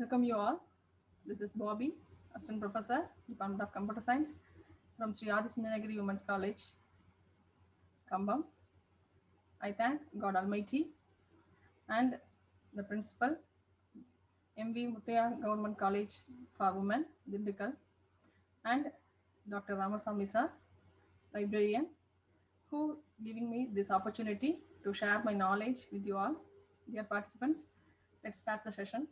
Welcome you all. This is Bobby, Assistant Professor, Department of Computer Science from Sri Adisindhanagiri Women's College, Kambam. I thank God Almighty and the Principal, M.V. Muthaya Government College for Women, Dindikal, and Dr. Ramasamy sir, librarian, who giving me this opportunity to share my knowledge with you all. Dear participants, let's start the session.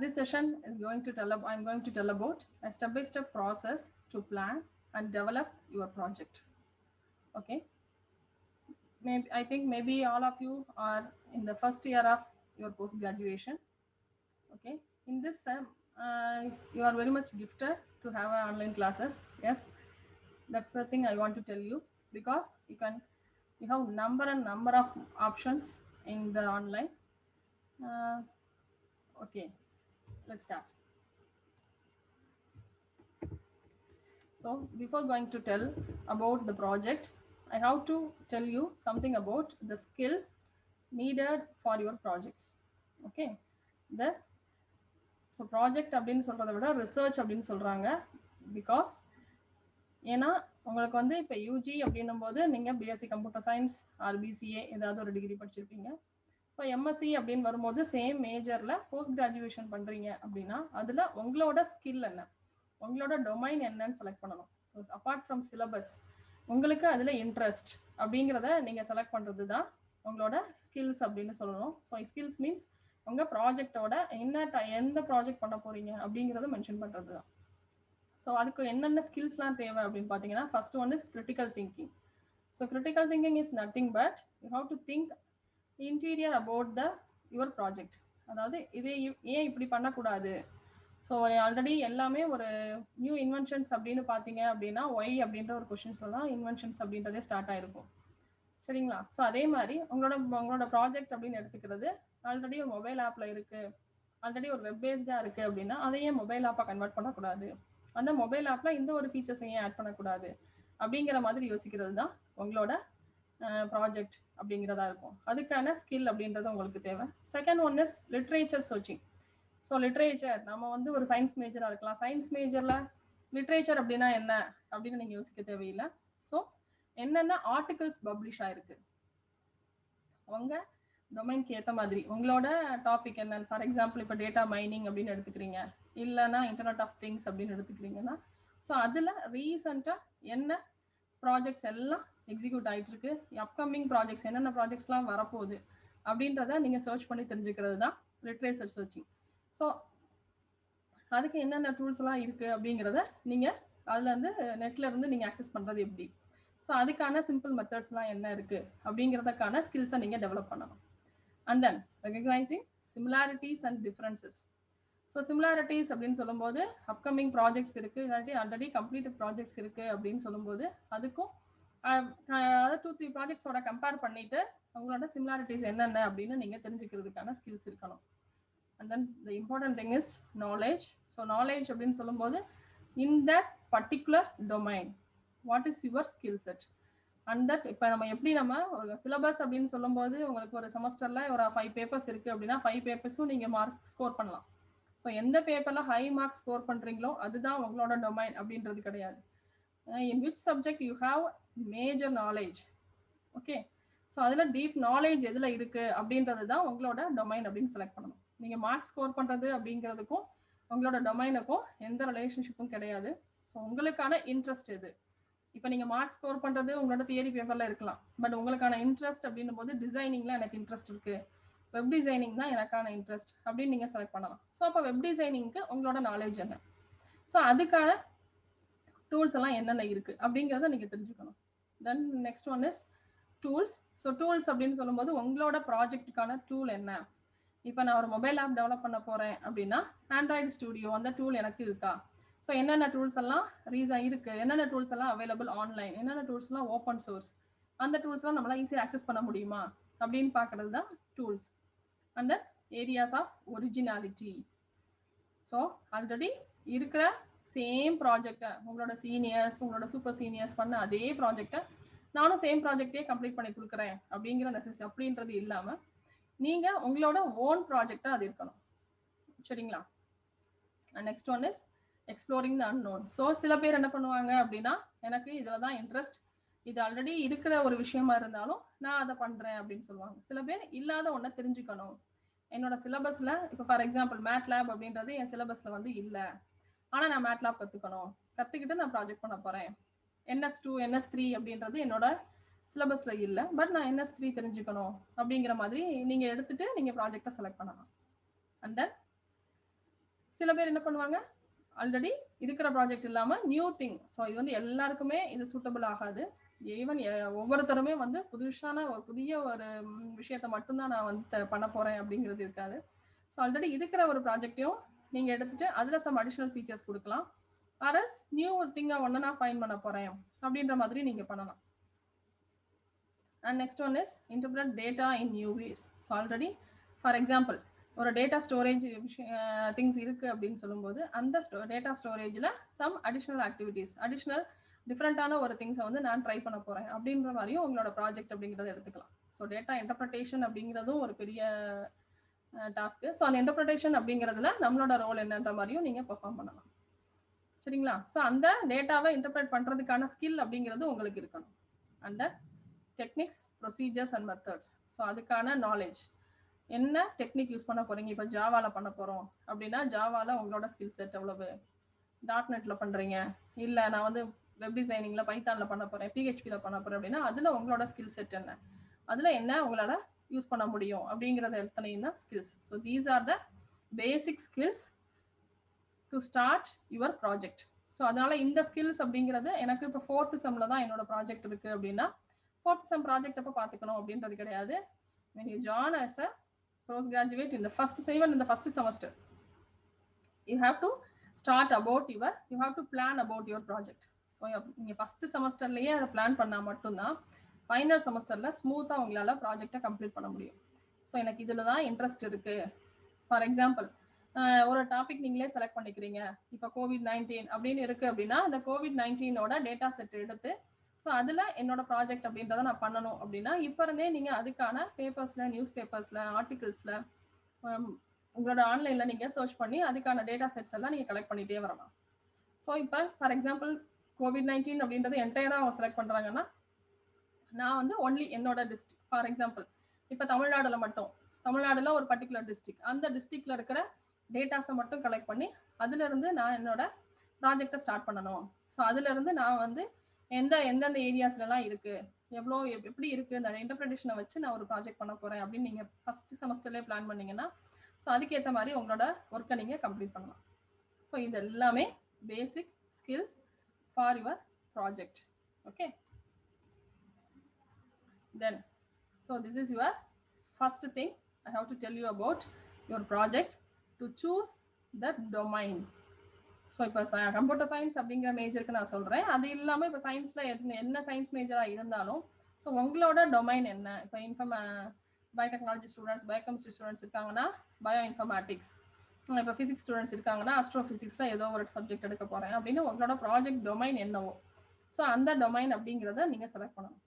This session is going to I'm going to tell about a step-by-step process to plan and develop your project. Okay. I think maybe all of you are in the first year of your post-graduation. Okay. In this sem, you are very much gifted to have online classes. Yes, that's the thing I want to tell you, because you have number of options in the online. Okay, let's start. So before going to tell about the project, I have to tell you something about the skills needed for your projects. Okay. So project அப்படின்னு சொல்றதை விட research அப்படின்னு சொல்றாங்க. Because ஏன்னா உங்களுக்கு வந்து இப்போ UG அப்படின்னும் போது நீங்கள் BSc computer science or BCA ஏதாவது ஒரு டிகிரி படிச்சிருப்பீங்க. ஸோ எம்எஸ்சி அப்படின்னு வரும்போது சேம் மேஜரில் போஸ்ட் கிராஜுவேஷன் பண்ணுறீங்க அப்படின்னா அதில் உங்களோட ஸ்கில் என்ன, உங்களோட டொமைன் என்னன்னு செலக்ட் பண்ணணும். ஸோ அப்பார்ட் ஃப்ரம் சிலபஸ் உங்களுக்கு அதில் இன்ட்ரெஸ்ட் அப்படிங்கிறத நீங்கள் செலக்ட் பண்ணுறது தான் உங்களோட ஸ்கில்ஸ் அப்படின்னு சொல்லணும். ஸோ ஸ்கில்ஸ் மீன்ஸ் உங்கள் ப்ராஜெக்டோட எந்த ப்ராஜெக்ட் பண்ண போகிறீங்க அப்படிங்கிறத மென்ஷன் பண்ணுறது தான். ஸோ அதுக்கு என்னென்ன ஸ்கில்ஸ்லாம் தேவை அப்படின்னு பார்த்தீங்கன்னா, first one is critical thinking. So critical thinking is nothing but you have to think interior about your project. அதாவது இது ஏன் இப்படி பண்ணக்கூடாது. ஸோ ஆல்ரெடி எல்லாமே ஒரு நியூ இன்வென்ஷன்ஸ் அப்படின்னு பார்த்தீங்க அப்படின்னா ஒய் அப்படின்ற ஒரு கொஷின்ஸில் தான் இன்வென்ஷன்ஸ் அப்படின்றதே ஸ்டார்ட் ஆகிருக்கும். சரிங்களா? ஸோ அதே மாதிரி உங்களோட ப்ராஜெக்ட் அப்படின்னு எடுத்துக்கிறது ஆல்ரெடி ஒரு மொபைல் ஆப்பில் இருக்குது, ஆல்ரெடி ஒரு வெப் பேஸ்டாக இருக்குது அப்படின்னா அதையே மொபைல் ஆப்பாக கன்வெர்ட் பண்ணக்கூடாது, அந்த மொபைல் ஆப்பில் இந்த ஒரு ஃபீச்சர்ஸ் ஏன் ஆட் பண்ணக்கூடாது அப்படிங்கிற மாதிரி யோசிக்கிறது தான் உங்களோட ப்ராஜெக்ட் அப்படிங்கிறதா இருக்கும். அதுக்கான ஸ்கில் அப்படின்றது உங்களுக்கு தேவை. Second one is literature searching. So literature நம்ம வந்து ஒரு சயின்ஸ் மேஜராக இருக்கலாம், சயின்ஸ் மேஜரில் லிட்ரேச்சர் அப்படின்னா என்ன அப்படின்னு நீங்கள் யோசிக்க தேவையில்லை. ஸோ என்னென்ன ஆர்டிகல்ஸ் பப்ளிஷ் ஆயிருக்கு உங்கள் டொமைனுக்கு ஏற்ற மாதிரி, உங்களோட டாபிக் என்ன. ஃபார் எக்ஸாம்பிள் இப்போ டேட்டா மைனிங் அப்படின்னு எடுத்துக்கிறீங்க, இல்லைன்னா இன்டர்நெட் ஆஃப் திங்ஸ் அப்படின்னு எடுத்துக்கிறீங்கன்னா, ஸோ அதில் ரீசெண்டாக என்ன ப்ராஜெக்ட்ஸ் எல்லாம் எக்ஸிக்யூட் ஆகிட்டு இருக்கு, அப்கமிங் ப்ராஜெக்ட்ஸ் என்னென்ன ப்ராஜெக்ட்ஸ்லாம் வரப்போகுது அப்படின்றத நீங்கள் சர்ச் பண்ணி தெரிஞ்சுக்கிறது தான் லிட்ரேச்சர் சர்ச்சிங். ஸோ அதுக்கு என்னென்ன டூல்ஸ்லாம் இருக்குது அப்படிங்கிறத நீங்கள் அதுலேருந்து நெட்லேருந்து நீங்கள் ஆக்சஸ் பண்ணுறது எப்படி. ஸோ அதுக்கான சிம்பிள் மெத்தட்ஸ்லாம் என்ன இருக்குது அப்படிங்கிறதுக்கான ஸ்கில்ஸை நீங்கள் டெவலப் பண்ணணும். And then recognising similarities and differences. So similarities அப்படின்னு சொல்லும்போது அப்கமிங் ப்ராஜெக்ட்ஸ் இருக்குது, இல்லாட்டி ஆல்ரெடி கம்ப்ளீட்டட் ப்ராஜெக்ட்ஸ் இருக்குது அப்படின்னு சொல்லும்போது அதுக்கும் அதாவது 2-3 ப்ராஜெக்ட்ஸோட கம்பேர் பண்ணிவிட்டு உங்களோட சிமிலாரிட்டிஸ் என்னென்ன அப்படின்னு நீங்கள் தெரிஞ்சுக்கிறதுக்கான ஸ்கில்ஸ் இருக்கணும். And then the important thing is knowledge. So knowledge அப்படின்னு சொல்லும்போது in that particular domain what is your skill set. And that இப்போ நம்ம ஒரு சிலபஸ் அப்படின்னு சொல்லும்போது உங்களுக்கு ஒரு செமஸ்டரில் ஒரு 5 பேப்பர்ஸ் இருக்குது அப்படின்னா 5 பேப்பர்ஸும் நீங்கள் மார்க் ஸ்கோர் பண்ணலாம். ஸோ எந்த பேப்பரில் ஹை மார்க் ஸ்கோர் பண்ணுறீங்களோ அதுதான் உங்களோட டொமைன் அப்படின்றது கிடையாது. In which subject you have major knowledge. Okay. So அதில் டீப் நாலேஜ் எதில் இருக்குது அப்படின்றது தான் உங்களோட டொமைன் அப்படின்னு செலக்ட் பண்ணணும். நீங்கள் மார்க் ஸ்கோர் பண்ணுறது அப்படிங்கிறதுக்கும் உங்களோட டொமைனுக்கும் எந்த ரிலேஷன்ஷிப்பும் கிடையாது. ஸோ உங்களுக்கான இன்ட்ரெஸ்ட் எது. இப்போ நீங்கள் மார்க் ஸ்கோர் பண்ணுறது உங்களோட தியரி பேப்பரில் இருக்கலாம், பட் உங்களுக்கான இன்ட்ரெஸ்ட் அப்படின்னும் போது டிசைனிங்கில் எனக்கு இன்ட்ரெஸ்ட் இருக்குது, வெப் டிசைனிங் தான் எனக்கான இன்ட்ரெஸ்ட் அப்படின்னு நீங்கள் செலக்ட் பண்ணலாம். ஸோ அப்போ வெப் டிசைனிங்க்கு உங்களோட நாலேஜ் என்ன, ஸோ அதுக்கான டூல்ஸ் எல்லாம் என்னென்ன இருக்குது அப்படிங்கிறத நீங்கள் தெரிஞ்சுக்கணும். Then next one is tools. So tools அப்படின்னு சொல்லும்போது உங்களோட ப்ராஜெக்ட்டுக்கான டூல் என்ன. இப்போ நான் ஒரு மொபைல் ஆப் டெவலப் பண்ண போகிறேன் அப்படின்னா ஆண்ட்ராய்டு ஸ்டுடியோ அந்த டூல் எனக்கு இருக்கா. ஸோ என்னென்ன டூல்ஸ் எல்லாம் இருக்குது, என்னென்ன டூல்ஸ் எல்லாம் அவைலபிள் ஆன்லைன், என்னென்ன டூல்ஸ்லாம் ஓப்பன் சோர்ஸ், அந்த டூல்ஸ்லாம் நம்மளால் ஈஸியாக ஆக்சஸ் பண்ண முடியுமா அப்படின்னு பார்க்குறது தான் tools. And then areas of originality. So already இருக்கிற சேம் ப்ராஜெக்டை உங்களோட சீனியர்ஸ் உங்களோட சூப்பர் சீனியர்ஸ் பண்ண அதே ப்ராஜெக்டை நானும் சேம் ப்ராஜெக்டே கம்ப்ளீட் பண்ணி கொடுக்குறேன் அப்படிங்கிற அப்படின்றது இல்லாமல் நீங்கள் உங்களோட ஓன் ப்ராஜெக்டாக அது இருக்கணும். சரிங்களா? Next one is exploring the unknown. So சில பேர் என்ன பண்ணுவாங்க அப்படின்னா, எனக்கு இதில் தான் இன்ட்ரெஸ்ட், இது ஆல்ரெடி இருக்கிற ஒரு விஷயமா இருந்தாலும் நான் அதை பண்ணுறேன் அப்படின்னு சொல்லுவாங்க. சில பேர் இல்லாத ஒன்றை தெரிஞ்சுக்கணும். என்னோட சிலபஸில் இப்போ ஃபார் எக்ஸாம்பிள் மேட்லேப் அப்படின்றது என் சிலபஸில் வந்து இல்லை, ஆனால் நான் மேட்லேப் கற்றுக்கிட்டு நான் ப்ராஜெக்ட் பண்ண போகிறேன். NS2 NS3 அப்படின்றது என்னோட சிலபஸில் இல்லை, பட் நான் NS3 தெரிஞ்சுக்கணும் அப்படிங்கிற மாதிரி நீங்கள் எடுத்துகிட்டு நீங்கள் ப்ராஜெக்டை செலக்ட் பண்ணலாம். அண்ட் தென் சில பேர் என்ன பண்ணுவாங்க, ஆல்ரெடி இருக்கிற ப்ராஜெக்ட் இல்லாமல் நியூ திங். ஸோ இது வந்து எல்லாருக்குமே இது சூட்டபிள் ஆகாது. ஈவன் ஒவ்வொருத்தருமே வந்து புதிய ஒரு விஷயத்த மட்டும்தான் நான் வந்து பண்ண போகிறேன் அப்படிங்கிறது இருக்காது. ஸோ ஆல்ரெடி இருக்கிற ஒரு ப்ராஜெக்டையும் நீங்கள் எடுத்துகிட்டு அதில் சம் அடிஷ்னல் ஃபீச்சர்ஸ் கொடுக்கலாம். ஆர்எஸ் நியூ ஒரு திங்கை ஒன்று நான் ஃபைன் பண்ண போகிறேன் அப்படின்ற மாதிரி நீங்கள் பண்ணலாம். And next one is interpret data in new ways. So already for example ஒரு டேட்டா ஸ்டோரேஜ் திங்ஸ் இருக்குது அப்படின்னு சொல்லும்போது அந்த டேட்டா ஸ்டோரேஜில் சம் அடிஷ்னல் ஆக்டிவிட்டீஸ், டிஃப்ரெண்ட்டான ஒரு திங்ஸை வந்து நான் ட்ரை பண்ண போகிறேன் அப்படின்ற மாதிரியும் உங்களோட ப்ராஜெக்ட் அப்படிங்கிறத எடுத்துக்கலாம். ஸோ டேட்டா இன்டர்பிரட்டேஷன் அப்படிங்கிறதும் ஒரு பெரிய டாஸ்க்கு. ஸோ அந்த இன்டர்பிரட்டேஷன் அப்படிங்கிறதுல நம்மளோட ரோல் என்னன்ற மாதிரியும் நீங்கள் பெர்ஃபார்ம் பண்ணலாம். சரிங்களா? ஸோ அந்த டேட்டாவை இன்டர்பிரட் பண்ணுறதுக்கான ஸ்கில் அப்படிங்கிறது உங்களுக்கு இருக்கணும். அந்த techniques, procedures and methods. So அதுக்கான நாலேஜ், என்ன டெக்னிக் யூஸ் பண்ண போகிறீங்க. இப்போ ஜாவாவில் பண்ண போகிறோம் அப்படின்னா ஜாவாவில் உங்களோட ஸ்கில் செட் எவ்வளவு, .NETல பண்ணுறீங்க, இல்லை நான் வந்து வெப் டிசைனிங்கில் பைத்தானில் பண்ண போகிறேன், PHPயில் பண்ண போகிறேன் அப்படின்னா அதில் உங்களோட ஸ்கில் செட் என்ன, அதில் என்ன உங்களால் யூஸ் பண்ண முடியும் அப்படிங்கிறத எத்தனையும் தான் skills. So these are the basic skills to start your project. So அதனால் இந்த ஸ்கில்ஸ் அப்படிங்கிறது எனக்கு இப்போ 4th செம்மில் தான் என்னோட ப்ராஜெக்ட் இருக்குது அப்படின்னா 4th செம் ப்ராஜெக்ட் அப்போ பார்த்துக்கணும் அப்படின்றது கிடையாது. when you join as a postgraduate in the first semester, you have to start you have to plan about your project. So நீங்கள் ஃபஸ்ட் செமஸ்டர்லேயே அதை பிளான் பண்ணால் மட்டும்தான் ஃபைனல் செமஸ்டரில் ஸ்மூத்தாக உங்களால் ப்ராஜெக்டை கம்ப்ளீட் பண்ண முடியும். ஸோ எனக்கு இதில் தான் இன்ட்ரெஸ்ட் இருக்குது. ஃபார் எக்ஸாம்பிள் ஒரு டாபிக் நீங்களே செலக்ட் பண்ணிக்கிறீங்க. இப்போ COVID-19 அப்படின்னு இருக்குது அப்படின்னா அந்த COVID-19ஓட டேட்டா செட் எடுத்து ஸோ அதில் என்னோட ப்ராஜெக்ட் அப்படின்றத நான் பண்ணணும் அப்படின்னா இப்போ இருந்தே நீங்கள் அதுக்கான பேப்பர்ஸில், நியூஸ் பேப்பர்ஸில், ஆர்டிகிள்ஸில், உங்களோட ஆன்லைனில் நீங்கள் சர்ச் பண்ணி அதுக்கான டேட்டா செட்ஸ் எல்லாம் நீங்கள் கலெக்ட் பண்ணிகிட்டே வரலாம். ஸோ இப்போ ஃபார் எக்ஸாம்பிள் COVID-19 அப்படின்றது என்டையராக அவங்க செலக்ட் பண்ணுறாங்கன்னா நான் வந்து ஒன்லி என்னோட டிஸ்ட்ரிக்ட், ஃபார் எக்ஸாம்பிள் இப்போ தமிழ்நாடுல ஒரு பர்டிகுலர் டிஸ்ட்ரிக்ட், அந்த டிஸ்ட்ரிக்டில் இருக்கிற டேட்டாஸை மட்டும் கலெக்ட் பண்ணி அதிலிருந்து நான் என்னோட ப்ராஜெக்டை ஸ்டார்ட் பண்ணணும். ஸோ அதிலிருந்து நான் வந்து எந்தெந்த ஏரியாஸ்லாம் இருக்குது, எப்படி இருக்குது, அந்த இன்டர்பிரேஷனை வச்சு நான் ஒரு ப்ராஜெக்ட் பண்ண போகிறேன் அப்படின்னு நீங்கள் ஃபஸ்ட் செமஸ்டர்லேயே பிளான் பண்ணிங்கன்னா ஸோ அதுக்கேற்ற மாதிரி உங்களோட ஒர்க்கை நீங்கள் கம்ப்ளீட் பண்ணலாம். ஸோ இது எல்லாமே பேசிக் skills for your project. Okay, then so this is your first thing I have to tell you about your project, to choose the domain. So இப்போ கம்ப்யூட்டர் சயின்ஸ் அப்படிங்கிற மேஜருக்கு நான் சொல்கிறேன். அது இல்லாமல் இப்போ சயின்ஸில் என்ன சயின்ஸ் மேஜராக இருந்தாலும் ஸோ உங்களோட டொமைன் என்ன. இப்போ பயோடெக்னாலஜி ஸ்டூடெண்ட்ஸ், பயோகெமிஸ்ட்ரி ஸ்டூடெண்ட்ஸ் இருக்காங்கன்னா பயோ இன்ஃபர்மேட்டிக்ஸ், இப்போ ஃபிசிக்ஸ் ஸ்டூடெண்ட்ஸ் இருக்காங்கன்னா அஸ்ட்ரோ ஃபிசிக்ஸில் ஏதோ ஒரு சப்ஜெக்ட் எடுக்க போகிறேன் அப்படின்னு உங்களோட ப்ராஜெக்ட் டொமைன் என்னவோ ஸோ அந்த டொமைன் அப்படிங்கிறத நீங்கள் செலக்ட் பண்ணணும்.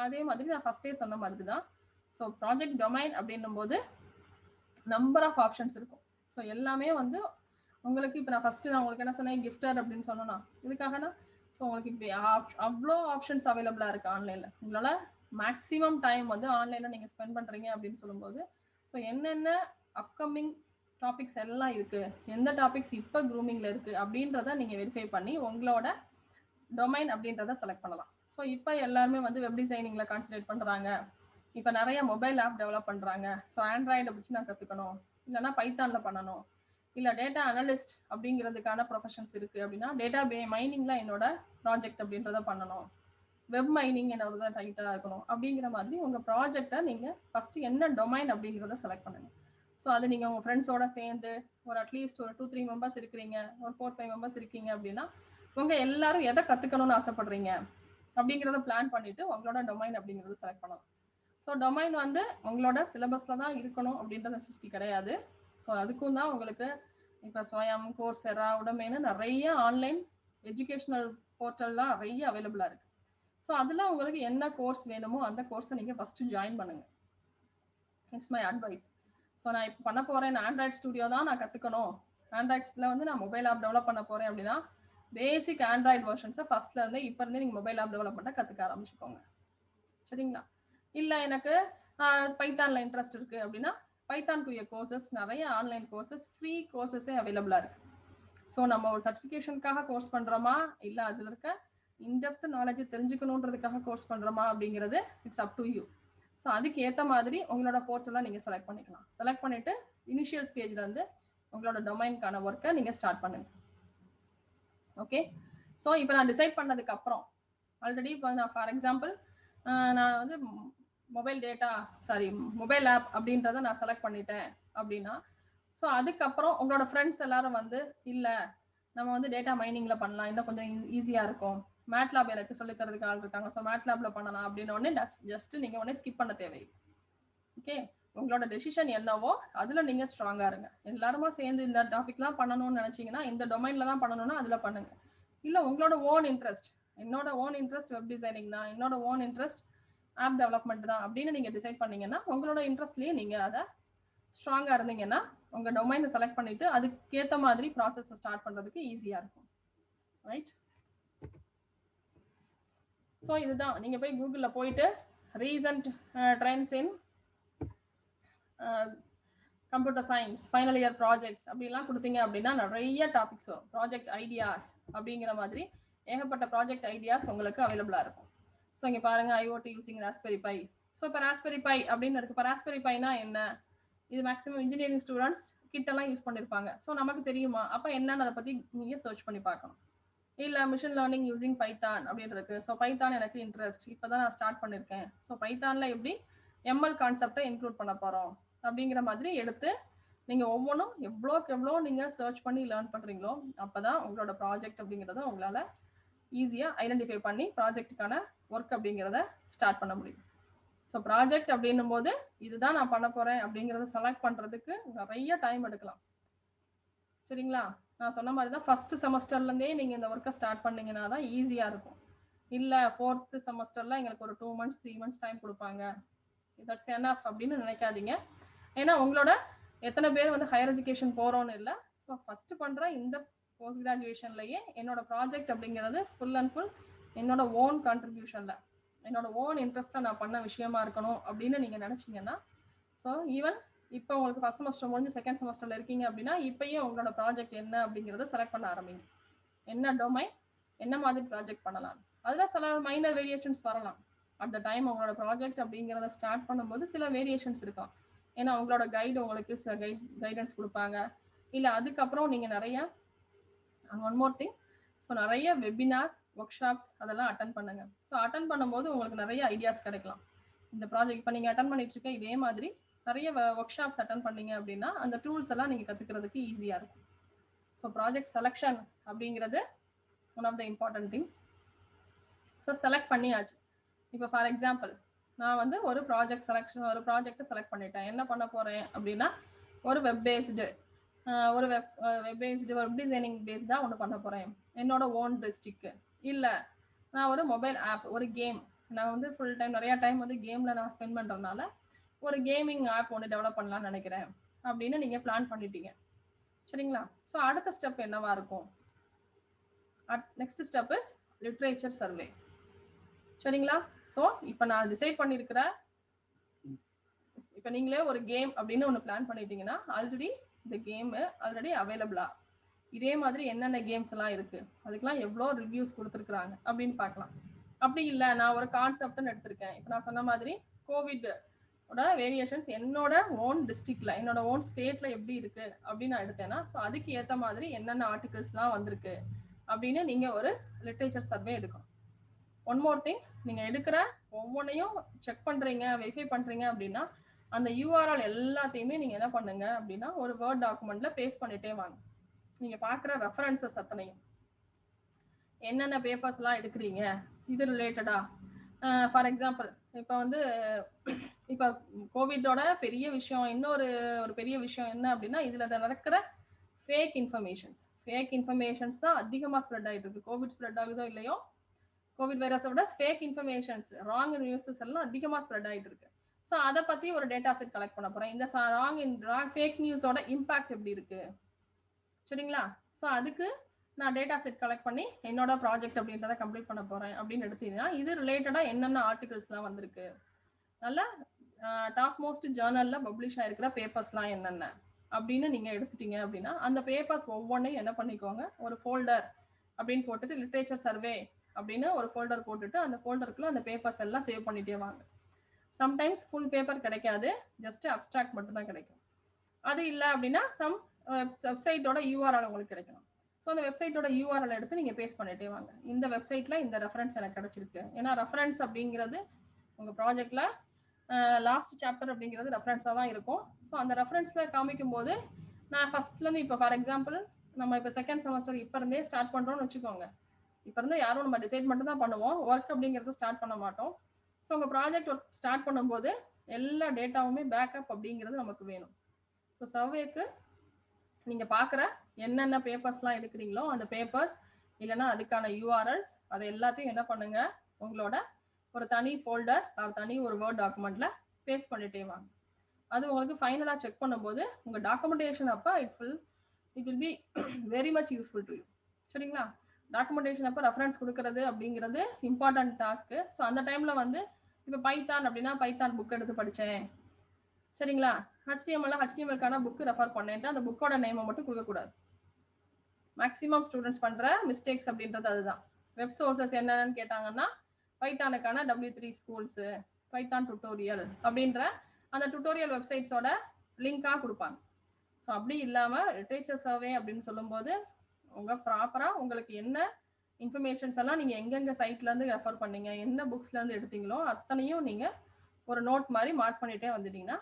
அதே மாதிரி நான் ஃபஸ்ட்டே சொன்ன மாதிரி தான். ஸோ ப்ராஜெக்ட் டொமைன் அப்படின்னும் போது நம்பர் ஆஃப் ஆப்ஷன்ஸ் இருக்கும். ஸோ எல்லாமே வந்து உங்களுக்கு இப்போ நான் ஃபஸ்ட்டு உங்களுக்கு என்ன சொன்னேன், கிஃப்டர் அப்படின்னு சொன்னோன்னா இதுக்காகனா ஸோ உங்களுக்கு இப்போ அவ்வளோ ஆப்ஷன்ஸ் அவைலபிளாக இருக்குது ஆன்லைனில். உங்களால் மேக்ஸிமம் டைம் வந்து ஆன்லைனில் நீங்கள் ஸ்பெண்ட் பண்ணுறீங்க அப்படின்னு சொல்லும்போது ஸோ என்னென்ன அப்கமிங் டாபிக்ஸ் எல்லாம் இருக்குது, எந்த டாபிக்ஸ் இப்போ க்ரூமிங்கில் இருக்குது அப்படின்றத நீங்கள் வெரிஃபை பண்ணி உங்களோட டொமைன் அப்படின்றத செலக்ட் பண்ணலாம். ஸோ இப்போ எல்லாருமே வந்து வெப் டிசைனிங்கில் கான்சன்ட்ரேட் பண்ணுறாங்க. இப்போ நிறைய மொபைல் ஆப் டெவலப் பண்ணுறாங்க. ஸோ ஆண்ட்ராய்டை வச்சு நான் கற்றுக்கணும், இல்லைனா பைத்தானில் பண்ணணும், இல்லை டேட்டா அனலிஸ்ட் அப்படிங்கிறதுக்கான ப்ரொஃபஷன்ஸ் இருக்குது அப்படின்னா டேட்டா மைனிங்கில் என்னோட ப்ராஜெக்ட் அப்படின்றத பண்ணணும், வெப் மைனிங் என்னோட டைட்டாக இருக்கணும் அப்படிங்கிற மாதிரி உங்கள் ப்ராஜெக்டை நீங்கள் ஃபஸ்ட்டு என்ன டொமைன் அப்படிங்கிறத செலக்ட் பண்ணுங்கள். ஸோ அது நீங்கள் உங்கள் ஃப்ரெண்ட்ஸோட சேர்ந்து ஒரு அட்லீஸ்ட் ஒரு 2-3 மெம்பர்ஸ் இருக்கிறீங்க, ஒரு 4-5 மெம்பர்ஸ் இருக்கீங்க அப்படின்னா உங்கள் எல்லாரும் எதை கற்றுக்கணும்னு ஆசைப்படுறீங்க அப்படிங்கிறத பிளான் பண்ணிவிட்டு உங்களோட டொமைன் அப்படிங்கிறத செலக்ட் பண்ணலாம். ஸோ டொமைன் வந்து உங்களோட சிலபஸில் தான் இருக்கணும் அப்படின்ற நெசசிட்டி கிடையாது. ஸோ அதுக்கும் தான் உங்களுக்கு இப்போ ஸ்வயம், கோர்செரா, உடமைன்னு நிறைய ஆன்லைன் எஜுகேஷ்னல் போர்ட்டல்லாம் நிறைய அவைலபிளாக இருக்குது. ஸோ அதில் உங்களுக்கு என்ன கோர்ஸ் வேணுமோ அந்த கோர்ஸை நீங்கள் ஃபஸ்ட்டு ஜாயின் பண்ணுங்கள். It's my advice. ஸோ நான் இப்போ பண்ண போகிறேன், ஆண்ட்ராய்ட் ஸ்டுடியோ தான் நான் கற்றுக்கணும், ஆண்ட்ராய்ட்ஸில் வந்து நான் மொபைல் ஆப் டெவலப் பண்ண போகிறேன் அப்படின்னா பேசிக் ஆண்ட்ராய்டு வெர்ஷன்ஸை ஃபஸ்ட்லேருந்து இப்போ இருந்தே நீங்கள் மொபைல் ஆப் டெவலப்மெண்ட்டை கற்றுக்க ஆரம்பிச்சுக்கோங்க. சரிங்களா? இல்லை எனக்கு பைத்தானில் இன்ட்ரெஸ்ட் இருக்குது அப்படின்னா பைத்தான்குரிய கோர்சஸ் நிறைய ஆன்லைன் கோர்சஸ், ஃப்ரீ கோர்சஸே அவைலபிளாக இருக்குது. ஸோ நம்ம ஒரு சர்டிஃபிகேஷனுக்காக கோர்ஸ் பண்ணுறோமா, இல்லை அதில் இருக்க இன்டெப்த் நாலேஜ் தெரிஞ்சுக்கணுன்றதுக்காக கோர்ஸ் பண்ணுறோமா அப்படிங்கிறது it's up to you. So அதுக்கு ஏற்ற மாதிரி உங்களோட போர்ட்டெல்லாம் நீங்கள் செலக்ட் பண்ணிக்கலாம். செலக்ட் பண்ணிவிட்டு இனிஷியல் ஸ்டேஜில் வந்து உங்களோட டொமைனுக்கான ஒர்க்கை நீங்கள் ஸ்டார்ட் பண்ணுங்க. ஓகே, ஸோ இப்போ நான் டிசைட் பண்ணதுக்கப்புறம் ஆல்ரெடி இப்போ நான் ஃபார் எக்ஸாம்பிள் நான் வந்து மொபைல் ஆப் அப்படின்றத நான் செலக்ட் பண்ணிட்டேன் அப்படின்னா, ஸோ அதுக்கப்புறம் உங்களோட ஃப்ரெண்ட்ஸ் எல்லாரும் வந்து இல்லை நம்ம வந்து டேட்டா மைனிங்கில் பண்ணலாம், இன்னும் கொஞ்சம் ஈஸியாக இருக்கும், மேட்லாப் எனக்கு சொல்லி தரதுக்கு ஆள் இருக்காங்க, ஸோ மேட்லாப்ல பண்ணலாம் அப்படின்னு உடனே ஜஸ்ட் நீங்கள் உடனே ஸ்கிப் பண்ண தேவையில்லை. ஓகே, உங்களோட டெசிஷன் என்னவோ அதில் நீங்கள் ஸ்ட்ராங்காக இருங்க. எல்லாருமா சேர்ந்து இந்த டாபிக்லாம் பண்ணணும்னு நினச்சிங்கன்னா, இந்த டொமைனில் தான் பண்ணணும்னா அதில் பண்ணுங்க. இல்லை உங்களோட ஓன் இன்ட்ரெஸ்ட், என்னோட ஓன் இன்ட்ரெஸ்ட் வெப் டிசைனிங் தான், என்னோட ஓன் இன்ட்ரெஸ்ட் ஆப் டெவலப்மெண்ட் தான் அப்படின்னு நீங்கள் டிசைட் பண்ணீங்கன்னா, உங்களோட இன்ட்ரெஸ்ட்லேயே நீங்கள் அதை ஸ்ட்ராங்காக இருந்தீங்கன்னா உங்கள் டொமைனை செலக்ட் பண்ணிவிட்டு அதுக்கேற்ற மாதிரி ப்ராசஸை ஸ்டார்ட் பண்ணுறதுக்கு ஈஸியாக இருக்கும். ரைட்? ஸோ இதுதான், நீங்கள் போய் கூகுளில் போயிட்டு recent trends in computer science final year projects அப்படிலாம் கொடுத்தீங்க அப்படின்னா நிறைய டாபிக்ஸ் வரும். ப்ராஜெக்ட் ஐடியாஸ் அப்படிங்கிற மாதிரி ஏகப்பட்ட ப்ராஜெக்ட் ஐடியாஸ் உங்களுக்கு அவைலபிளாக இருக்கும். ஸோ இங்கே பாருங்கள், IoT using raspberry pi. So இப்போ ராஸ்பெரி பை அப்படின்னு இருக்குது. இப்போ ராஸ்பெரி பைனா என்ன? இது மேக்ஸிமம் இன்ஜினியரிங் ஸ்டூடெண்ட்ஸ் கிட்டலாம் யூஸ் பண்ணியிருப்பாங்க. ஸோ நமக்கு தெரியுமா? அப்போ என்னன்னு அதை பற்றி நீங்கள் சர்ச் பண்ணி பார்க்கணும். இல்லை மிஷின் லேர்னிங் யூசிங் பைத்தான் அப்படின்னு இருக்கு. ஸோ பைத்தான் எனக்கு இன்ட்ரெஸ்ட், இப்போ தான் நான் ஸ்டார்ட் பண்ணியிருக்கேன். ஸோ பைத்தானில் எப்படி எம்எல் கான்செப்டை இன்க்ளூட் பண்ண போகிறோம் அப்படிங்கிற மாதிரி எடுத்து நீங்கள் ஒவ்வொன்றும் எவ்வளோக்கு எவ்வளோ நீங்கள் சர்ச் பண்ணி லேர்ன் பண்ணுறீங்களோ அப்போ தான் உங்களோட ப்ராஜெக்ட் அப்படிங்கிறத உங்களால் ஈஸியாக ஐடென்டிஃபை பண்ணி ப்ராஜெக்ட்டுக்கான ஒர்க் அப்படிங்கிறத ஸ்டார்ட் பண்ண முடியும். ஸோ ப்ராஜெக்ட் அப்படின்னும் போது இதுதான் நான் பண்ண போகிறேன் அப்படிங்கிறத செலக்ட் பண்ணுறதுக்கு நிறைய டைம் எடுக்கலாம். சரிங்களா? நான் சொன்ன மாதிரி தான் ஃபஸ்ட்டு செமஸ்டர்லேருந்தே நீங்கள் இந்த ஒர்க்கை ஸ்டார்ட் பண்ணிங்கன்னா தான் ஈஸியாக இருக்கும். இல்லை 4th செமஸ்டரில் எங்களுக்கு ஒரு 2 months 3 months டைம் கொடுப்பாங்க, தட்ஸ் எனஃப் அப்படின்னு நினைக்காதீங்க. ஏன்னா உங்களோட எத்தனை பேர் வந்து ஹையர் எஜுகேஷன் போகிறோன்னு இல்லை. ஸோ ஃபஸ்ட்டு பண்ணுற இந்த போஸ்ட் கிராஜுவேஷன்லேயே என்னோட ப்ராஜெக்ட் அப்படிங்கிறது ஃபுல் அண்ட் ஃபுல் என்னோட ஓன் கான்ட்ரிபியூஷனில் என்னோட ஓன் இன்ட்ரெஸ்ட்டில் நான் பண்ண விஷயமா இருக்கணும் அப்படின்னு நீங்கள் நினச்சிங்கன்னா, ஸோ ஈவன் இப்போ உங்களுக்கு ஃபஸ்ட் செமஸ்டர் முடிஞ்சு செகண்ட் செமஸ்டரில் இருக்கீங்க அப்படின்னா இப்போயே உங்களோட ப்ராஜெக்ட் என்ன அப்படிங்கிறத செலக்ட் பண்ண ஆரம்பிங்க. என்ன டொமைன், என்ன மாதிரி ப்ராஜெக்ட் பண்ணலாம், அதில் சில மைனர் வேரியேஷன்ஸ் வரலாம். அட் த டைம் உங்களோட ப்ராஜெக்ட் அப்படிங்கிறத ஸ்டார்ட் பண்ணும்போது சில வேரியேஷன்ஸ் இருக்கும். ஏன்னா உங்களோட கைடு உங்களுக்கு சில கைடன்ஸ் கொடுப்பாங்க. இல்லை அதுக்கப்புறம் நீங்கள் நிறைய ஒன் மோர் திங், ஸோ நிறைய வெபினார்ஸ் ஒர்க் ஷாப்ஸ் அதெல்லாம் அட்டன் பண்ணுங்க. ஸோ அட்டன் பண்ணும்போது உங்களுக்கு நிறைய ஐடியாஸ் கிடைக்கலாம். இந்த ப்ராஜெக்ட் இப்போ நீங்கள் அட்டன் பண்ணிட்டு இருக்க இதே மாதிரி நிறைய ஒர்க் ஷாப்ஸ் அட்டன் பண்ணீங்க அப்படின்னா அந்த டூல்ஸ் எல்லாம் நீங்கள் கற்றுக்கிறதுக்கு ஈஸியாக இருக்கும். ஸோ ப்ராஜெக்ட் செலெக்ஷன் அப்படிங்கிறது one of the important thing. So select பண்ணியாச்சு. இப்போ ஃபார் எக்ஸாம்பிள் நான் வந்து ஒரு ப்ராஜெக்டை செலக்ட் பண்ணிட்டேன். என்ன பண்ண போகிறேன் அப்படின்னா ஒரு வெப் பேஸ்டு வெப் டிசைனிங் பேஸ்டாக ஒன்று பண்ண போகிறேன் என்னோட ஓன் டிஸ்ட்ரிக்ட். இல்லை நான் ஒரு மொபைல் ஆப், ஒரு கேம், நான் வந்து ஃபுல் டைம் நிறையா டைம் வந்து கேமில் நான் ஸ்பெண்ட் பண்ணுறதுனால ஒரு கேமிங் ஆப் ஒன்று டெவலப் பண்ணலான்னு நினைக்கிறேன் அப்படின்னு நீங்கள் பிளான் பண்ணிட்டீங்க. சரிங்களா? ஸோ அடுத்த ஸ்டெப் என்னவா இருக்கும்? Next step is literature survey. சரிங்களா? ஸோ இப்போ நான் டிசைட் பண்ணியிருக்கிற, இப்போ நீங்களே ஒரு கேம் அப்படின்னு ஒன்று பிளான் பண்ணிட்டீங்கன்னா ஆல்ரெடி இந்த கேமு ஆல்ரெடி அவைலபிளா, இதே மாதிரி என்னென்ன கேம்ஸ் எல்லாம் இருக்குது, அதுக்கெலாம் எவ்வளோ ரிவ்யூஸ் கொடுத்துருக்குறாங்க அப்படின்னு பார்க்கலாம். அப்படி இல்லை நான் ஒரு கான்செப்ட்னு எடுத்திருக்கேன். இப்போ நான் சொன்ன மாதிரி கோவிடோட வேரியேஷன்ஸ் என்னோட ஓன் டிஸ்ட்ரிக்டில் என்னோட ஓன் ஸ்டேட்டில் எப்படி இருக்குது அப்படின்னு நான் எடுத்தேன்னா ஸோ அதுக்கு ஏற்ற மாதிரி என்னென்ன ஆர்டிகல்ஸ்லாம் வந்திருக்கு அப்படின்னு நீங்கள் ஒரு லிட்ரேச்சர் சர்வே எடுக்கணும். ஒன் மோர் திங், நீங்கள் எடுக்கிற ஒவ்வொன்றையும் செக் பண்ணுறீங்க, வெரிஃபை பண்ணுறீங்க அப்படின்னா அந்த யூஆர்எல் எல்லாத்தையுமே நீங்கள் என்ன பண்ணுங்க அப்படின்னா ஒரு வேர்ட் டாக்குமெண்ட்டில் பேஸ்ட் பண்ணிகிட்டே வாங்க. நீங்கள் பார்க்குற ரெஃபரன்சஸ் அத்தனையும் என்னென்ன பேப்பர்ஸ்லாம் எடுக்கிறீங்க இது ரிலேட்டடா. ஃபார் எக்ஸாம்பிள் இப்போ வந்து இப்போ கோவிடோட பெரிய விஷயம், இன்னொரு பெரிய விஷயம் என்ன அப்படின்னா இதில் நடக்கிற ஃபேக் இன்ஃபர்மேஷன்ஸ் தான் அதிகமாக ஸ்ப்ரெட் ஆகிட்டு இருக்கு. கோவிட் ஸ்ப்ரெட் ஆகுதோ இல்லையோ, கோவிட் வைரஸை விட ஃபேக் இன்ஃபர்மேஷன்ஸ், ராங் நியூஸஸ் எல்லாம் அதிகமாக ஸ்ப்ரெட் ஆகிட்டு இருக்கு. ஸோ அதை பற்றி ஒரு டேட்டா செட் கலெக்ட் பண்ண போகிறேன். இந்த ராங் ஃபேக் நியூஸோட இம்பாக்ட் எப்படி இருக்குது, சரிங்களா? ஸோ அதுக்கு நான் டேட்டா செட் கலெக்ட் பண்ணி என்னோட ப்ராஜெக்ட் அப்படின்றத கம்ப்ளீட் பண்ண போகிறேன் அப்படின்னு எடுத்தீங்கன்னா, இது ரிலேட்டடாக என்னென்ன ஆர்டிகல்ஸ்லாம் வந்திருக்கு, நல்லா டாப் மோஸ்ட் ஜேர்னலில் பப்ளிஷ் ஆகிருக்கிற பேப்பர்ஸ்லாம் என்னென்ன அப்படின்னு நீங்கள் எடுத்துட்டீங்க அப்படின்னா, அந்த பேப்பர்ஸ் ஒவ்வொன்றையும் என்ன பண்ணிக்கோங்க, ஒரு ஃபோல்டர் அப்படின்னு போட்டுட்டு லிட்ரேச்சர் சர்வே அப்படின்னு ஒரு ஃபோல்டர் போட்டுட்டு அந்த ஃபோல்டருக்குள்ள அந்த பேப்பர்ஸ் எல்லாம் சேவ் பண்ணிட்டே வாங்க. சம்டைம்ஸ் ஃபுல் பேப்பர் கிடைக்காது, ஜஸ்ட் அப்ஸ்ட்ராக்ட் மட்டும் தான் கிடைக்கும். அது இல்லை அப்படின்னா சம் வெப்சைட்டோட யூஆர்எல் உங்களுக்கு கிடைக்கணும். ஸோ அந்த வெப்சைட்டோட யூஆர்எல் எடுத்து நீங்கள் பேஸ்ட் பண்ணிட்டே வாங்க. இந்த வெப்சைட்டில் இந்த ரெஃபரன்ஸ் எனக்கு கிடைச்சிருக்கு. ஏன்னா ரெஃபரன்ஸ் அப்படிங்கிறது உங்கள் ப்ராஜெக்டில் லாஸ்ட் சாப்டர் அப்படிங்கிறது ரெஃபரன்ஸாக தான் இருக்கும். ஸோ அந்த ரெஃபரன்ஸில் காமிக்கும் போது நான் ஃபர்ஸ்ட்லேருந்து இப்போ ஃபார் எக்ஸாம்பிள் நம்ம இப்போ செகண்ட் செமஸ்டர் இப்போ இருந்தே ஸ்டார்ட் பண்ணுறோம்னு வச்சுக்கோங்க. இப்போ இருந்து யாரும் நம்ம டிசைட் மட்டும் தான் பண்ணுவோம், ஒர்க் அப்படிங்கிறது ஸ்டார்ட் பண்ண மாட்டோம். ஸோ உங்கள் ப்ராஜெக்ட் ஒர்க் ஸ்டார்ட் பண்ணும்போது எல்லா டேட்டாவுமே பேக்கப் அப்படிங்கிறது நமக்கு வேணும். ஸோ சர்வேக்கு நீங்கள் பார்க்குற என்னென்ன பேப்பர்ஸ்லாம் எடுக்கிறீங்களோ அந்த பேப்பர்ஸ் இல்லைன்னா அதுக்கான யூஆர்எல்ஸ் அதை எல்லாத்தையும் என்ன பண்ணுங்க, உங்களோட ஒரு தனி ஃபோல்டர் தனி ஒரு வேர்ட் டாக்குமெண்ட்ல பேஸ்ட் பண்ணிட்டே வாங்க. அது உங்களுக்கு ஃபைனலாக செக் பண்ணும்போது உங்கள் டாக்குமெண்டேஷன் அப்போ it will be very much useful to you. சரிங்களா? டாக்குமெண்டேஷன் அப்போ ரெஃபரன்ஸ் கொடுக்கறது அப்படிங்கிறது இம்பார்ட்டன்ட் டாஸ்க்கு. ஸோ அந்த டைமில் வந்து இப்போ பைத்தான் அப்படின்னா பைத்தான் புக் எடுத்து படித்தேன், சரிங்களா? ஹெச்டிஎம்எல்கான புக்கு ரெஃபர் பண்ணேன்ட்டு அந்த புக்கோட நேமை மட்டும் கொடுக்கக்கூடாது. மேக்ஸிமம் ஸ்டூடெண்ட்ஸ் பண்ணுற மிஸ்டேக்ஸ் அப்படின்றது அதுதான். வெப் சோர்சஸ் என்னென்னு கேட்டாங்கன்னா பைத்தானுக்கான W3 ஸ்கூல்ஸு, பைத்தான் டுட்டோரியல் அப்படின்ற அந்த டுட்டோரியல் வெப்சைட்ஸோட லிங்காக கொடுப்பாங்க. ஸோ அப்படி இல்லாமல் லிட்ரேச்சர் சர்வே அப்படின்னு சொல்லும்போது உங்கள் ப்ராப்பராக உங்களுக்கு என்ன இன்ஃபர்மேஷன்ஸ் எல்லாம் நீங்கள் எங்கெங்கே சைட்லேருந்து ரெஃபர் பண்ணீங்க, என்ன புக்ஸ்லேருந்து எடுத்தீங்களோ அத்தனையும் நீங்கள் ஒரு நோட் மாதிரி மார்க் பண்ணிகிட்டே வந்துட்டீங்கன்னா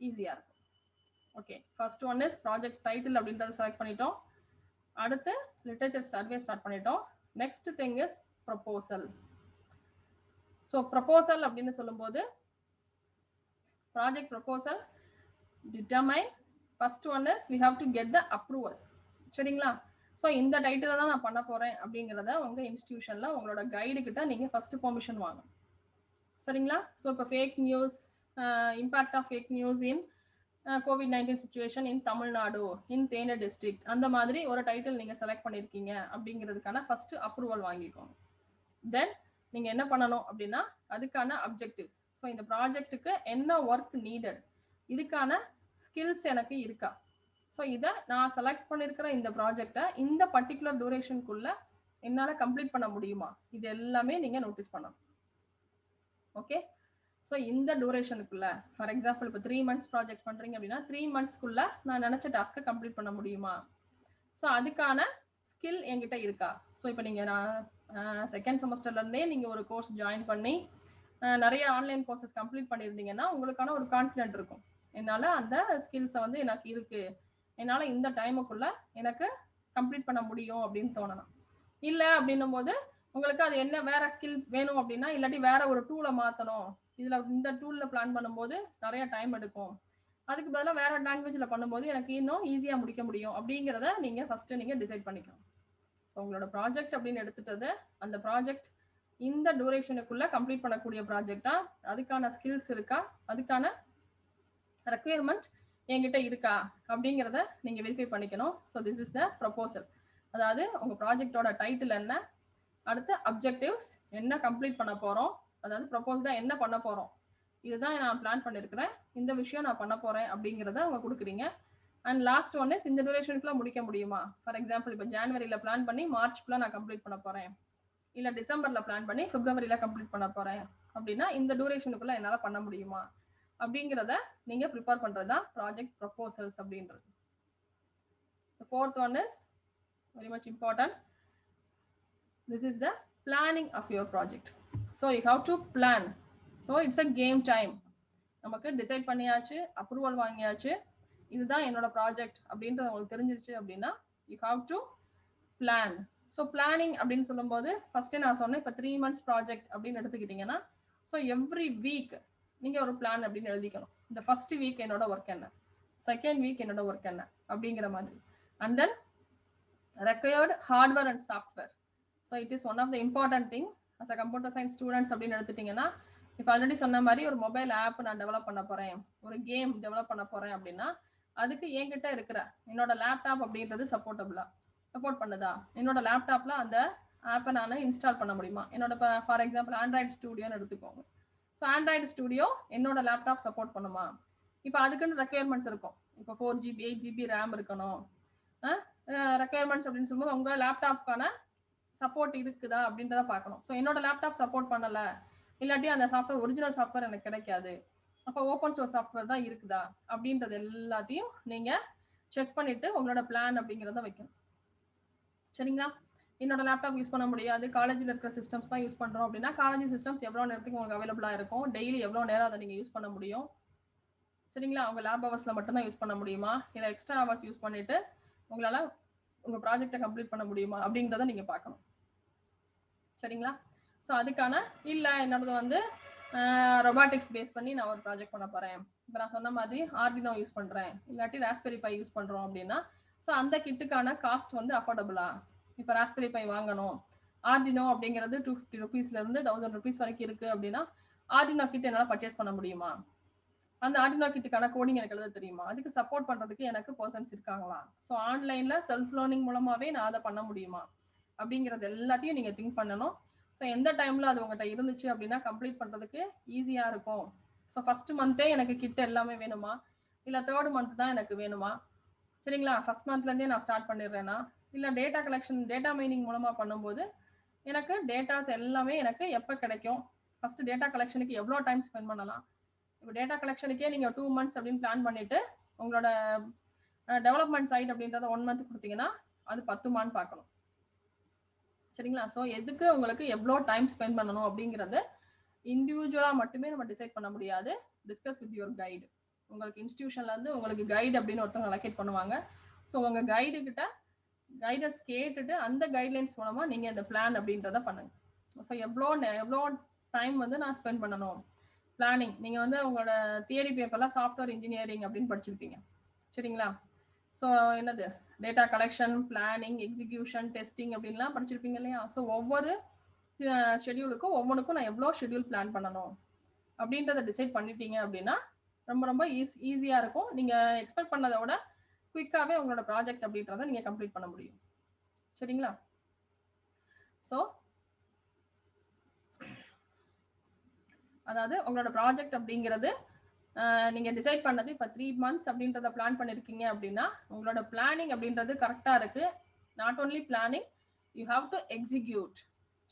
ஈஸியாக இருக்கும். Okay, first one is project title அப்படின்றத செலக்ட் பண்ணிட்டோம். அடுத்து லிட்ரேச்சர் சர்வே ஸ்டார்ட் பண்ணிட்டோம். Next thing is proposal. So proposal அப்படின்னு சொல்லும்போது project proposal determine first one is we have to get the approval. சரிங்களா? ஸோ இந்த டைட்டில் தான் நான் பண்ண போகிறேன் அப்படிங்கிறத உங்கள் இன்ஸ்டிடியூஷனில் உங்களோட கைடு கிட்ட நீங்கள் ஃபர்ஸ்ட் பெர்மிஷன் வாங்கணும். சரிங்களா? ஸோ இப்போ fake news, impact of fake news in COVID-19 situation in Tamil Nadu, in Theni district, அந்த மாதிரி ஒரு டைட்டில் நீங்கள் செலக்ட் பண்ணியிருக்கீங்க அப்படிங்கிறதுக்கான ஃபர்ஸ்ட் அப்ரூவல் வாங்கிக்கோங்க. தென் நீங்கள் என்ன பண்ணணும் அப்படின்னா அதுக்கான அப்ஜெக்டிவ்ஸ். ஸோ இந்த ப்ராஜெக்ட்டுக்கு என்ன ஒர்க் நீடட், இதுக்கான ஸ்கில்ஸ் எனக்கு இருக்கா, ஸோ இதை நான் செலக்ட் பண்ணியிருக்கிற இந்த ப்ராஜெக்டை இந்த பர்டிகுலர் டூரேஷனுக்குள்ளே என்னால் கம்ப்ளீட் பண்ண முடியுமா, இது எல்லாமே நீங்கள் நோட்டீஸ் பண்ணணும். ஓகே, ஸோ இந்த டூரேஷனுக்குள்ள ஃபார் எக்ஸாம்பிள் இப்போ 3 months ப்ராஜெக்ட் பண்ணுறீங்க அப்படின்னா 3 monthsக்குள்ள நான் நினச்ச டாஸ்க்கை கம்ப்ளீட் பண்ண முடியுமா, ஸோ அதுக்கான ஸ்கில் என்கிட்ட இருக்கா. ஸோ இப்போ நீங்கள் நான் செகண்ட் செமஸ்டர்லேருந்தே நீங்கள் ஒரு கோர்ஸ் ஜாயின் பண்ணி நிறைய ஆன்லைன் கோர்சஸ் கம்ப்ளீட் பண்ணியிருந்தீங்கன்னா உங்களுக்கான ஒரு கான்ஃபிடென்ட் இருக்கும், என்னால் அந்த ஸ்கில்ஸை வந்து எனக்கு இருக்குது, என்னால் இந்த டைமுக்குள்ளே எனக்கு கம்ப்ளீட் பண்ண முடியும் அப்படின்னு தோணலாம். இல்லை அப்படின்னும் போது உங்களுக்கு அது என்ன வேற ஸ்கில் வேணும் அப்படின்னா இல்லாட்டி வேற ஒரு டூலை மாற்றணும், இதில் இந்த டூலில் பிளான் பண்ணும்போது நிறைய டைம் எடுக்கும், அதுக்கு பதிலாக வேற லாங்குவேஜில் பண்ணும்போது எனக்கு இன்னும் ஈஸியாக முடிக்க முடியும் அப்படிங்கிறத நீங்கள் ஃபஸ்ட்டு நீங்கள் டிசைட் பண்ணிக்கணும். ஸோ உங்களோட ப்ராஜெக்ட் அப்படின்னு எடுத்துட்டது அந்த ப்ராஜெக்ட் இந்த டூரேஷனுக்குள்ளே கம்ப்ளீட் பண்ணக்கூடிய ப்ராஜெக்டா, அதுக்கான ஸ்கில்ஸ் இருக்கா, அதுக்கான ரெக்குயர்மெண்ட் என்கிட்ட இருக்கா அப்படிங்கிறத நீங்கள் வெரிஃபை பண்ணிக்கணும். So this is the proposal. அதாவது உங்கள் ப்ராஜெக்டோட டைட்டில் என்ன, அடுத்து அப்ஜெக்டிவ்ஸ் என்ன கம்ப்ளீட் பண்ண போகிறோம், அதாவது ப்ரொபோஸ்டாக என்ன பண்ண போகிறோம், இதுதான் நான் பிளான் பண்ணியிருக்கிறேன், இந்த விஷயம் நான் பண்ண போகிறேன் அப்படிங்கிறத அவங்க கொடுக்குறீங்க. அண்ட் லாஸ்ட் ஒன் இஸ் இந்த டூரேஷனுக்குள்ள முடிக்க முடியுமா. ஃபார் எக்ஸாம்பிள் இப்போ ஜான்வரியில் பிளான் பண்ணி மார்ச்க்குள்ளே நான் கம்ப்ளீட் பண்ண போகிறேன், இல்லை டிசம்பரில் பிளான் பண்ணி பிப்ரவரியில் கம்ப்ளீட் பண்ண போகிறேன் அப்படின்னா இந்த டூரேஷனுக்குள்ளே என்னால் பண்ண முடியுமா அப்படிங்கிறத நீங்கள் ப்ரிப்பேர் பண்ணுறது தான் ப்ராஜெக்ட் ப்ரொபோசல்ஸ் அப்படின்றது. Fourth one is very much important. This is the planning of your project. So you have to plan. So it's a game time. நமக்கு டிசைட் பண்ணியாச்சு, அப்ரூவல் வாங்கியாச்சு, இதுதான் என்னோட ப்ராஜெக்ட் அப்படின்றது உங்களுக்கு தெரிஞ்சிருச்சு அப்படின்னா you have to plan. So planning அப்படின்னு சொல்லும்போது ஃபர்ஸ்டே நான் சொன்னேன், இப்போ 3 months ப்ராஜெக்ட் அப்படின்னு எடுத்துக்கிட்டிங்கன்னா ஸோ எவ்ரி வீக் நீங்கள் ஒரு பிளான் அப்படின்னு எழுதிக்கணும். இந்த ஃபர்ஸ்ட் வீக் என்னோட ஒர்க் என்ன, செகண்ட் வீக் என்னோட ஒர்க் என்ன அப்படிங்கிற மாதிரி. And then required hardware and software. So it is one of the important thing as a computer science students அப்படின்னு எடுத்துட்டிங்கன்னா இப்போ ஆல்ரெடி சொன்ன மாதிரி ஒரு மொபைல் ஆப் நான் டெவலப் பண்ண போறேன், ஒரு கேம் டெவலப் பண்ண போறேன் அப்படின்னா அதுக்கு என்கிட்ட இருக்கிற என்னோட லேப்டாப் அப்படின்றது சப்போர்ட் பண்ணுதா, என்னோட லேப்டாப்ல அந்த ஆப்பை நான் இன்ஸ்டால் பண்ண முடியுமா, என்னோட ஃபார் எக்ஸாம்பிள் ஆண்ட்ராய்டு ஸ்டூடியோன்னு எடுத்துக்கோங்க. ஸோ ஆண்ட்ராய்டு ஸ்டூடியோ என்னோட லேப்டாப் சப்போர்ட் பண்ணுமா? இப்போ அதுக்குன்னு ரெக்குயர்மெண்ட்ஸ் இருக்கும். இப்போ 4GB 8GB ரேம் இருக்கணும் ரெக்குயர்மெண்ட்ஸ் அப்படின்னு சொல்லும்போது உங்கள் லேப்டாப்க்கான சப்போர்ட் இருக்குதா அப்படின்றத பார்க்கணும். ஸோ என்னோட லேப்டாப் சப்போர்ட் பண்ணலை, இல்லாட்டி அந்த சாஃப்ட்வேர் ஒரிஜினல் சாஃப்ட்வேர் எனக்கு கிடைக்காது, அப்போ ஓப்பன் சோர்ஸ் சாஃப்ட்வேர் தான் இருக்குதா அப்படின்றது எல்லாத்தையும் நீங்கள் செக் பண்ணிவிட்டு உங்களோட பிளான் அப்படிங்கிறத வைக்கணும். சரிங்களா? என்னோட லேப்டாப் யூஸ் பண்ண முடியாது, காலேஜில் இருக்கிற சிஸ்டம்ஸ் தான் யூஸ் பண்ணுறோம் அப்படின்னா காலேஜ் சிஸ்டம்ஸ் எவ்வளோ நேரத்துக்கு உங்களுக்கு அவைலபிளாக இருக்கும், டெய்லி எவ்வளோ நேரம் அதை நீங்கள் யூஸ் பண்ண முடியும், சரிங்களா? அவங்க லேப் ஹவர்ஸில் மட்டும்தான் யூஸ் பண்ண முடியுமா, இல்லை எக்ஸ்ட்ரா ஹவர்ஸ் யூஸ் பண்ணிவிட்டு உங்களால் உங்கள் ப்ராஜெக்டை கம்ப்ளீட் பண்ண முடியுமா அப்படிங்கிறத நீங்கள் பார்க்கணும். சரிங்களா? ஸோ அதுக்கான இல்லை என்னோடது வந்து ரொபாட்டிக்ஸ் பேஸ் பண்ணி நான் ஒரு ப்ராஜெக்ட் பண்ண போகிறேன், இப்போ நான் சொன்ன மாதிரி ஆர்டினோ யூஸ் பண்ணுறேன், இல்லாட்டி ராஸ்பெரி பை யூஸ் பண்ணுறோம் அப்படின்னா ஸோ அந்த கிட்டுக்கான காஸ்ட் வந்து அஃபோர்டபுளா, இப்போ ராஸ்பெரி பை வாங்கணும், ஆர்டினோ அப்படிங்கிறது 250 rupeesலேருந்து 1000 rupees வரைக்கும் இருக்குது அப்படின்னா ஆர்டினோ கிட் என்னால் பர்ச்சேஸ் பண்ண முடியுமா, அந்த ஆர்டினோ கிட்டுக்கான கோடிங் எனக்கு எழுத தெரியுமா, அதுக்கு சப்போர்ட் பண்ணுறதுக்கு எனக்கு பர்சன்ஸ் இருக்காங்களா, ஸோ ஆன்லைனில் செல்ஃப் லேர்னிங் மூலமாகவே நான் அதை பண்ண முடியுமா அப்படிங்கிறது எல்லாத்தையும் நீங்கள் திங்க் பண்ணணும். ஸோ எந்த டைமில் அது உங்கள்கிட்ட இருந்துச்சு அப்படின்னா கம்ப்ளீட் பண்ணுறதுக்கு ஈஸியாக இருக்கும். ஸோ ஃபஸ்ட்டு மந்த்தே எனக்கு கிட்ட எல்லாமே வேணுமா, இல்லை தேர்ட் மந்த் தான் எனக்கு வேணுமா, சரிங்களா? ஃபஸ்ட் மந்த்லேருந்தே நான் ஸ்டார்ட் பண்ணிடுறேன்னா, இல்லை டேட்டா கலெக்ஷன் டேட்டா மைனிங் மூலமாக பண்ணும்போது எனக்கு டேட்டாஸ் எல்லாமே எனக்கு எப்போ கிடைக்கும், ஃபஸ்ட்டு டேட்டா கலெக்ஷனுக்கு எவ்வளோ டைம் ஸ்பெண்ட் பண்ணலாம், இப்போ டேட்டா கலெக்ஷனுக்கே நீங்கள் 2 months அப்படின்னு பிளான் பண்ணிவிட்டு உங்களோட டெவலப்மெண்ட் சைட் அப்படின்றத 1 month கொடுத்தீங்கன்னா அது 10 months பார்க்கணும். சரிங்களா? ஸோ எதுக்கு உங்களுக்கு எவ்வளோ டைம் ஸ்பெண்ட் பண்ணணும் அப்படிங்கிறது இண்டிவிஜுவலாக மட்டுமே நம்ம டிசைட் பண்ண முடியாது. Discuss with your guide. உங்களுக்கு இன்ஸ்டியூஷன்லேருந்து உங்களுக்கு கைடு அப்படின்னு ஒருத்தவங்க அலோகேட் பண்ணுவாங்க. ஸோ உங்கள் கைடுக்கிட்ட கைடன்ஸ் கேட்டுட்டு அந்த கைட்லைன்ஸ் மூலமாக நீங்கள் இந்த பிளான் அப்படின்றத பண்ணுங்கள். ஸோ எவ்வளோ டைம் வந்து நான் ஸ்பெண்ட் பண்ணணும், பிளானிங். நீங்கள் வந்து உங்களோட தியரி பேப்பர்லாம் சாஃப்ட்வேர் இன்ஜினியரிங் அப்படின்னு படிச்சிருப்பீங்க, சரிங்களா? ஸோ என்னது data collection, planning, execution, testing அப்படின்லாம் படிச்சிருப்பீங்க இல்லையா? ஸோ ஒவ்வொரு ஷெடியூலுக்கும் ஒவ்வொன்றுக்கும் நான் எவ்வளோ ஷெடியூல் பிளான் பண்ணணும் அப்படின்றத டிசைட் பண்ணிட்டீங்க அப்படின்னா ரொம்ப ரொம்ப ஈஸியாக இருக்கும். நீங்கள் எக்ஸ்பெக்ட் பண்ணதை விட குயிக்காகவே உங்களோட ப்ராஜெக்ட் அப்படின்றத நீங்கள் கம்ப்ளீட் பண்ண முடியும். சரிங்களா? ஸோ அதாவது உங்களோட ப்ராஜெக்ட் அப்படிங்கிறது நீங்கள் டிசைட் பண்ணது இப்போ 3 months அப்படின்றத பிளான் பண்ணியிருக்கீங்க அப்படின்னா உங்களோட பிளானிங் அப்படின்றது கரெக்டாக இருக்குது. Not only planning, you have to execute.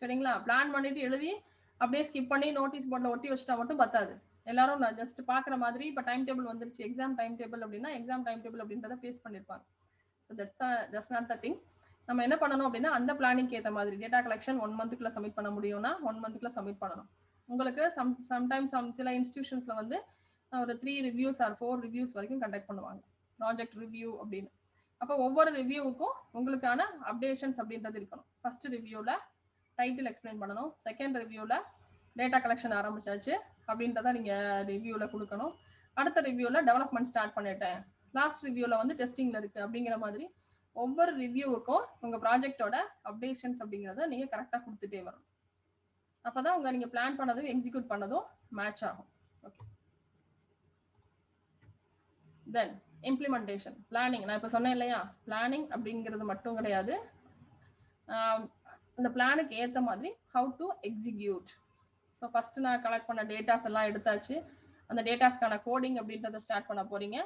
சரிங்களா? பிளான் பண்ணிட்டு எழுதி அப்படியே ஸ்கிப் பண்ணி நோட்டீஸ் போர்டில் ஒட்டி வச்சுட்டா மட்டும் பத்தாது. எல்லாரும் நான் ஜஸ்ட் பார்க்குற மாதிரி இப்போ டைம் டேபிள் வந்துருச்சு, எக்ஸாம் டைம் டேபிள் அப்படின்னா எக்ஸாம் டைம் டேபிள் அப்படின்றத பேஸ் பண்ணியிருப்பாங்க. So that's not the thing. நம்ம என்ன பண்ணணும் அப்படின்னா அந்த பிளானிங்க்கு ஏற்ற மாதிரி டேட்டா கலெக்ஷன் 1 month சப்மிட் பண்ண முடியும்னா 1 month சப்மிட் பண்ணணும். உங்களுக்கு சம்டைம்ஸ் சில இன்ஸ்டிடியூஷன்ஸில் வந்து ஒரு 3 reviews or 4 reviews வரைக்கும் கண்டக்ட் பண்ணுவாங்க, ப்ராஜெக்ட் ரிவ்யூ அப்படின்னு. அப்போ ஒவ்வொரு ரிவ்யூவுக்கும் உங்களுக்கான அப்டேஷன்ஸ் அப்படின்றது இருக்கணும். ஃபர்ஸ்ட் ரிவ்யூவில் டைட்டில் எக்ஸ்பிளைன் பண்ணணும், செகண்ட் ரிவ்யூவில் டேட்டா கலெக்ஷன் ஆரம்பிச்சாச்சு அப்படின்றத நீங்கள் ரிவ்யூவில் கொடுக்கணும், அடுத்த ரிவ்யூவில் டெவலப்மெண்ட் ஸ்டார்ட் பண்ணிட்டேன், லாஸ்ட் ரிவ்யூவில் வந்து டெஸ்டிங்கில் இருக்குது அப்படிங்கிற மாதிரி ஒவ்வொரு ரிவ்யூவுக்கும் உங்கள் ப்ராஜெக்டோட அப்டேஷன்ஸ் அப்படிங்கிறத நீங்கள் கரெக்டாக கொடுத்துட்டே வரணும். அப்போ தான் நீங்கள் பிளான் பண்ணதும் எக்ஸிக்யூட் பண்ணதும் மேட்ச் ஆகும். ஓகே, தென் இம்ப்ளிமெண்டேஷன், பிளானிங். நான் இப்போ சொன்னேன் இல்லையா, பிளானிங் அப்படிங்கிறது மட்டும் கிடையாது, அந்த பிளானுக்கு ஏற்ற மாதிரி how to execute. So first நான் கலெக்ட் பண்ண டேட்டாஸ் எல்லாம் எடுத்தாச்சு, அந்த டேட்டாஸ்க்கான கோடிங் அப்படின்றத ஸ்டார்ட் பண்ண போகிறீங்க.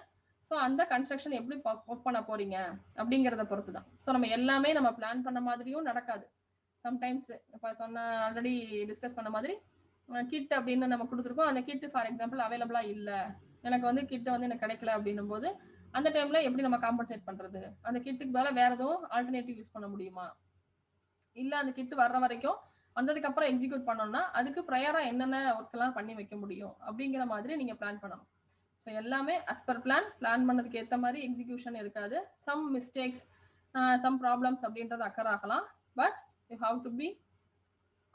ஸோ அந்த கன்ஸ்ட்ரக்ஷன் எப்படி ஒர்க் பண்ண போகிறீங்க அப்படிங்கிறத பொறுத்து தான். ஸோ நம்ம எல்லாமே நம்ம பிளான் பண்ண மாதிரியும் நடக்காது. சம்டைம்ஸ் இப்போ ஆல்ரெடி டிஸ்கஸ் பண்ண மாதிரி கிட் அப்படின்னு நம்ம கொடுத்துருக்கோம், அந்த கிட் ஃபார் எக்ஸாம்பிள் அவைலபிளாக இல்லை, எனக்கு வந்து கிட்ட வந்து எனக்கு கிடைக்கல அப்படின்னும் போது அந்த டைம்ல எப்படி நம்ம காம்பன்சேட் பண்றது, அந்த கிட்டுக்கு மேலே வேற எதுவும் ஆல்டர்னேட்டிவ் யூஸ் பண்ண முடியுமா, இல்லை அந்த கிட் வர்ற வரைக்கும் வந்ததுக்கு அப்புறம் எக்ஸிக்யூட் பண்ணோம்னா அதுக்கு ப்ரையரா என்னென்ன ஒர்க் எல்லாம் பண்ணி வைக்க முடியும் அப்படிங்கிற மாதிரி நீங்க பிளான் பண்ணணும். ஸோ எல்லாமே அஸ் பர் பிளான் பண்ணதுக்கு ஏற்ற மாதிரி எக்ஸிக்யூஷன் இருக்காது. சம் மிஸ்டேக்ஸ், சம் ப்ராப்ளம்ஸ் அப்படின்றது அக்கர் ஆகலாம், but you have to be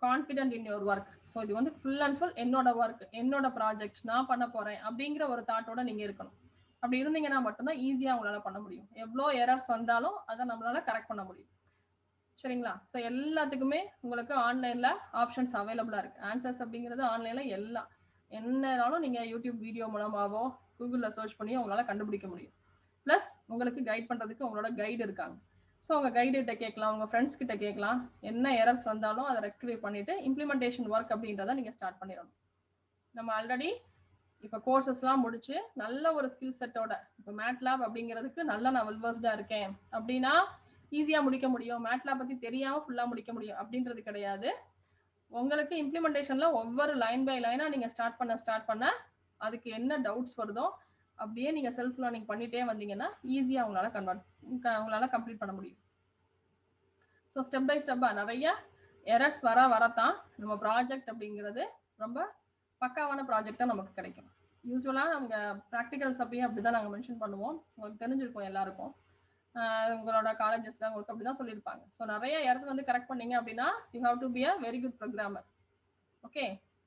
confident in your work. So இது வந்து ஃபுல் அண்ட் ஃபுல் என்னோட ஒர்க், என்னோட ப்ராஜெக்ட், நான் பண்ண போறேன் அப்படிங்கிற ஒரு தாட்டோட நீங்க இருக்கணும். அப்படி இருந்தீங்கன்னா மட்டும்தான் ஈஸியா உங்களால பண்ண முடியும். எவ்வளோ எரர்ஸ் வந்தாலும் அதை நம்மளால கரெக்ட் பண்ண முடியும். சரிங்களா? ஸோ எல்லாத்துக்குமே உங்களுக்கு ஆன்லைன்ல ஆப்ஷன்ஸ் அவைலபிளா இருக்கு. ஆன்சர்ஸ் அப்படிங்கிறது ஆன்லைன்ல எல்லாம் என்னனாலும் நீங்க யூடியூப் வீடியோ மூலமாவோ கூகுள்ல சர்ச் பண்ணி உங்களால கண்டுபிடிக்க முடியும். ப்ளஸ் உங்களுக்கு கைட் பண்றதுக்கு உங்களோட கைடு இருக்காங்க. ஸோ உங்க கைடு கிட்ட கேட்கலாம், உங்க ஃப்ரெண்ட்ஸ் கிட்ட கேட்கலாம். என்ன எரர்ஸ் வந்தாலும் அதை ரெக்டிஃபை பண்ணிட்டு இம்ப்ளிமெண்டேஷன் ஒர்க் அப்படின்றத நீங்க ஸ்டார்ட் பண்ணிடணும். நம்ம ஆல்ரெடி இப்போ கோர்சஸ்லாம் முடிச்சு நல்ல ஒரு ஸ்கில் செட்டோட இப்போ மேட்லாப் அப்படிங்கிறதுக்கு நல்லா நான் வெல்வர்ஸ்டா இருக்கேன் அப்படின்னா ஈஸியாக முடிக்க முடியும். மேட்லாப் பற்றி தெரியாமல் ஃபுல்லாக முடிக்க முடியும் அப்படின்றது கிடையாது. உங்களுக்கு இம்ப்ளிமெண்டேஷன்ல ஒவ்வொரு லைன் பை லைனாக நீங்கள் ஸ்டார்ட் பண்ண அதுக்கு என்ன டவுட்ஸ் வருதோ அப்படியே நீங்கள் செல்ஃப் லேர்னிங் பண்ணிட்டே வந்தீங்கன்னா ஈஸியாக உங்களால கம்ப்ளீட் பண்ண முடியும். ஸோ ஸ்டெப் பை ஸ்டெப்பாக நிறைய எரர்ஸ் வரத்தான் நம்ம ப்ராஜெக்ட் அப்படிங்கிறது ரொம்ப பக்காவான ப்ராஜெக்டாக நமக்கு கிடைக்கும். யூஸ்வலாக நம்ம ப்ராக்டிகல்ஸ் அப்படியே அப்படி தான் நாங்கள் மென்ஷன் பண்ணுவோம். உங்களுக்கு தெரிஞ்சிருக்கும் எல்லாருக்கும். உங்களோட காலேஜஸ்ல உங்களுக்கு அப்படி தான் சொல்லியிருப்பாங்க. ஸோ நிறைய எரர் வந்து கரெக்ட் பண்ணீங்க அப்படின்னா you have to be a very good programmer. Okay,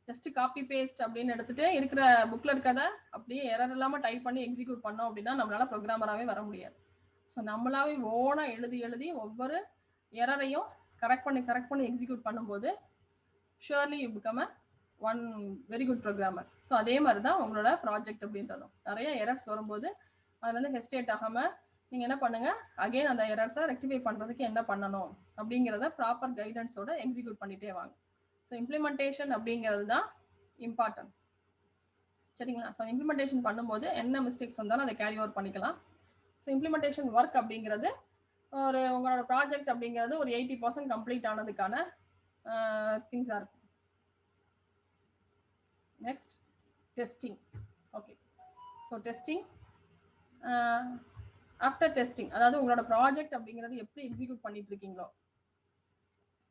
just copy paste அப்படின்னு எடுத்துட்டு இருக்கிற புக்ல இருக்கிறத அப்படியே எரர் இல்லாமல் டைப் பண்ணி எக்ஸிக்யூட் பண்ணோம் அப்படின்னா நம்மளால ப்ரோக்ராமராகவே வர முடியாது. ஸோ நம்மளாவே ஓனா எழுதி ஒவ்வொரு எரரையும் கரெக்ட் பண்ணி எக்ஸிக்யூட் பண்ணும்போது surely you become a one very good programmer. So அதே மாதிரி தான் உங்களோட ப்ராஜெக்ட் அப்படின்றதும் நிறைய எரர்ஸ் வரும்போது அதுல இருந்து ஹெஸ்டேட் ஆகாம நீங்க என்ன பண்ணுங்க, அகைன் அந்த எரர்ஸை ரெக்டிஃபை பண்றதுக்கு என்ன பண்ணணும் அப்படிங்கிறத ப்ராப்பர் கைடன்ஸோட எக்ஸிக்யூட் பண்ணிட்டே வாங்க. ஸோ இம்ப்ளிமெண்டேஷன் அப்படிங்கிறது தான் இம்பார்ட்டன்ட். சரிங்களா? ஸோ இம்ப்ளிமெண்டேஷன் பண்ணும்போது என்ன மிஸ்டேக்ஸ் வந்தாலும் அதை கேரி ஓவர் பண்ணிக்கலாம். ஸோ இம்ப்ளிமெண்டேஷன் ஒர்க் அப்படிங்கிறது உங்களோட ப்ராஜெக்ட் அப்படிங்கிறது ஒரு 80% கம்ப்ளீட் ஆனதுக்கான திங்ஸாக இருக்கும். Next testing. Okay, so testing after testing, அதாவது உங்களோட ப்ராஜெக்ட் அப்படிங்கிறது எப்படி எக்ஸிக்யூட் பண்ணிட்டு இருக்கீங்களோ,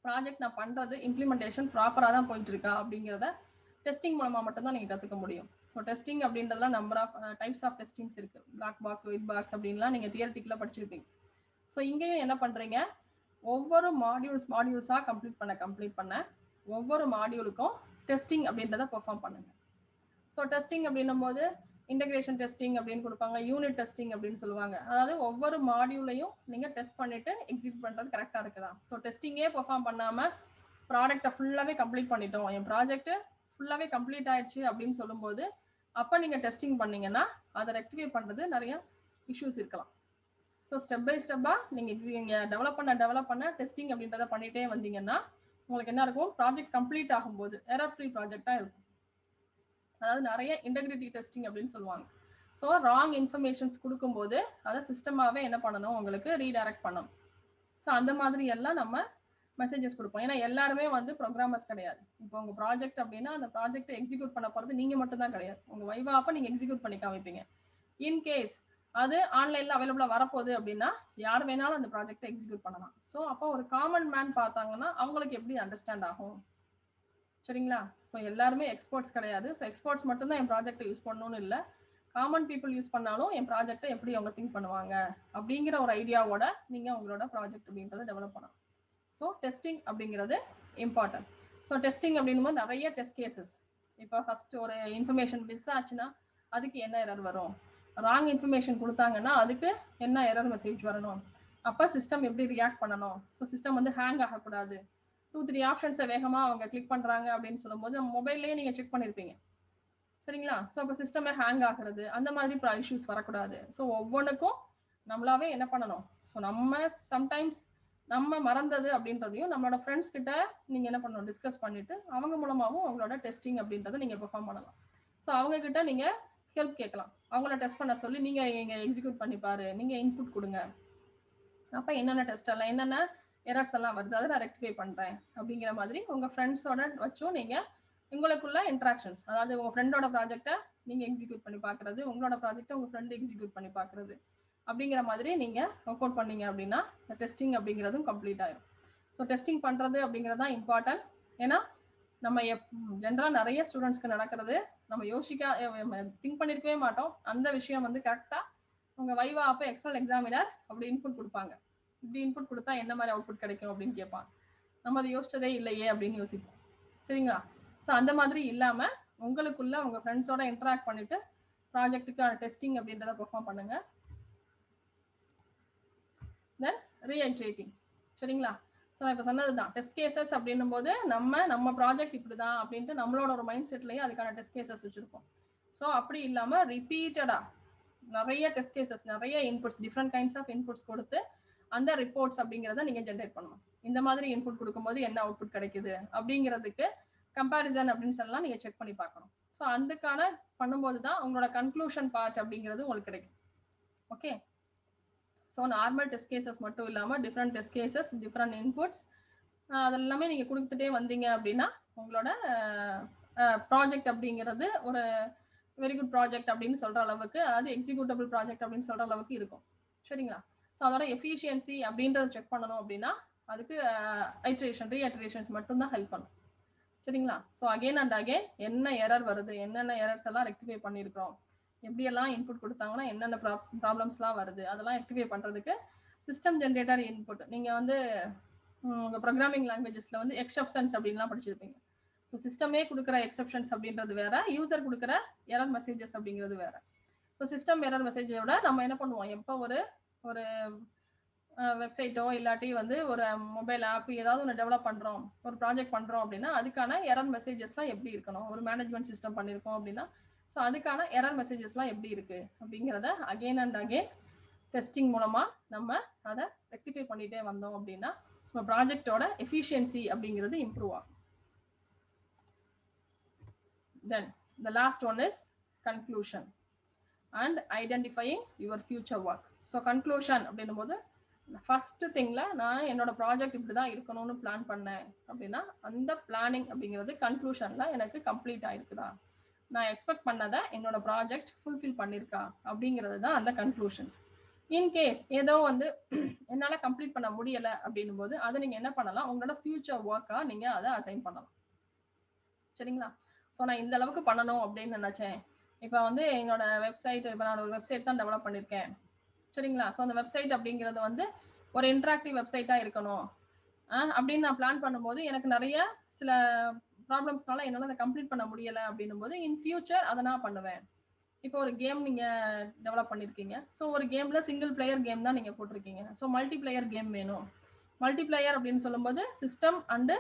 ப்ராஜெக்ட் நான் பண்ணுறது இம்ப்ளிமெண்டேஷன் ப்ராப்பராக தான் போயிட்டு இருக்கா அப்படிங்கிறத டெஸ்டிங் மூலமாக மட்டும்தான் நீங்கள் கற்றுக்க முடியும். ஸோ டெஸ்டிங் அப்படின்றதுலாம் number of types of testings இருக்குது. பிளாக் பாக்ஸ், ஒயிட் பாக்ஸ் அப்படின்லாம் நீங்கள் தியரிட்டிக்கலாக படிச்சிருப்பீங்க. ஸோ இங்கேயும் என்ன பண்ணுறீங்க, ஒவ்வொரு மாடியூல்ஸாக கம்ப்ளீட் பண்ண ஒவ்வொரு மாடியூலுக்கும் டெஸ்டிங் அப்படின்றத பெர்ஃபார்ம் பண்ணுங்க. ஸோ டெஸ்டிங் அப்படின்னும் போது இன்டகிரேஷன் டெஸ்டிங் அப்படின்னு கொடுப்பாங்க, யூனிட் டெஸ்டிங் அப்படின்னு சொல்லுவாங்க. அதாவது ஒவ்வொரு மாடியூலையும் நீங்கள் டெஸ்ட் பண்ணிட்டு எக்ஸிக்யூட் பண்ணுறது கரெக்டாக இருக்குதா. ஸோ டெஸ்டிங்கே பெர்ஃபார்ம் பண்ணாமல் ப்ராடக்டை ஃபுல்லாகவே கம்ப்ளீட் பண்ணிட்டோம், என் ப்ராஜெக்ட் ஃபுல்லாகவே கம்ப்ளீட் ஆயிடுச்சு அப்படின்னு சொல்லும்போது அப்போ நீங்கள் டெஸ்டிங் பண்ணீங்கன்னா அதை ரெக்டிஃபை பண்ணுறது நிறைய இஷ்யூஸ் இருக்கலாம். ஸோ ஸ்டெப் பை ஸ்டெப்பாக நீங்கள் டெவலப் பண்ண டெஸ்டிங் அப்படின்றத பண்ணிகிட்டே வந்தீங்கன்னா உங்களுக்கு என்ன இருக்கும், ப்ராஜெக்ட் கம்ப்ளீட் ஆகும்போது எரர் ஃப்ரீ ப்ராஜெக்டாக இருக்கும். அதாவது நிறைய இன்டெகிரிட்டி டெஸ்டிங் அப்படின்னு சொல்லுவாங்க. ஸோ ராங் இன்ஃபர்மேஷன்ஸ் கொடுக்கும்போது அதை சிஸ்டமாகவே என்ன பண்ணணும், உங்களுக்கு ரீடைரக்ட் பண்ணணும். ஸோ அந்த மாதிரி எல்லாம் நம்ம மெசேஜஸ் கொடுப்போம். ஏன்னா எல்லாருமே வந்து ப்ரோக்ராமர்ஸ் கிடையாது. இப்போ உங்கள் ப்ராஜெக்ட் அப்படின்னா அந்த ப்ராஜெக்ட்டை எக்ஸிக்யூட் பண்ண போகிறது நீங்கள் மட்டும் தான் கிடையாது. உங்கள் வைவா அப்போ நீங்கள் எக்ஸிக்யூட் பண்ணி காமிப்பீங்க. இன்கேஸ் அது ஆன்லைனில் அவைலபிளாக வரப்போகுது அப்படின்னா யார் வேணாலும் அந்த ப்ராஜெக்டை எக்ஸிக்யூட் பண்ணலாம். ஸோ அப்போ ஒரு காமன் மேன் பார்த்தாங்கன்னா அவங்களுக்கு எப்படி அண்டர்ஸ்டாண்ட் ஆகும். சரிங்களா? ஸோ எல்லாருமே எக்ஸ்பர்ட்ஸ் கிடையாது. ஸோ எக்ஸ்பர்ட்ஸ் மட்டும்தான் என் ப்ராஜெக்டை யூஸ் பண்ணணும்னு இல்லை, காமன் பீப்புள் யூஸ் பண்ணாலும் என் ப்ராஜெக்டை எப்படி அவங்க திங்க் பண்ணுவாங்க அப்படிங்கிற ஒரு ஐடியாவோட நீங்கள் உங்களோட ப்ராஜெக்ட் அப்படின்றத டெவலப் பண்ணலாம். ஸோ டெஸ்டிங் அப்படிங்கிறது இம்பார்ட்டன்ட். ஸோ டெஸ்டிங் அப்படின்னும் நிறைய டெஸ்ட் கேசஸ். இப்போ ஃபர்ஸ்ட் ஒரு இன்ஃபர்மேஷன் மிஸ் ஆச்சுன்னா அதுக்கு என்ன எரர் வரும், ராங் இன்ஃபர்மேஷன் கொடுத்தாங்கன்னா அதுக்கு என்ன எரர் மெசேஜ் வரணும், அப்போ சிஸ்டம் எப்படி ரியாக்ட் பண்ணணும். ஸோ சிஸ்டம் வந்து ஹேங் ஆகக்கூடாது. 2-3 ஆப்ஷன்ஸை வேகமாக அவங்க கிளிக் பண்ணுறாங்க அப்படின்னு சொல்லும்போது நம்ம மொபைல்லேயே நீங்கள் செக் பண்ணியிருப்பீங்க. சரிங்களா? ஸோ அப்போ சிஸ்டமே ஹேங் ஆகிறது அந்த மாதிரி இஷ்யூஸ் வரக்கூடாது. ஸோ ஒவ்வொன்றுக்கும் நம்மளாவே என்ன பண்ணணும், ஸோ நம்ம சம்டைம்ஸ் நம்ம மறந்தது அப்படின்றதையும் நம்மளோட ஃப்ரெண்ட்ஸ் கிட்ட நீங்கள் என்ன பண்ணணும், டிஸ்கஸ் பண்ணிட்டு அவங்க மூலமாகவும் அவங்களோட டெஸ்டிங் அப்படின்றத நீங்கள் பெர்ஃபார்ம் பண்ணலாம். ஸோ அவங்க கிட்ட நீங்கள் ஹெல்ப் கேட்கலாம், அவங்கள டெஸ்ட் பண்ண சொல்லி நீங்கள் இங்கே எக்ஸிக்யூட் பண்ணிப்பாரு, நீங்கள் இன்புட் கொடுங்க, அப்போ என்னென்ன டெஸ்ட் எல்லாம் என்னென்ன எரர்ஸ் எல்லாம் வருது அதை நான் ரெக்டிஃபை பண்ணுறேன் அப்படிங்கிற மாதிரி உங்கள் ஃப்ரெண்ட்ஸோட வச்சும் நீங்கள் உங்களுக்குள்ள இன்ட்ராக்ஷன்ஸ், அதாவது உங்கள் ஃப்ரெண்டோட ப்ராஜெக்டை நீங்கள் எக்ஸிக்யூட் பண்ணி பார்க்குறது, உங்களோட ப்ராஜெக்டை உங்கள் ஃப்ரெண்டு எக்ஸிக்யூட் பண்ணி பார்க்குறது அப்படிங்கிற மாதிரி நீங்கள் ஒர்க் அவுட் பண்ணீங்க அப்படின்னா இந்த டெஸ்டிங் அப்படிங்கிறதும் கம்ப்ளீட் ஆகிடும். ஸோ டெஸ்டிங் பண்ணுறது அப்படிங்கிறது தான் இம்பார்ட்டன்ட். ஏன்னா நம்ம ஜென்ரலாக நிறைய ஸ்டூடெண்ட்ஸ்க்கு நடக்கிறது நம்ம திங்க் பண்ணியிருக்கவே மாட்டோம். அந்த விஷயம் வந்து கரெக்டாக உங்கள் வைவா அப்போ எக்ஸ்டர்னல் எக்ஸாமினர் அப்படி இன்புட் கொடுப்பாங்க, இப்படி இன்புட் கொடுத்தா என்ன மாதிரி அவுட்புட் கிடைக்கும் அப்படின்னு கேட்பாங்க. நம்ம அதை யோசிச்சதே இல்லையே அப்படின்னு யோசிப்போம். சரிங்களா? ஸோ அந்த மாதிரி இல்லாமல் உங்களுக்குள்ள உங்கள் ஃப்ரெண்ட்ஸோட இன்ட்ராக்ட் பண்ணிட்டு ப்ராஜெக்ட்டுக்கான டெஸ்டிங் அப்படின்றத பெர்ஃபார்ம் பண்ணுங்க. தென் ரீஐட்ரேட்டிங். சரிங்களா? ஸோ நான் இப்போ சொன்னது தான் டெஸ்ட் கேசஸ் அப்படின்னும் போது நம்ம ப்ராஜெக்ட் இப்படி தான் அப்படின்ட்டு நம்மளோட ஒரு மைண்ட் செட்லேயே அதுக்கான டெஸ்ட் கேசஸ் வச்சுருப்போம். ஸோ அப்படி இல்லாமல் ரிப்பீட்டடாக நிறைய டெஸ்ட் கேசஸ், நிறைய inputs, different kinds of inputs கொடுத்து அந்த ரிப்போர்ட்ஸ் அப்படிங்கிறத நீங்கள் ஜென்ரேட் பண்ணணும். இந்த மாதிரி இன்புட் கொடுக்கும்போது என்ன அவுட்புட் கிடைக்குது அப்படிங்கிறதுக்கு கம்பேரிசன் அப்படின்னு சொல்லலாம், நீங்கள் செக் பண்ணி பார்க்கணும். ஸோ அதுக்கான பண்ணும்போது தான் உங்களோட கன்க்ளூஷன் பார்ட் அப்படிங்கிறது உங்களுக்கு கிடைக்கும். Okay, so normal test cases மட்டும் இல்லாமல் different test cases, different inputs அதெல்லாமே நீங்கள் கொடுத்துட்டே வந்தீங்க அப்படின்னா உங்களோட ப்ராஜெக்ட் அப்படிங்கிறது ஒரு வெரி குட் ப்ராஜெக்ட் அப்படின்னு சொல்கிற அளவுக்கு, அதாவது எக்ஸிக்யூட்டபிள் ப்ராஜெக்ட் அப்படின்னு சொல்கிற அளவுக்கு இருக்கும். சரிங்களா? ஸோ அதோட எஃபிஷியன்சி அப்படின்றத செக் பண்ணணும் அப்படின்னா அதுக்கு ரீஐட்ரேஷன்ஸ் மட்டும்தான் ஹெல்ப் பண்ணும். சரிங்களா? ஸோ அகெயின் அண்ட் அகெயின் என்ன எரர் வருது, என்னென்ன எரர்ஸ் எல்லாம் ரெக்டிஃபை பண்ணியிருக்கிறோம், எப்படியெல்லாம் இன்புட் கொடுத்தாங்கன்னா என்னென்ன ப்ராப்ளம்ஸ்லாம் வருது, அதெல்லாம் ரெக்டிஃபை பண்ணுறதுக்கு சிஸ்டம் ஜென்ரேட்டர் இன்புட். நீங்கள் வந்து உங்கள் ப்ரோக்ராமிங் லாங்குவேஜஸில் வந்து எக்ஸப்ஷன்ஸ் அப்படின்லாம் படிச்சிருப்பீங்க. ஸோ சிஸ்டமே கொடுக்குற எக்ஸப்ஷன்ஸ் அப்படின்றது வேற, யூசர் கொடுக்குற எரர் மெசேஜஸ் அப்படிங்கிறது வேற. ஸோ சிஸ்டம் எரர் மெசேஜோட நம்ம என்ன பண்ணுவோம், எப்போ ஒரு வெப்சைட்டோ இல்லாட்டி வந்து ஒரு மொபைல் ஆப் ஏதாவது ஒன்று டெவலப் பண்ணுறோம், ஒரு ப்ராஜெக்ட் பண்ணுறோம் அப்படின்னா அதுக்கான எரர் மெசேஜஸ்லாம் எப்படி இருக்கணும், ஒரு மேனேஜ்மெண்ட் சிஸ்டம் பண்ணியிருக்கோம் அப்படின்னா ஸோ அதுக்கான எரர் மெசேஜஸ்லாம் எப்படி இருக்குது அப்படிங்கிறத அகெயின் அண்ட் அகெயின் டெஸ்டிங் மூலமாக நம்ம அதை ரெக்டிஃபை பண்ணிகிட்டே வந்தோம் அப்படின்னா நம்ம ப்ராஜெக்டோட எஃபிஷியன்சி அப்படிங்கிறது இம்ப்ரூவ் ஆகும். Then the last one is conclusion and identifying your future work. So conclusion அப்படின்னும் போது ஃபர்ஸ்ட் திங்ல நான் என்னோட ப்ராஜெக்ட் இப்படி தான் இருக்கணும்னு பிளான் பண்ணேன் அப்படின்னா அந்த பிளானிங் அப்படிங்கிறது கன்க்ளூஷன்ல எனக்கு கம்ப்ளீட் ஆயிருக்குதா, நான் எக்ஸ்பெக்ட் பண்ணதை என்னோட ப்ராஜெக்ட் ஃபுல்ஃபில் பண்ணியிருக்கா அப்படிங்கிறது தான் அந்த கன்க்ளூஷன்ஸ். இன்கேஸ் ஏதோ வந்து என்னால் கம்ப்ளீட் பண்ண முடியலை அப்படின்னும் போது அதை நீங்கள் என்ன பண்ணலாம், உங்களோட ஃபியூச்சர் ஒர்க்காக நீங்கள் அதை அசைன் பண்ணலாம். சரிங்களா? ஸோ நான் இந்த அளவுக்கு பண்ணணும் அப்படின்னு நினச்சேன். இப்போ வந்து என்னோட வெப்சைட், இப்போ நான் ஒரு வெப்சைட் தான் டெவலப் பண்ணியிருக்கேன். சரிங்களா? ஸோ அந்த வெப்சைட் அப்படிங்கிறது வந்து ஒரு இன்ட்ராக்டிவ் வெப்சைட்டாக இருக்கணும் அப்படின்னு நான் பிளான் பண்ணும்போது எனக்கு நிறைய சில ப்ராப்ளம்ஸ்னால என்னால் அதை கம்ப்ளீட் பண்ண முடியலை அப்படின்னும் போது இன் ஃபியூச்சர் அதை நான் பண்ணுவேன். இப்போ ஒரு கேம் நீங்கள் டெவலப் பண்ணியிருக்கீங்க. ஸோ ஒரு கேமில் சிங்கிள் பிளேயர் கேம் தான் நீங்கள் போட்டிருக்கீங்க. ஸோ மல்டி பிளேயர் கேம் வேணும். மல்டி பிளேயர் அப்படின்னு சொல்லும்போது சிஸ்டம் அண்டு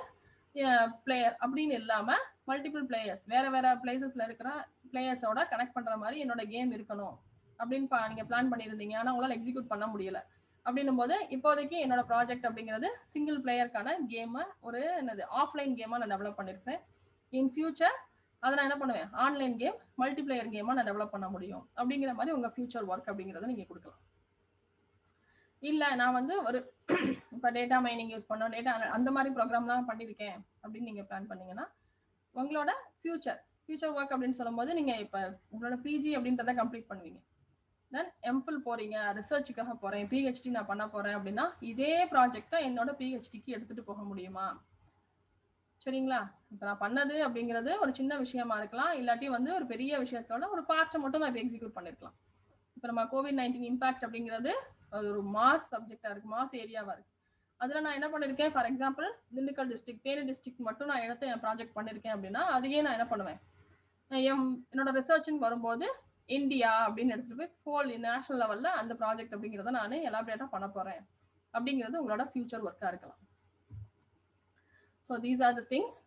பிளேயர் அப்படின்னு இல்லாமல் மல்டிபிள் பிளேயர்ஸ், வேற வேற பிளேசஸ்ல இருக்கிற பிளேயர்ஸோட கனெக்ட் பண்ற மாதிரி என்னோட கேம் இருக்கணும் அப்படின்னு நீங்க பிளான் பண்ணியிருந்தீங்க. ஆனால் உங்களால் எக்ஸிக்யூட் பண்ண முடியல அப்படின்னும் போது இப்போதைக்கு என்னோட ப்ராஜெக்ட் அப்படிங்கிறது சிங்கிள் பிளேயருக்கான கேமை ஒரு என்னது ஆஃப்லைன் கேமா நான் டெவலப் பண்ணியிருக்கேன். இன் ஃபியூச்சர் அதை நான் என்ன பண்ணுவேன், ஆன்லைன் கேம், மல்டி பிளேயர் கேமா நான் டெவலப் பண்ண முடியும் அப்படிங்கிற மாதிரி உங்க ஃபியூச்சர் ஒர்க் அப்படிங்கிறத நீங்க கொடுக்கலாம். இல்லை நான் வந்து ஒரு இப்போ டேட்டா மைனிங் யூஸ் பண்ணோம், டேட்டா அந்த மாதிரி ப்ரோக்ராம்லாம் பண்ணியிருக்கேன் அப்படின்னு நீங்கள் பிளான் பண்ணீங்கன்னா உங்களோட ஃபியூச்சர் ஒர்க் அப்படின்னு சொல்லும்போது நீங்கள் இப்போ உங்களோட பிஜி அப்படின்றத கம்ப்ளீட் பண்ணுவீங்க. தென் எம்ஃபில் போகிறீங்க, ரிசர்ச்சுக்காக போகிறேன், பிஹெச்டி நான் பண்ண போகிறேன் அப்படின்னா இதே ப்ராஜெக்டை என்னோட பிஹெச்டிக்கு எடுத்துகிட்டு போக முடியுமா? சரிங்களா? இப்போ நான் பண்ணது அப்படிங்கிறது ஒரு சின்ன விஷயமா இருக்கலாம், இல்லாட்டி வந்து ஒரு பெரிய விஷயத்தோட ஒரு பார்ட்டை மட்டும் நான் இப்போ எக்ஸிக்யூட் பண்ணியிருக்கலாம். இப்போ நம்ம COVID-19 இம்பாக்ட் அப்படிங்கிறது அது ஒரு மாஸ் சப்ஜெக்டாக இருக்குது, மாஸ் ஏரியாவாக இருக்குது. அதில் நான் என்ன பண்ணியிருக்கேன், for example Dindigul district, Theni district மட்டும் நான் எடுத்து என் ப்ராஜெக்ட் பண்ணியிருக்கேன் அப்படின்னா அதையே நான் என்ன பண்ணுவேன், என்னோட ரிசர்ச்னு வரும்போது இந்தியா அப்படின்னு எடுத்துகிட்டு போய் ஹோல் நேஷனல் லெவலில் அந்த ப்ராஜெக்ட் அப்படிங்கிறத நான் எலாபரேட்டாக பண்ண போகிறேன் அப்படிங்கிறது உங்களோட ஃபியூச்சர் ஒர்க்காக இருக்கலாம். So these are the things.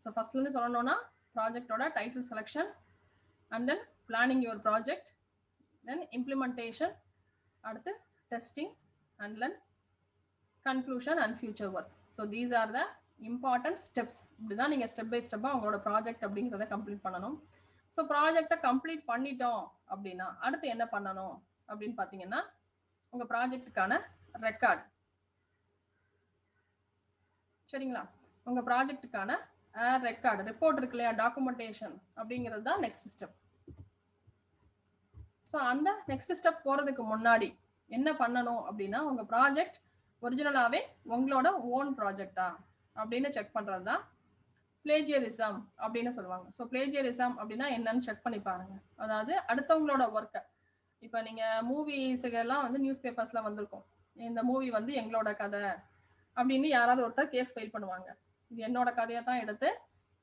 So ஃபர்ஸ்ட்லேருந்து சொல்லணும்னா ப்ராஜெக்டோட title selection and then planning your project, then implementation, அடுத்து testing and then conclusion and future work. So these are the important steps. இப்படிதான் நீங்கள் ஸ்டெப் பை ஸ்டெப்பாக உங்களோட ப்ராஜெக்ட் அப்படிங்கிறத complete பண்ணணும். ஸோ ப்ராஜெக்டை கம்ப்ளீட் பண்ணிட்டோம் அப்படின்னா அடுத்து என்ன பண்ணணும் அப்படின்னு பார்த்தீங்கன்னா உங்கள் ப்ராஜெக்டுக்கான ரெக்கார்ட். சரிங்களா? உங்கள் ப்ராஜெக்டுக்கான ரெக்கார்டு, ரிப்போர்ட் இருக்கு இல்லையா, டாக்குமெண்டேஷன் அப்படிங்கிறது தான் நெக்ஸ்ட் ஸ்டெப். ஸோ அந்த நெக்ஸ்ட் ஸ்டெப் போகிறதுக்கு முன்னாடி என்ன பண்ணணும் அப்படின்னா உங்கள் ப்ராஜெக்ட் ஒரிஜினலாகவே உங்களோட ஓன் ப்ராஜெக்டா அப்படின்னு செக் பண்ணுறது தான் பிளேஜியரிசம் அப்படின்னு சொல்லுவாங்க. ஸோ பிளேஜியரிசம் அப்படின்னா என்னன்னு செக் பண்ணி பாருங்க. அதாவது அடுத்தவங்களோட ஒர்க்கை, இப்போ நீங்கள் மூவிஸுக்கெல்லாம் வந்து நியூஸ் பேப்பர்ஸில் வந்திருக்கும், இந்த மூவி வந்து எங்களோட கதை அப்படின்னு யாராவது ஒருத்தர் கேஸ் ஃபைல் பண்ணுவாங்க. இது என்னோட கதையை தான் எடுத்து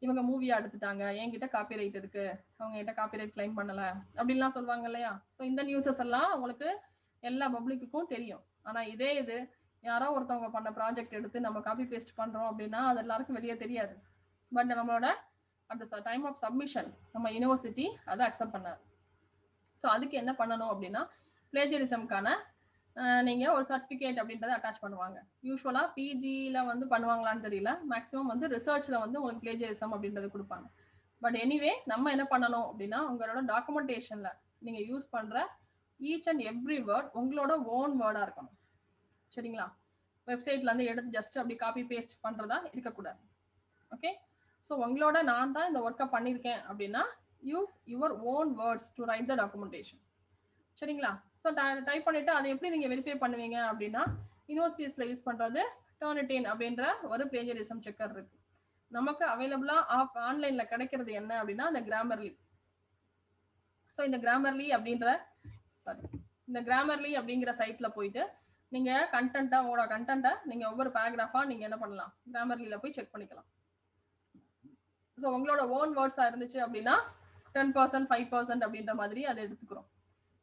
இவங்க மூவியா எடுத்துட்டாங்க, என்கிட்ட காப்பிரைட் இருக்கு, அவங்க கிட்ட காப்பிரைட் கிளைம் பண்ணல அப்படின்லாம் சொல்லுவாங்க இல்லையா. ஸோ இந்த நியூஸஸ் எல்லாம் உங்களுக்கு எல்லா பப்ளிக்குக்கும் தெரியும். ஆனால் இதே இது யாரோ ஒருத்தவங்க பண்ண ப்ராஜெக்ட் எடுத்து நம்ம காப்பி பேஸ்ட் பண்ணுறோம் அப்படின்னா அது எல்லாருக்கும் வெளியே தெரியாது. பட் நம்மளோட அந்த டைம் ஆஃப் சப்மிஷன் நம்ம யூனிவர்சிட்டி அதை அக்செப்ட் பண்ணாது. ஸோ அதுக்கு என்ன பண்ணணும் அப்படின்னா பிளேஜரிசம்கான நீங்கள் ஒரு சர்டிஃபிகேட் அப்படின்றத அட்டாச் பண்ணுவாங்க. யூஸ்வலாக பிஜியில் வந்து பண்ணுவாங்களான்னு தெரியல, மேக்ஸிமம் வந்து ரிசர்ச்சில் வந்து உங்களுக்கு பிளேஜரிசம் அப்படின்றது கொடுப்பாங்க. பட் எனிவே நம்ம என்ன பண்ணணும் அப்படின்னா உங்களோட டாக்குமெண்டேஷனில் நீங்கள் யூஸ் பண்ணுற ஈச் அண்ட் எவ்ரி வேர்ட் உங்களோட ஓன் வேர்டாக இருக்கணும். சரிங்களா? வெப்சைட்லேருந்து எடுத்து ஜஸ்ட் அப்படி காப்பி பேஸ்ட் பண்ணுறதா இருக்கக்கூடாது. ஓகே, ஸோ உங்களோட நான் தான் இந்த ஒர்க்கை பண்ணியிருக்கேன் அப்படின்னா use your own words to right the documentation. சரிங்களா? ஸோ டைப் பண்ணிவிட்டு அதை எப்படி நீங்கள் வெரிஃபை பண்ணுவீங்க அப்படின்னா யூனிவர்சிட்டிஸில் யூஸ் பண்ணுறது டர்னிட்டின் அப்படின்ற ஒரு பிளேஜரிசம் செக்கர் இருக்குது. நமக்கு அவைலபிளாக ஆன்லைனில் கிடைக்கிறது என்ன அப்படின்னா இந்த கிராமர்லி. ஸோ இந்த கிராமர்லி அப்படிங்கிற சைட்டில் போயிட்டு நீங்கள் கண்டென்ட்டாக உங்களோட கண்டென்ட்டை நீங்கள் ஒவ்வொரு பேராகிராஃபாக நீங்கள் என்ன பண்ணலாம், கிராமர்லியில் போய் செக் பண்ணிக்கலாம். ஸோ உங்களோட ஓன் வேர்ட்ஸாக இருந்துச்சு அப்படின்னா 10%, 5% அப்படின்ற மாதிரி அதை எடுத்துக்கிறோம்.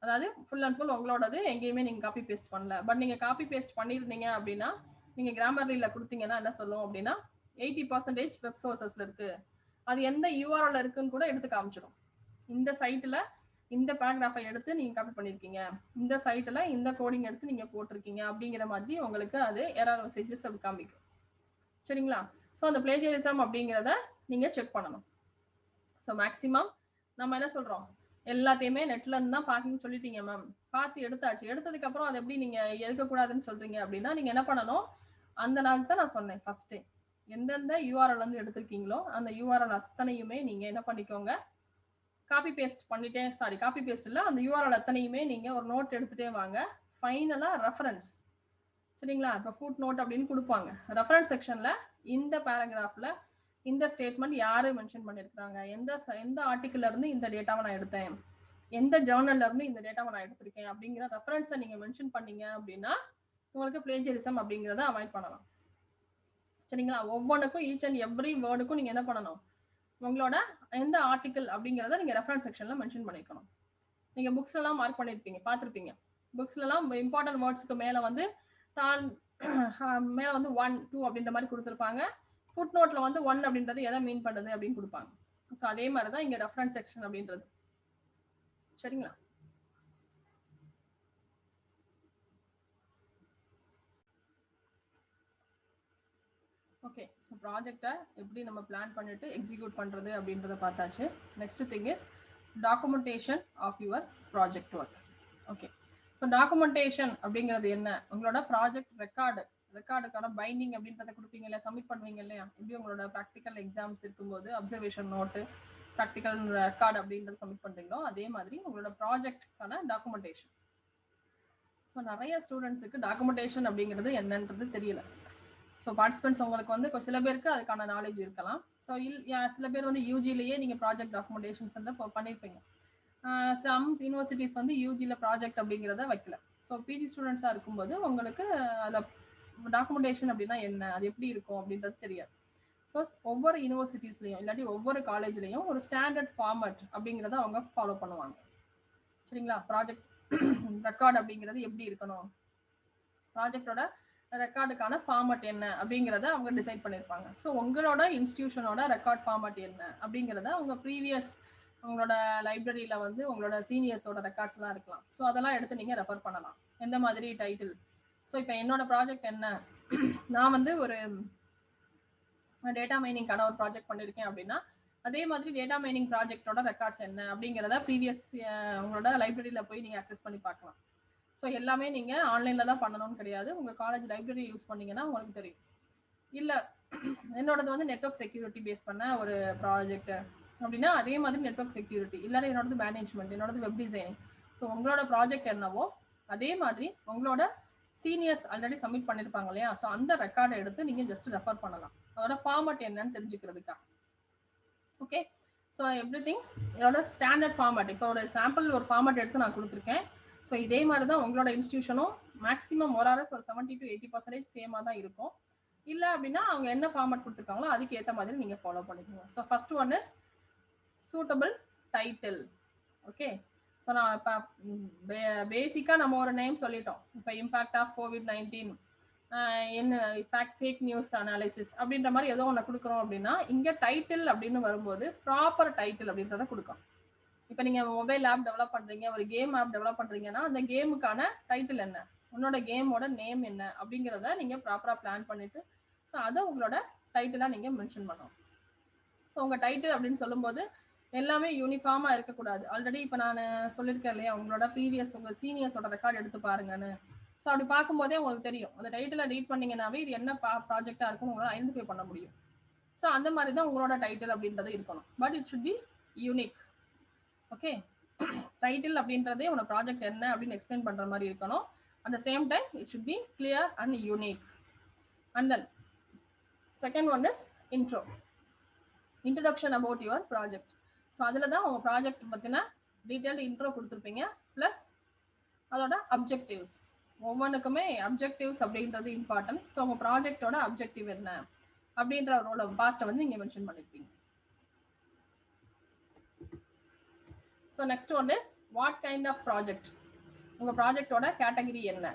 அதாவது ஃபுல் அண்ட் ஃபுல் உங்களோடது, எங்கேயுமே நீங்கள் காப்பி பேஸ்ட் பண்ணல. பட் நீங்கள் காப்பி பேஸ்ட் பண்ணியிருந்தீங்க அப்படின்னா நீங்கள் கிராமர்லியில் கொடுத்தீங்கன்னா என்ன சொல்லும் அப்படின்னா 80% வெப் சோர்சஸில் இருக்குது, அது எந்த யூஆர்எல் இருக்குன்னு கூட எடுத்து காமிச்சிடும். இந்த சைட்டில் இந்த பேராகிராஃபை எடுத்து நீங்கள் காப்பி பண்ணியிருக்கீங்க, இந்த சைட்டில் இந்த கோடிங் எடுத்து நீங்கள் போட்டிருக்கீங்க அப்படிங்கிற மாதிரி உங்களுக்கு அது எரர் மெசேஜஸ் அப்படி காமிக்கும். சரிங்களா? ஸோ அந்த பிளேஜரிசம் அப்படிங்கிறத நீங்கள் செக் பண்ணணும். ஸோ மேக்ஸிமம் நம்ம என்ன சொல்கிறோம், எல்லாத்தையுமே நெட்ல இருந்து தான் பார்க்கணும்னு சொல்லிட்டீங்க மேம், பார்த்து எடுத்தாச்சு. எடுத்ததுக்கப்புறம் அதை எப்படி நீங்கள் எடுக்கக்கூடாதுன்னு சொல்கிறீங்க அப்படின்னா நீங்கள் என்ன பண்ணணும், அந்த நாள் தான் நான் சொன்னேன் ஃபஸ்ட்டே, எந்தெந்த யூஆர்எல் வந்து எடுத்திருக்கீங்களோ அந்த யூஆர்எல் அத்தனையுமே நீங்கள் என்ன பண்ணிக்கோங்க, காப்பி பேஸ்ட் பண்ணிட்டே, காப்பி பேஸ்ட் இல்லை, அந்த யூஆர்எல் அத்தனையுமே நீங்கள் ஒரு நோட் எடுத்துகிட்டே வாங்க. ஃபைனலாக ரெஃபரன்ஸ். சரிங்களா? இப்போ ஃபுட் நோட் அப்படின்னு கொடுப்பாங்க. ரெஃபரன்ஸ் செக்ஷனில் இந்த பேராகிராஃபில் இந்த ஸ்டேட்மெண்ட் யார் மென்ஷன் பண்ணியிருக்காங்க, எந்த ஆர்டிக்கிள்லேருந்து இந்த டேட்டாவை நான் எடுத்தேன், எந்த ஜேர்னல்லேருந்து இந்த டேட்டாவை நான் எடுத்திருக்கேன் அப்படிங்கிற ரெஃபரன்ஸை நீங்கள் மென்ஷன் பண்ணீங்க அப்படின்னா உங்களுக்கு பிளேஜரிசம் அப்படிங்கிறத அவாய்ட் பண்ணலாம். சரிங்களா? ஒவ்வொன்றுக்கும் ஈச் அண்ட் எவ்ரி வேர்டுக்கும் நீங்கள் என்ன பண்ணணும், உங்களோட எந்த ஆர்டிக்கிள் அப்படிங்கிறத நீங்கள் ரெஃபரன்ஸ் செக்ஷனில் மென்ஷன் பண்ணிக்கணும். நீங்கள் புக்ஸ்லாம் மார்க் பண்ணியிருப்பீங்க, பார்த்துருப்பீங்க. புக்ஸ்லாம் இம்பார்ட்டன்ட் வேர்ட்ஸ்க்கு மேலே வந்து மேலே வந்து 1, 2 அப்படின்ற மாதிரி கொடுத்துருப்பாங்க. ஃபுட் நோட்டில் வந்து 1 அப்படின்றது எதை மீன் பண்ணுறது அப்படின்னு கொடுப்பாங்க. ஸோ அதே மாதிரி தான் இங்கே ரெஃபரன்ஸ் செக்ஷன் அப்படின்றது. சரிங்களா? ஓகே, ஸோ ப்ராஜெக்டை எப்படி நம்ம பிளான் பண்ணிட்டு எக்ஸிக்யூட் பண்ணுறது அப்படின்றத பார்த்தாச்சு. Next thing is documentation of your project work. Okay, so documentation அப்படிங்கிறது என்ன, உங்களோட ப்ராஜெக்ட் ரெக்கார்டுக்கான பைண்டிங் அப்படின்றத கொடுப்பீங்க இல்லையா, சப்மிட் பண்ணுவீங்க இல்லையா, எப்படி உங்களோட ப்ராக்டிக்கல் எக்ஸாம்ஸ் இருக்கும்போது அப்சர்வேஷன் நோட்டு, ப்ராக்டிக்கல் ரெக்கார்டு அப்படின்றத சப்மிட் பண்ணுறீங்களோ அதே மாதிரி உங்களோட ப்ராஜெக்டுக்கான டாக்குமெண்டேஷன். ஸோ நிறைய ஸ்டூடெண்ட்ஸுக்கு டாக்குமெண்டேஷன் அப்படிங்கிறது என்னன்றது தெரியல. ஸோ பார்ட்டிசிபென்ட்ஸ் உங்களுக்கு வந்து சில பேருக்கு அதுக்கான நாலேஜ் இருக்கலாம். ஸோ சில பேர் வந்து யூஜிலேயே நீங்கள் ப்ராஜெக்ட் டாக்குமெண்டேஷன்ஸ் வந்து பண்ணியிருப்பீங்க. சம் யூனிவர்சிட்டிஸ் வந்து யூஜியில் ப்ராஜெக்ட் அப்படிங்கிறத வைக்கல. ஸோ பிஜி ஸ்டூடெண்ட்ஸாக இருக்கும்போது உங்களுக்கு அதில் டாக்குமெண்டேஷன் அப்படின்னா என்ன, அது எப்படி இருக்கும் அப்படின்றது தெரியாது. ஸோ ஒவ்வொரு யூனிவர்சிட்டிஸ்லையும் இல்லாட்டி ஒவ்வொரு காலேஜ்லேயும் ஒரு ஸ்டாண்டர்ட் ஃபார்மட் அப்படிங்கிறத அவங்க ஃபாலோ பண்ணுவாங்க. சரிங்களா? ப்ராஜெக்ட் ரெக்கார்டு அப்படிங்கிறது எப்படி இருக்கணும், ப்ராஜெக்டோட ரெக்கார்டுக்கான ஃபார்மட் என்ன அப்படிங்கிறத அவங்க டிசைட் பண்ணியிருப்பாங்க. ஸோ உங்களோட இன்ஸ்டிடியூஷனோட ரெக்கார்ட் ஃபார்மட் என்ன அப்படிங்கிறத அவங்க ப்ரீவியஸ் உங்களோட லைப்ரரியில் வந்து உங்களோட சீனியர்ஸோட ரெக்கார்ட்ஸ்லாம் இருக்கலாம். ஸோ அதெல்லாம் எடுத்து நீங்கள் ரெஃபர் பண்ணலாம். எந்த மாதிரி டைட்டில், ஸோ இப்போ என்னோட ப்ராஜெக்ட் என்ன, நான் வந்து ஒரு டேட்டா மைனிங்கான ஒரு ப்ராஜெக்ட் பண்ணியிருக்கேன் அப்படின்னா அதே மாதிரி டேட்டா மைனிங் ப்ராஜெக்டோட ரெக்கார்ட்ஸ் என்ன அப்படிங்கிறத ப்ரீவியஸ் உங்களோட லைப்ரரியில் போய் நீங்கள் அக்சஸ் பண்ணி பார்க்கலாம். ஸோ எல்லாமே நீங்கள் ஆன்லைனில் தான் பண்ணணும்னு கிடையாது. உங்கள் காலேஜ் லைப்ரரி யூஸ் பண்ணிங்கன்னா உங்களுக்கு தெரியும். இல்லை என்னோடது வந்து நெட்வொர்க் செக்யூரிட்டி பேஸ் பண்ண ஒரு ப்ராஜெக்ட் அப்படின்னா அதே மாதிரி நெட்வொர்க் செக்யூரிட்டி, இல்லைன்னா என்னோடது மேனேஜ்மெண்ட், என்னோடது வெப் டிசைனிங். ஸோ உங்களோட ப்ராஜெக்ட் என்னவோ அதே மாதிரி உங்களோட சீனியர்ஸ் ஆல்ரெடி சப்மிட் பண்ணியிருப்பாங்க இல்லையா, ஸோ அந்த ரெக்கார்டை எடுத்து நீங்கள் ஜஸ்ட் ரெஃபர் பண்ணலாம், அதோட ஃபார்மட் என்னன்னு தெரிஞ்சுக்கிறதுக்காக. ஓகே, ஸோ எவ்ரி திங் இதோட ஸ்டாண்டர்ட் ஃபார்மட். இப்போ ஒரு சாம்பிள் ஒரு ஃபார்மட் எடுத்து நான் கொடுத்துருக்கேன். ஸோ இதே மாதிரி தான் உங்களோட இன்ஸ்டியூஷனும் மேக்ஸிமம் மோராரஸ் ஒரு 70 to 80% சேமாக தான் இருக்கும். இல்லை அப்படின்னா அவங்க என்ன ஃபார்மட் கொடுத்துருக்காங்களோ அதுக்கு ஏற்ற மாதிரி நீங்கள் ஃபாலோ பண்ணிக்கோங்க. So first one is suitable title. Okay, so நான் இப்போ பேசிக்காக நம்ம ஒரு நேம் சொல்லிட்டோம். இப்போ இம்பேக்ட் ஆஃப் COVID-19 என்ன ஃபேக் நியூஸ் அனாலிசிஸ் அப்படின்ற மாதிரி ஏதோ ஒன்று கொடுக்குறோம் அப்படின்னா இங்கே டைட்டில் அப்படின்னு வரும்போது ப்ராப்பர் டைட்டில் அப்படின்றத கொடுக்கும். இப்போ நீங்கள் மொபைல் ஆப் டெவலப் பண்ணுறீங்க, ஒரு கேம் ஆப் டெவலப் பண்ணுறீங்கன்னா அந்த கேமுக்கான டைட்டில் என்ன, உன்னோட கேமோட நேம் என்ன அப்படிங்கிறத நீங்கள் ப்ராப்பராக பிளான் பண்ணிவிட்டு ஸோ அதை உங்களோட டைட்டிலாக நீங்கள் மென்ஷன் பண்ணணும். ஸோ உங்கள் டைட்டில் அப்படின்னு சொல்லும்போது எல்லாமே யூனிஃபார்மாக இருக்கக்கூடாது. ஆல்ரெடி இப்போ நான் சொல்லியிருக்கேன் இல்லையா, உங்களோட ப்ரீவியஸ் உங்கள் சீனியர்ஸோட ரெக்கார்ட் எடுத்து பாருங்கன்னு. ஸோ அப்படி பார்க்கும்போதே உங்களுக்கு தெரியும், அந்த டைட்டில் ரீட் பண்ணிங்கன்னாவே இது என்ன ப்ராஜெக்டாக இருக்குன்னு உங்களால் ஐடென்டிஃபை பண்ண முடியும். ஸோ அந்த மாதிரி தான் உங்களோட டைட்டில் அப்படின்றது இருக்கணும். But it should be unique. Okay, title அப்படின்றதே உங்களோட ப்ராஜெக்ட் என்ன அப்படின்னு எக்ஸ்பிளைன் பண்ணுற மாதிரி இருக்கணும். At the same time it should be clear and unique. And then second one is intro, introduction about your project. So அதில் தான் உங்கள் ப்ராஜெக்ட் பற்றின டீட்டெயில்டு இன்ட்ரோ கொடுத்துருப்பீங்க. ப்ளஸ் அதோட அப்ஜெக்டிவ்ஸ், ஒவ்வொன்றுக்குமே அப்ஜெக்டிவ்ஸ் அப்படின்றது இம்பார்ட்டன்ட். ஸோ உங்கள் ப்ராஜெக்டோட அப்ஜெக்டிவ் என்ன அப்படின்ற ஒரு பார்ட்டை வந்து நீங்கள் மென்ஷன் பண்ணியிருப்பீங்க. So next one is what kind of project, உங்கள் ப்ராஜெக்டோட கேட்டகரி என்ன.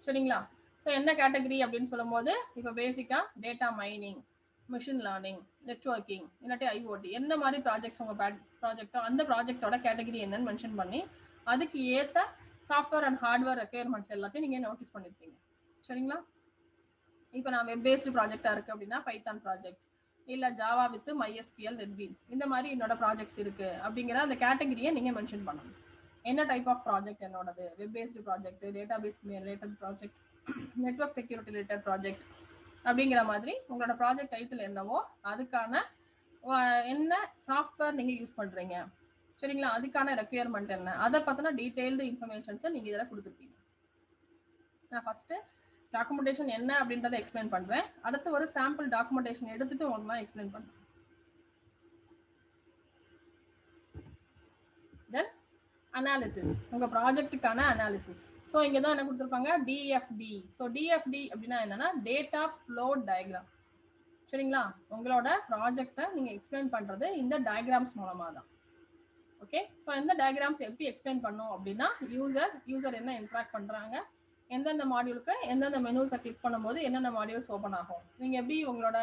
சரிங்களா? ஸோ என்ன கேட்டகரி அப்படின்னு சொல்லும்போது இப்போ பேசிக்காக data mining, machine learning, networking, இல்லாட்டி ஐஓடி, எந்த மாதிரி ப்ராஜெக்ட்ஸ் உங்கள் ப்ராஜெக்டோ அந்த ப்ராஜெக்டோட கேட்டகரி என்னன்னு மென்ஷன் பண்ணி அதுக்கு ஏற்ற சாஃப்ட்வேர் அண்ட் ஹார்ட்வேர் ரெக்யர்மெண்ட்ஸ் எல்லாத்தையும் நீங்கள் நோட்டீஸ் பண்ணியிருப்பீங்க. சரிங்களா? இப்போ நான் வெப் பேஸ்டு ப்ராஜெக்டாக இருக்குது அப்படின்னா பைத்தான் ப்ராஜெக்ட், இல்லை ஜாவா வித் MySQL, NetBeans, இந்த மாதிரி என்னோட ப்ராஜெக்ட்ஸ் இருக்குது அப்படிங்கிற அந்த கேட்டகரியை நீங்கள் மென்ஷன் பண்ணணும். என்ன டைப் ஆஃப் ப்ராஜெக்ட் என்னோடது, web based project, database related project, network security related project அப்படிங்கிற மாதிரி உங்களோட ப்ராஜெக்ட் டைட்டில் என்னவோ அதுக்கான என்ன சாஃப்ட்வேர் நீங்கள் யூஸ் பண்ணுறீங்க, சரிங்களா, அதுக்கான ரெக்யர்மெண்ட் என்ன, அதை பற்றின டீட்டெயில்டு இன்ஃபர்மேஷன்ஸை நீங்கள் இதில் கொடுத்துருப்பீங்க. நான் ஃபஸ்ட்டு டாக்குமெண்டேஷன் என்ன அப்படின்றத எக்ஸ்பிளைன் பண்ணுறேன். அடுத்து ஒரு சாம்பிள் டாக்குமெண்டேஷன் எடுத்துட்டு உங்களுக்கு நான் எக்ஸ்பிளைன் பண்ணுறேன். தென் அனாலிசிஸ், உங்கள் ப்ராஜெக்ட்டுக்கான அனாலிசிஸ். ஸோ இங்கே தான் என்ன கொடுத்துருப்பாங்க, டிஎஃப்டி. ஸோ டிஎஃப்டி அப்படின்னா என்னன்னா டேட்டா ஃப்ளோ டயக்ராம். சரிங்களா? உங்களோட ப்ராஜெக்டை நீங்கள் எக்ஸ்பிளைன் பண்ணுறது இந்த டயக்ராம்ஸ் மூலமாக தான். ஓகே, ஸோ இந்த டயக்ராம்ஸ் எப்படி எக்ஸ்பிளைன் பண்ணோம் அப்படின்னா யூசர் என்ன இன்ட்ராக்ட் பண்ணுறாங்க, எந்தெந்த மாடியூலுக்கு எந்தெந்த மெனுஸை கிளிக் பண்ணும்போது என்னென்ன மாடியூல்ஸ் ஓப்பன் ஆகும். நீங்கள் எப்படி உங்களோட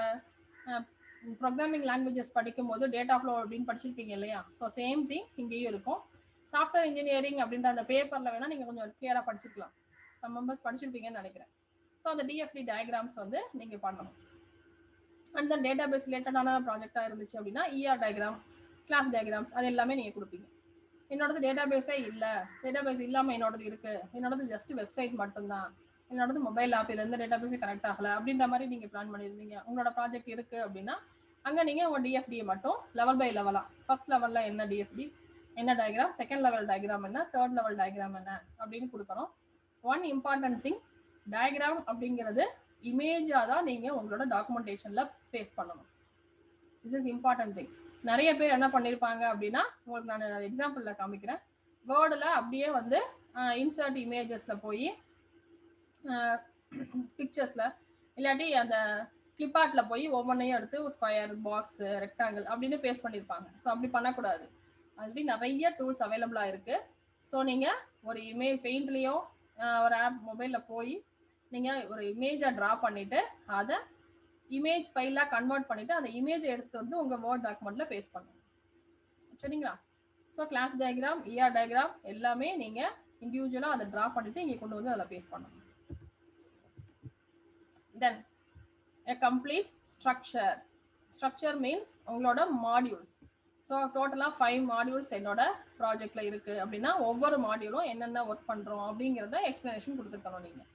ப்ரோக்ராமிங் லாங்குவேஜஸ் படிக்கும்போது டேட்டா ஃப்ளோ அப்படின்னு படிச்சிருப்பீங்க இல்லையா, ஸோ சேம் திங் இங்கேயும் இருக்கும். சாஃப்ட்வேர் இன்ஜினியரிங் அப்படின்ற அந்த பேப்பரில் வேணால் நீங்கள் கொஞ்சம் கிளியராக படிச்சிருக்கலாம், சம் மெம்பர்ஸ் படிச்சிருப்பீங்கன்னு நினைக்கிறேன். ஸோ அந்த டிஎஃப்டி டயக்ராம்ஸ் வந்து நீங்கள் பண்ணணும். அண்ட் தென் டேட்டா பேஸ் ரிலேட்டடான ப்ராஜெக்டாக இருந்துச்சு அப்படின்னா ER டயக்ராம், கிளாஸ் டயக்ராம்ஸ், அது எல்லாமே நீங்கள் கொடுப்பீங்க. என்னோடது டேட்டா பேஸே இல்லை, டேட்டா பேஸ் இல்லாமல் என்னோடது இருக்குது, என்னோடது ஜஸ்ட் வெப்சைட் மட்டும்தான், என்னோடது மொபைல் ஆப், இது எந்த டேட்டா பேஸும் கனெக்ட் ஆகலை அப்படின்ற மாதிரி நீங்கள் பிளான் பண்ணியிருந்தீங்க. உங்களோட ப்ராஜெக்ட் இருக்குது அப்படின்னா அங்கே நீங்கள் உங்கள் டிஎஃப்டியை மட்டும் லெவல் பை லெவலாக, ஃபர்ஸ்ட் லெவலில் என்ன டிஎஃப்டி, என்ன டயக்ராம், செகண்ட் லெவல் டயக்ராம் என்ன, தேர்ட் லெவல் டயக்ராம் என்ன அப்படின்னு கொடுக்கணும். ஒன் இம்பார்ட்டன்ட் திங், டயக்ராம் அப்படிங்கிறது இமேஜாக தான் நீங்கள் உங்களோட டாக்குமெண்டேஷனில் பேஸ் பண்ணணும். This is important thing. நிறைய பேர் என்ன பண்ணியிருப்பாங்க அப்படின்னா, உங்களுக்கு நான் எக்ஸாம்பிளில் காமிக்கிறேன். வேர்டில் அப்படியே வந்து இன்சர்ட் இமேஜஸில் போய் பிக்சர்ஸில் இல்லாட்டி அந்த கிளிப்பார்ட்டில் போய் ஒவ்வொன்றையும் எடுத்து ஸ்கொயர், பாக்ஸு, ரெக்டாங்கிள் அப்படின்னு பேஸ்ட் பண்ணியிருப்பாங்க. ஸோ அப்படி பண்ணக்கூடாது. ஆல்ரெடி நிறைய டூல்ஸ் அவைலபிளாக இருக்குது. ஸோ நீங்கள் ஒரு இமேஜ் பெயிண்ட்லேயோ ஒரு ஆப் மொபைலில் போய் நீங்கள் ஒரு இமேஜை ட்ரா பண்ணிவிட்டு அதை இமேஜ் ஃபைலாக கன்வெர்ட் பண்ணிவிட்டு அந்த இமேஜை எடுத்து வந்து உங்கள் வேர்ட் டாக்குமெண்ட்டில் பேஸ்ட் பண்ணுங்க. சரிங்களா? So class diagram, ER diagram எல்லாமே நீங்கள் இண்டிவிஜுவலாக அதை ட்ரா பண்ணிவிட்டு இங்கே கொண்டு வந்து அதில் பேஸ்ட் பண்ணணும். தென் a complete structure. Structure means உங்களோட மாடியூல்ஸ். ஸோ டோட்டலாக 5 மாடியூல்ஸ் என்னோட ப்ராஜெக்டில் இருக்குது அப்படின்னா ஒவ்வொரு மாடியூலும் என்னென்ன ஒர்க் பண்ணுறோம் அப்படிங்கிறத எக்ஸ்ப்ளனேஷன் கொடுத்துருக்கணும் நீங்கள்.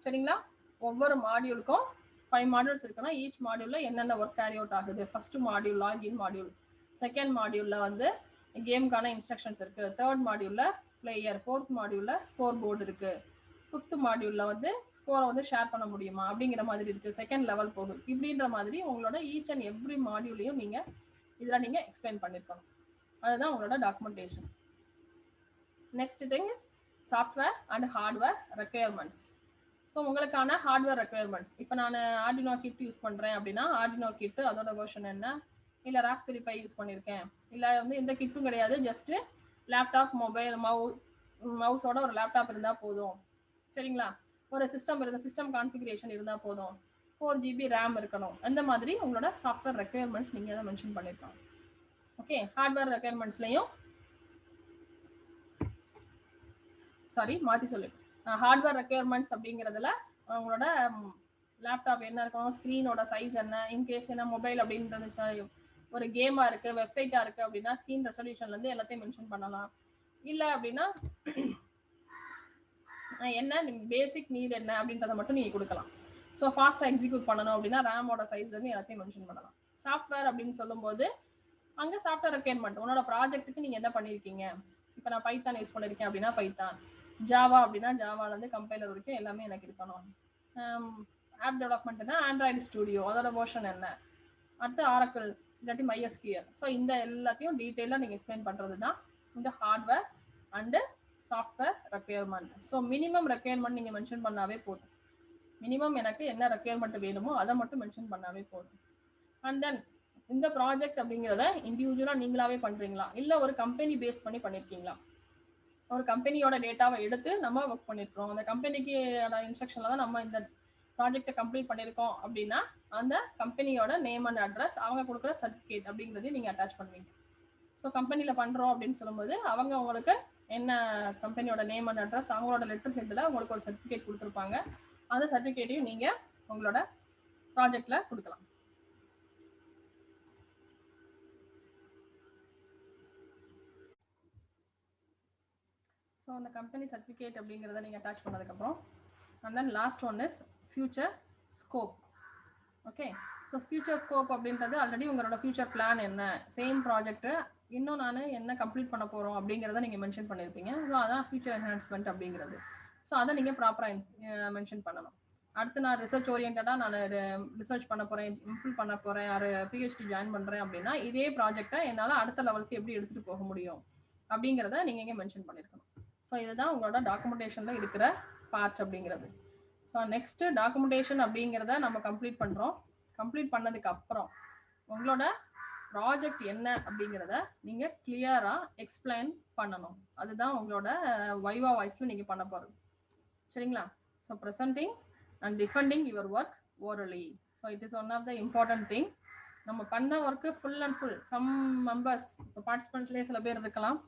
சரிங்களா? ஒவ்வொரு மாடியூலுக்கும் 5 மாடியூல்ஸ் இருக்குன்னா ஈச் மாடியூலில் என்னென்ன ஒர்க் கேரி அவுட் ஆகுது. First module login module, second மாடியூலில் வந்து கேமுக்கான இன்ஸ்ட்ரக்ஷன்ஸ் இருக்குது, தேர்ட் மாடியூலில் பிளேயர், ஃபோர்த் மாடியூலில் ஸ்கோர் போர்டு இருக்குது, ஃபிஃப்த் மாடியூலில் வந்து ஸ்கோரை வந்து ஷேர் பண்ண முடியுமா அப்படிங்கிற மாதிரி இருக்குது, செகண்ட் லெவல் போகுது. இப்படின்ற மாதிரி உங்களோட ஈச் அண்ட் எவ்ரி மாடியூலையும் நீங்கள் இதில் நீங்கள் எக்ஸ்பிளைன் பண்ணியிருக்கணும். அதுதான் உங்களோட documentation. Next thing is software and hardware requirements. So உங்களுக்கான ஹார்ட்வேர் ரெக்யர்மெண்ட்ஸ், இப்போ நான் ஆர்டினோ கிட் யூஸ் பண்ணுறேன் அப்படின்னா ஆர்டினோ கிட்டு அதோட வெர்ஷன் என்ன, இல்லை ராஸ்பெரி பை யூஸ் பண்ணியிருக்கேன், இல்லை வந்து எந்த கிட்டும் கிடையாது, ஜஸ்ட்டு லேப்டாப், மொபைல், மவுஸோட ஒரு லேப்டாப் இருந்தால் போதும். சரிங்களா? ஒரு சிஸ்டம் கான்ஃபிகரேஷன் இருந்தால் போதும், 4 GB ரேம் இருக்கணும், அந்த மாதிரி உங்களோட சாஃப்ட்வேர் ரெக்குயர்மெண்ட்ஸ் நீங்கள் அதை மென்ஷன் பண்ணிருக்கலாம். ஓகே, ஹார்ட்வேர் ரெக்குயர்மெண்ட்ஸ்லையும் மாற்றி சொல்லு, ஹார்ட்வேர் ரெக்குயர்மெண்ட்ஸ் அப்படிங்கிறதுல உங்களோட லேப்டாப் என்ன இருக்கணும், ஸ்க்ரீனோட சைஸ் என்ன, இன்கேஸ் என்ன மொபைல் அப்படின்றது ஒரு கேமாக இருக்குது, வெப்சைட்டாக இருக்குது அப்படின்னா ஸ்க்ரீன் ரெசல்யூஷன்லேருந்து எல்லாத்தையும் மென்ஷன் பண்ணலாம். இல்லை அப்படின்னா என்ன பேசிக் நீட் என்ன அப்படின்றத மட்டும் நீங்கள் கொடுக்கலாம். ஸோ ஃபாஸ்ட்டாக எக்ஸிக்யூட் பண்ணணும் அப்படின்னா ரேமோட சைஸ்லேருந்து எல்லாத்தையும் மென்ஷன் பண்ணலாம். சாஃப்ட்வேர் அப்படின்னு சொல்லும்போது அங்கே சாஃப்ட்வேர் ரெக்குயர்மெண்ட், உன்னோட ப்ராஜெக்ட்டுக்கு நீங்கள் என்ன பண்ணியிருக்கீங்க. இப்போ நான் பைத்தான் யூஸ் பண்ணியிருக்கேன் அப்படின்னா பைத்தான், ஜாவா அப்படின்னா ஜாவாலேருந்து கம்பைலர் வரைக்கும் எல்லாமே எனக்கு இருக்கணும். ஆப் டெவலப்மெண்ட்னா ஆண்ட்ராய்டு ஸ்டுடியோ அதோட வெர்ஷன் என்ன, அடுத்து ஆரக்கிள் இல்லாட்டி MySQL. ஸோ இந்த எல்லாத்தையும் டீட்டெயிலாக நீங்கள் எக்ஸ்பிளைன் பண்ணுறது தான் இந்த hardware and software requirement. So minimum requirement நீங்கள் மென்ஷன் பண்ணாவே போதும். மினிமம் எனக்கு என்ன ரெக்குயர்மெண்ட் வேணுமோ அதை மட்டும் மென்ஷன் பண்ணாவே போதும். அண்ட் தென் இந்த ப்ராஜெக்ட் அப்படிங்கிறத இண்டிவிஜுவலாக நீங்களாவே பண்ணுறீங்களா, இல்லை ஒரு கம்பெனி பேஸ் பண்ணி பண்ணியிருக்கீங்களா. ஒரு கம்பெனியோட டேட்டாவை எடுத்து நம்ம ஒர்க் பண்ணியிருக்கிறோம், அந்த கம்பெனிக்கு இன்ஸ்ட்ரக்ஷனில் தான் நம்ம இந்த ப்ராஜெக்டை கம்ப்ளீட் பண்ணியிருக்கோம் அப்படின்னா அந்த கம்பெனியோட நேம் அண்ட் அட்ரஸ், அவங்க கொடுக்குற சர்டிஃபிகேட் அப்படிங்கிறதையும் நீங்கள் அட்டாச் பண்ணுவீங்க. ஸோ கம்பெனியில் பண்ணுறோம் அப்படின்னு சொல்லும்போது அவங்க உங்களுக்கு என்ன கம்பெனியோட நேம் அண்ட் அட்ரஸ், அவங்களோட லெட்டர் ஹெட்டில் உங்களுக்கு ஒரு சர்டிஃபிகேட் கொடுத்துருப்பாங்க. அந்த சர்டிஃபிகேட்டையும் நீங்கள் உங்களோட ப்ராஜெக்டில் கொடுக்கலாம். ஸோ அந்த கம்பெனி சர்டிஃபிகேட் அப்படிங்கிறத நீங்கள் அட்டாச் பண்ணதுக்கப்புறம் and then last one is future scope. Okay, so future scope அப்படின்றது ஆல்ரெடி உங்களோட ஃபியூச்சர் பிளான் என்ன, சேம் ப்ராஜெக்ட்டு இன்னும் நான் என்ன கம்ப்ளீட் பண்ண போகிறோம் அப்படிங்கிறத நீங்கள் மென்ஷன் பண்ணியிருப்பீங்க. ஸோ அதான் ஃபியூச்சர் என்ஹான்ஸ்மெண்ட் அப்படிங்கிறது. ஸோ அதை நீங்கள் ப்ராப்பராக மென்ஷன் பண்ணணும். அடுத்து நான் ரிசர்ச் ஓரியன்டாக நான் ரிசர்ச் பண்ண போகிறேன், இம்ப்ரூவ் பண்ண போகிறேன், ஒரு PhD ஜாயின் பண்ணுறேன் அப்படின்னா இதே ப்ராஜெக்டை என்னால் அடுத்த லெவலுக்கு எப்படி எடுத்துகிட்டு போக முடியும் அப்படிங்கிறத நீங்கள் இங்கே மென்ஷன் பண்ணியிருக்கணும். ஸோ இதுதான் உங்களோட டாக்குமெண்டேஷனில் இருக்கிற பார்ட் அப்படிங்கிறது. ஸோ நெக்ஸ்ட்டு டாக்குமெண்டேஷன் அப்படிங்கிறத நம்ம கம்ப்ளீட் பண்ணுறோம். கம்ப்ளீட் பண்ணதுக்கு அப்புறம் உங்களோட ப்ராஜெக்ட் என்ன அப்படிங்கிறத நீங்கள் கிளியராக எக்ஸ்பிளைன் பண்ணணும். அதுதான் உங்களோட வைவா வாய்ஸில் நீங்கள் பண்ண போகிறது. சரிங்களா? So presenting and defending your work orally. So it is one of the important thing. நம்ம பண்ண ஒர்க்கு full and full some members இப்போ பார்ட்டிசிபென்ட்ஸ்லேயே சில பேர் இருக்கலாம்.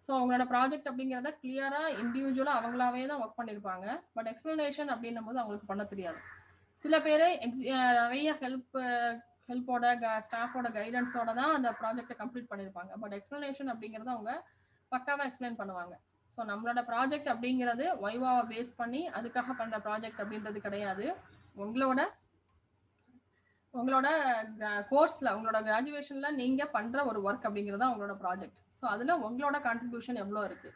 ஸோ அவங்களோட ப்ராஜெக்ட் அப்படிங்கிறத கிளியராக இண்டிவிஜுவலாக அவங்களாவே தான் ஒர்க் பண்ணியிருப்பாங்க. பட் எக்ஸ்பிளனேஷன் அப்படின்னும் போது அவங்களுக்கு பண்ண தெரியாது. சில பேர் நிறைய ஹெல்ப்போட ஸ்டாஃபோட கைடன்ஸோட தான் அந்த ப்ராஜெக்டை கம்ப்ளீட் பண்ணியிருப்பாங்க. பட் எக்ஸ்பிளனேஷன் அப்படிங்கிறத அவங்க பக்காவாக எக்ஸ்பிளைன் பண்ணுவாங்க. ஸோ நம்மளோட ப்ராஜெக்ட் அப்படிங்கிறது வைவாவை பேஸ் பண்ணி அதுக்காக பண்ணுற ப்ராஜெக்ட் அப்படின்றது கிடையாது. உங்களோட கோர்ஸில் உங்களோட கிராஜுவேஷனில் நீங்கள் பண்ணுற ஒரு ஒர்க் அப்படிங்கிறது தான் உங்களோட ப்ராஜெக்ட். ஸோ அதில் உங்களோட கான்ட்ரிபியூஷன் எவ்வளோ இருக்குது,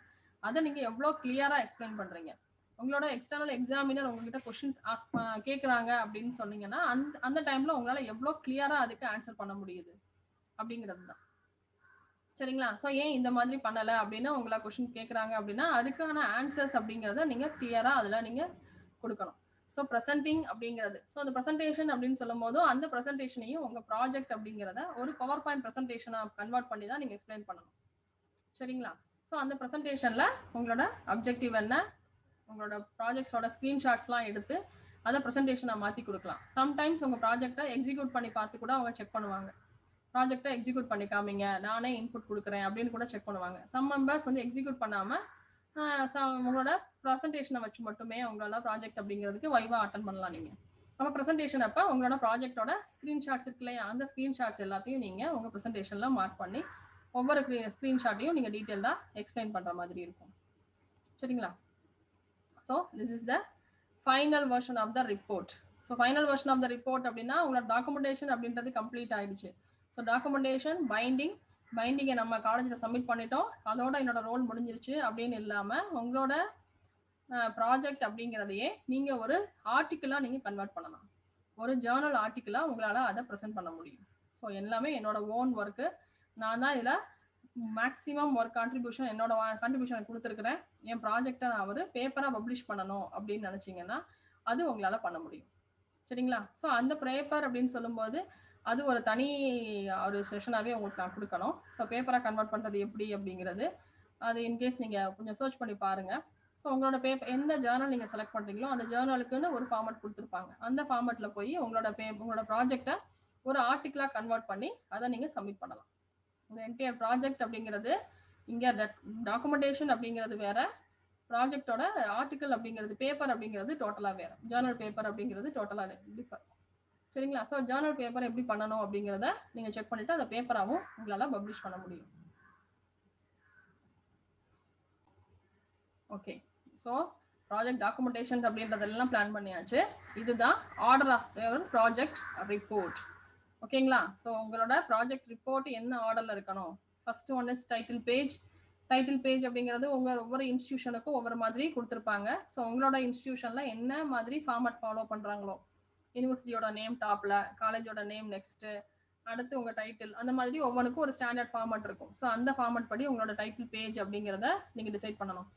அதை நீங்கள் எவ்வளோ கிளியராக எக்ஸ்பிளைன் பண்ணுறீங்க. உங்களோட எக்ஸ்டர்னல் எக்ஸாமினர் உங்ககிட்ட கொஷின்ஸ் கேட்குறாங்க அப்படின்னு சொன்னீங்கன்னா அந்த டைமில் உங்களால் எவ்வளோ கிளியராக அதுக்கு ஆன்சர் பண்ண முடியுது அப்படிங்கிறது தான். சரிங்களா? ஸோ ஏன் இந்த மாதிரி பண்ணலை அப்படின்னு உங்களை கொஷின் கேட்குறாங்க அப்படின்னா அதுக்கான ஆன்சர்ஸ் அப்படிங்கிறத நீங்கள் கிளியராக அதில் நீங்கள் கொடுக்கணும். ஸோ ப்ரெசென்டிங் அப்படிங்கிறது, ஸோ அந்த ப்ரெசன்டேஷன் அப்படின்னு சொல்லும் போதும் அந்த ப்ரெசன்டேஷனையும் உங்கள் ப்ராஜெக்ட் அப்படிங்கிறத ஒரு பவர் பாயிண்ட் ப்ரெசன்டேஷனாக கன்வெர்ட் பண்ணி தான் நீங்கள் எக்ஸ்பிளைன் பண்ணணும். சரிங்களா? ஸோ அந்த ப்ரெசன்டேஷனில் உங்களோட அப்ஜெக்டிவ் என்ன, உங்களோட ப்ராஜெக்ட்ஸோட ஸ்க்ரீன்ஷாட்ஸ்லாம் எடுத்து அதை ப்ரெசன்டேஷனை மாற்றி கொடுக்கலாம். சம்டைம்ஸ் உங்கள் ப்ராஜெக்டை எக்ஸிக்யூட் பண்ணி பார்த்து கூட அவங்க செக் பண்ணுவாங்க. ப்ராஜெக்டை எக்ஸிக்யூட் பண்ணி காமிங்க, நானே இன்புட் கொடுக்குறேன் அப்படின்னு கூட செக் பண்ணுவாங்க. சம் மெம்பர்ஸ் வந்து எக்ஸிக்யூட் பண்ணாமல் உங்களோட ப்ரெசன்டேஷனை வச்சு மட்டுமே உங்களோட ப்ராஜெக்ட் அப்படிங்கிறதுக்கு வைவா அட்டன் பண்ணலாம். நீங்கள் நம்ம ப்ரெசன்டேஷன் அப்போ உங்களோட ப்ராஜெக்டோட ஸ்க்ரீன்ஷாட்ஸ் இருக்கு இல்லையா, அந்த ஸ்க்ரீன்ஷாட்ஸ் எல்லாத்தையும் நீங்கள் உங்கள் ப்ரெசன்டேஷனில் மார்க் பண்ணி ஒவ்வொரு ஸ்க்ரீன்ஷாட்டையும் நீங்கள் டீட்டெயிலாக எக்ஸ்பிளைன் பண்ணுற மாதிரி இருக்கும். சரிங்களா? So this is the final version of the report. So final version of the report அப்படின்னா உங்களோட டாக்குமெண்டேஷன் அப்படின்றது கம்ப்ளீட் ஆயிடுச்சு. ஸோ டாக்குமெண்டேஷன் பைண்டிங்கை நம்ம காலேஜில் சப்மிட் பண்ணிட்டோம், அதோட என்னோட ரோல் முடிஞ்சிருச்சு அப்படின்னு இல்லாமல் உங்களோட ப்ராஜெக்ட் அப்படிங்கிறதையே நீங்கள் ஒரு ஆர்டிக்கிளாக நீங்கள் கன்வெர்ட் பண்ணலாம். ஒரு ஜேர்னல் ஆர்டிக்கிளாக உங்களால் அதை ப்ரெசென்ட் பண்ண முடியும். ஸோ எல்லாமே என்னோட ஓன் ஒர்க்கு, நான் தான் இதில் மேக்ஸிமம் ஒர்க் கான்ட்ரிபியூஷன் என்னோட கான்ட்ரிபியூஷனை கொடுத்துருக்குறேன். என் ப்ராஜெக்டை நான் ஒரு பேப்பராக பப்ளிஷ் பண்ணணும் அப்படின்னு நினச்சிங்கன்னா அது உங்களால் பண்ண முடியும். சரிங்களா? ஸோ அந்த பேப்பர் அப்படின்னு சொல்லும்போது அது ஒரு தனி ஒரு செஷனாகவே உங்களுக்கு நான் கொடுக்கணும். ஸோ பேப்பராக கன்வெர்ட் பண்ணுறது எப்படி அப்படிங்கிறது அது இன்கேஸ் நீங்கள் கொஞ்சம் சர்ச் பண்ணி பாருங்கள். ஸோ உங்களோட பேப்பர் எந்த ஜேர்னல் நீங்கள் செலக்ட் பண்ணுறீங்களோ அந்த ஜேர்னலுக்குன்னு ஒரு ஃபார்மட் கொடுத்துருப்பாங்க. அந்த ஃபார்மட்டில் போய் உங்களோட ப்ராஜெக்டை ஒரு ஆர்டிக்கிளாக கன்வெர்ட் பண்ணி அதை நீங்கள் சப்மிட் பண்ணலாம். இந்த என்டையர் ப்ராஜெக்ட் அப்படிங்கிறது இங்கே டாக்குமெண்டேஷன் அப்படிங்கிறது வேற, ப்ராஜெக்டோட ஆர்டிக்கல் அப்படிங்கிறது பேப்பர் அப்படிங்கிறது டோட்டலாக வேறு, ஜேர்னல் பேப்பர் அப்படிங்கிறது டோட்டலாக டிஃபர். சரிங்களா? ஸோ ஜேர்னல் பேப்பர் எப்படி பண்ணணும் அப்படிங்கிறத நீங்கள் செக் பண்ணிவிட்டு அந்த பேப்பராகவும் உங்களால் பப்ளிஷ் பண்ண முடியும். ஓகே, ஸோ ப்ராஜெக்ட் டாக்குமெண்டேஷன் அப்படின்றதெல்லாம் பிளான் பண்ணியாச்சு. இதுதான் order of your project report. ஓகேங்களா? ஸோ உங்களோட ப்ராஜெக்ட் ரிப்போர்ட் என்ன ஆர்டரில் இருக்கணும்? First one is title page. Title page அப்படிங்கிறது ஒவ்வொரு இன்ஸ்டியூஷனுக்கும் ஒவ்வொரு மாதிரி கொடுத்துருப்பாங்க. ஸோ உங்களோட இன்ஸ்டியூஷனில் என்ன மாதிரி ஃபார்மட் ஃபாலோ பண்ணுறாங்களோ, யூனிவர்சிட்டியோட நேம் டாப்பில், காலேஜோட நேம் நெக்ஸ்ட்டு, அடுத்து உங்கள் டைட்டில், அந்த மாதிரி ஒவ்வொன்றுக்கும் ஒரு ஸ்டாண்டர்ட் ஃபார்மட் இருக்கும். ஸோ அந்த ஃபார்மட் படி உங்களோட டைட்டில் பேஜ் அப்படிங்கிறத நீங்கள் டிசைட் பண்ணணும்.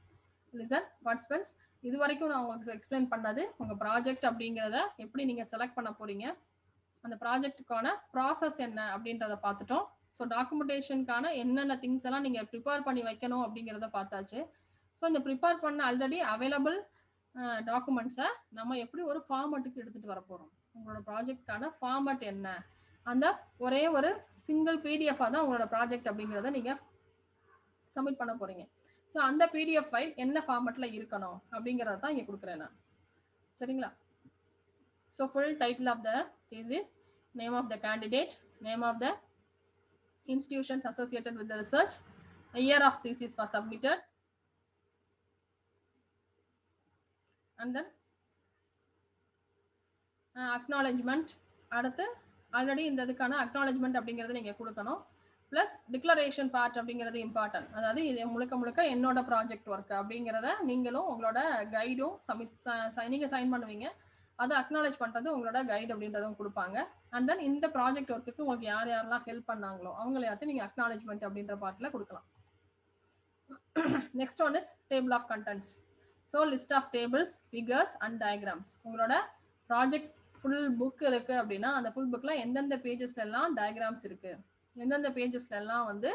லிசன் பார்ட்டிசிபென்ட்ஸ், இது வரைக்கும் நான் உங்களுக்கு எக்ஸ்பிளைன் பண்ணது உங்கள் ப்ராஜெக்ட் அப்படிங்கிறத எப்படி நீங்கள் செலக்ட் பண்ண போகிறீங்க, அந்த ப்ராஜெக்ட்டுக்கான ப்ராசஸ் என்ன அப்படின்றத பார்த்துட்டோம். ஸோ டாக்குமெண்டேஷனுக்கான என்னென்ன திங்ஸ் எல்லாம் நீங்கள் ப்ரிப்பேர் பண்ணி வைக்கணும் அப்படிங்கிறத பார்த்தாச்சு. ஸோ இந்த ப்ரிப்பேர் பண்ண ஆல்ரெடி அவைலபிள் டாக்குமெண்ட்ஸை நம்ம எப்படி ஒரு ஃபார்மட்டுக்கு எடுத்துகிட்டு வர போகிறோம், உங்களோட ப்ராஜெக்ட்கான ஃபார்மட் என்ன, அந்த ஒரே ஒரு சிங்கிள் பிடிஎஃபாக தான் உங்களோட ப்ராஜெக்ட் அப்படிங்கிறத நீங்கள் சப்மிட் பண்ண போகிறீங்க. ஸோ அந்த பிடிஎஃப் ஃபைல் என்ன ஃபார்மட்டில் இருக்கணும் அப்படிங்கிறத தான் இங்கே கொடுக்குறேன் நான். சரிங்களா? So full title of the thesis, name of the candidate, name of the institutions associated with the research, the year of thesis was submitted, and then acknowledgement. அடுத்து ஆல்ரெடி இந்த இதுக்கான அக்னாலஜ்மெண்ட் அப்படிங்கிறது நீங்கள் கொடுக்கணும். ப்ளஸ் டிக்ளரேஷன் பார்ட் அப்படிங்கிறது important. அதாவது இது முழுக்க என்னோட ப்ராஜெக்ட் ஒர்க் அப்படிங்கிறத நீங்களும் உங்களோட கைடும் நீங்கள் சைன் பண்ணுவீங்க. அதை அக்னாலேஜ் பண்ணுறது உங்களோட கைடு அப்படின்றதும் கொடுப்பாங்க. அண்ட் தென் இந்த ப்ராஜெக்ட் ஒர்க்குக்கு உங்களுக்கு யாரெல்லாம் ஹெல்ப் பண்ணாங்களோ அவங்களையாச்சும் நீங்கள் அக்னாலேஜ்மெண்ட் அப்படின்ற பார்ட்டில் கொடுக்கலாம். Next one is table of contents. So list of tables, figures and diagrams. உங்களோட ப்ராஜெக்ட் ஃபுல் புக் இருக்குது அப்படின்னா அந்த ஃபுல் புக்கில் எந்தெந்த பேஜஸ்லாம் டயக்ராம்ஸ் இருக்குது, எந்தெந்த பேஜஸ்லாம் வந்து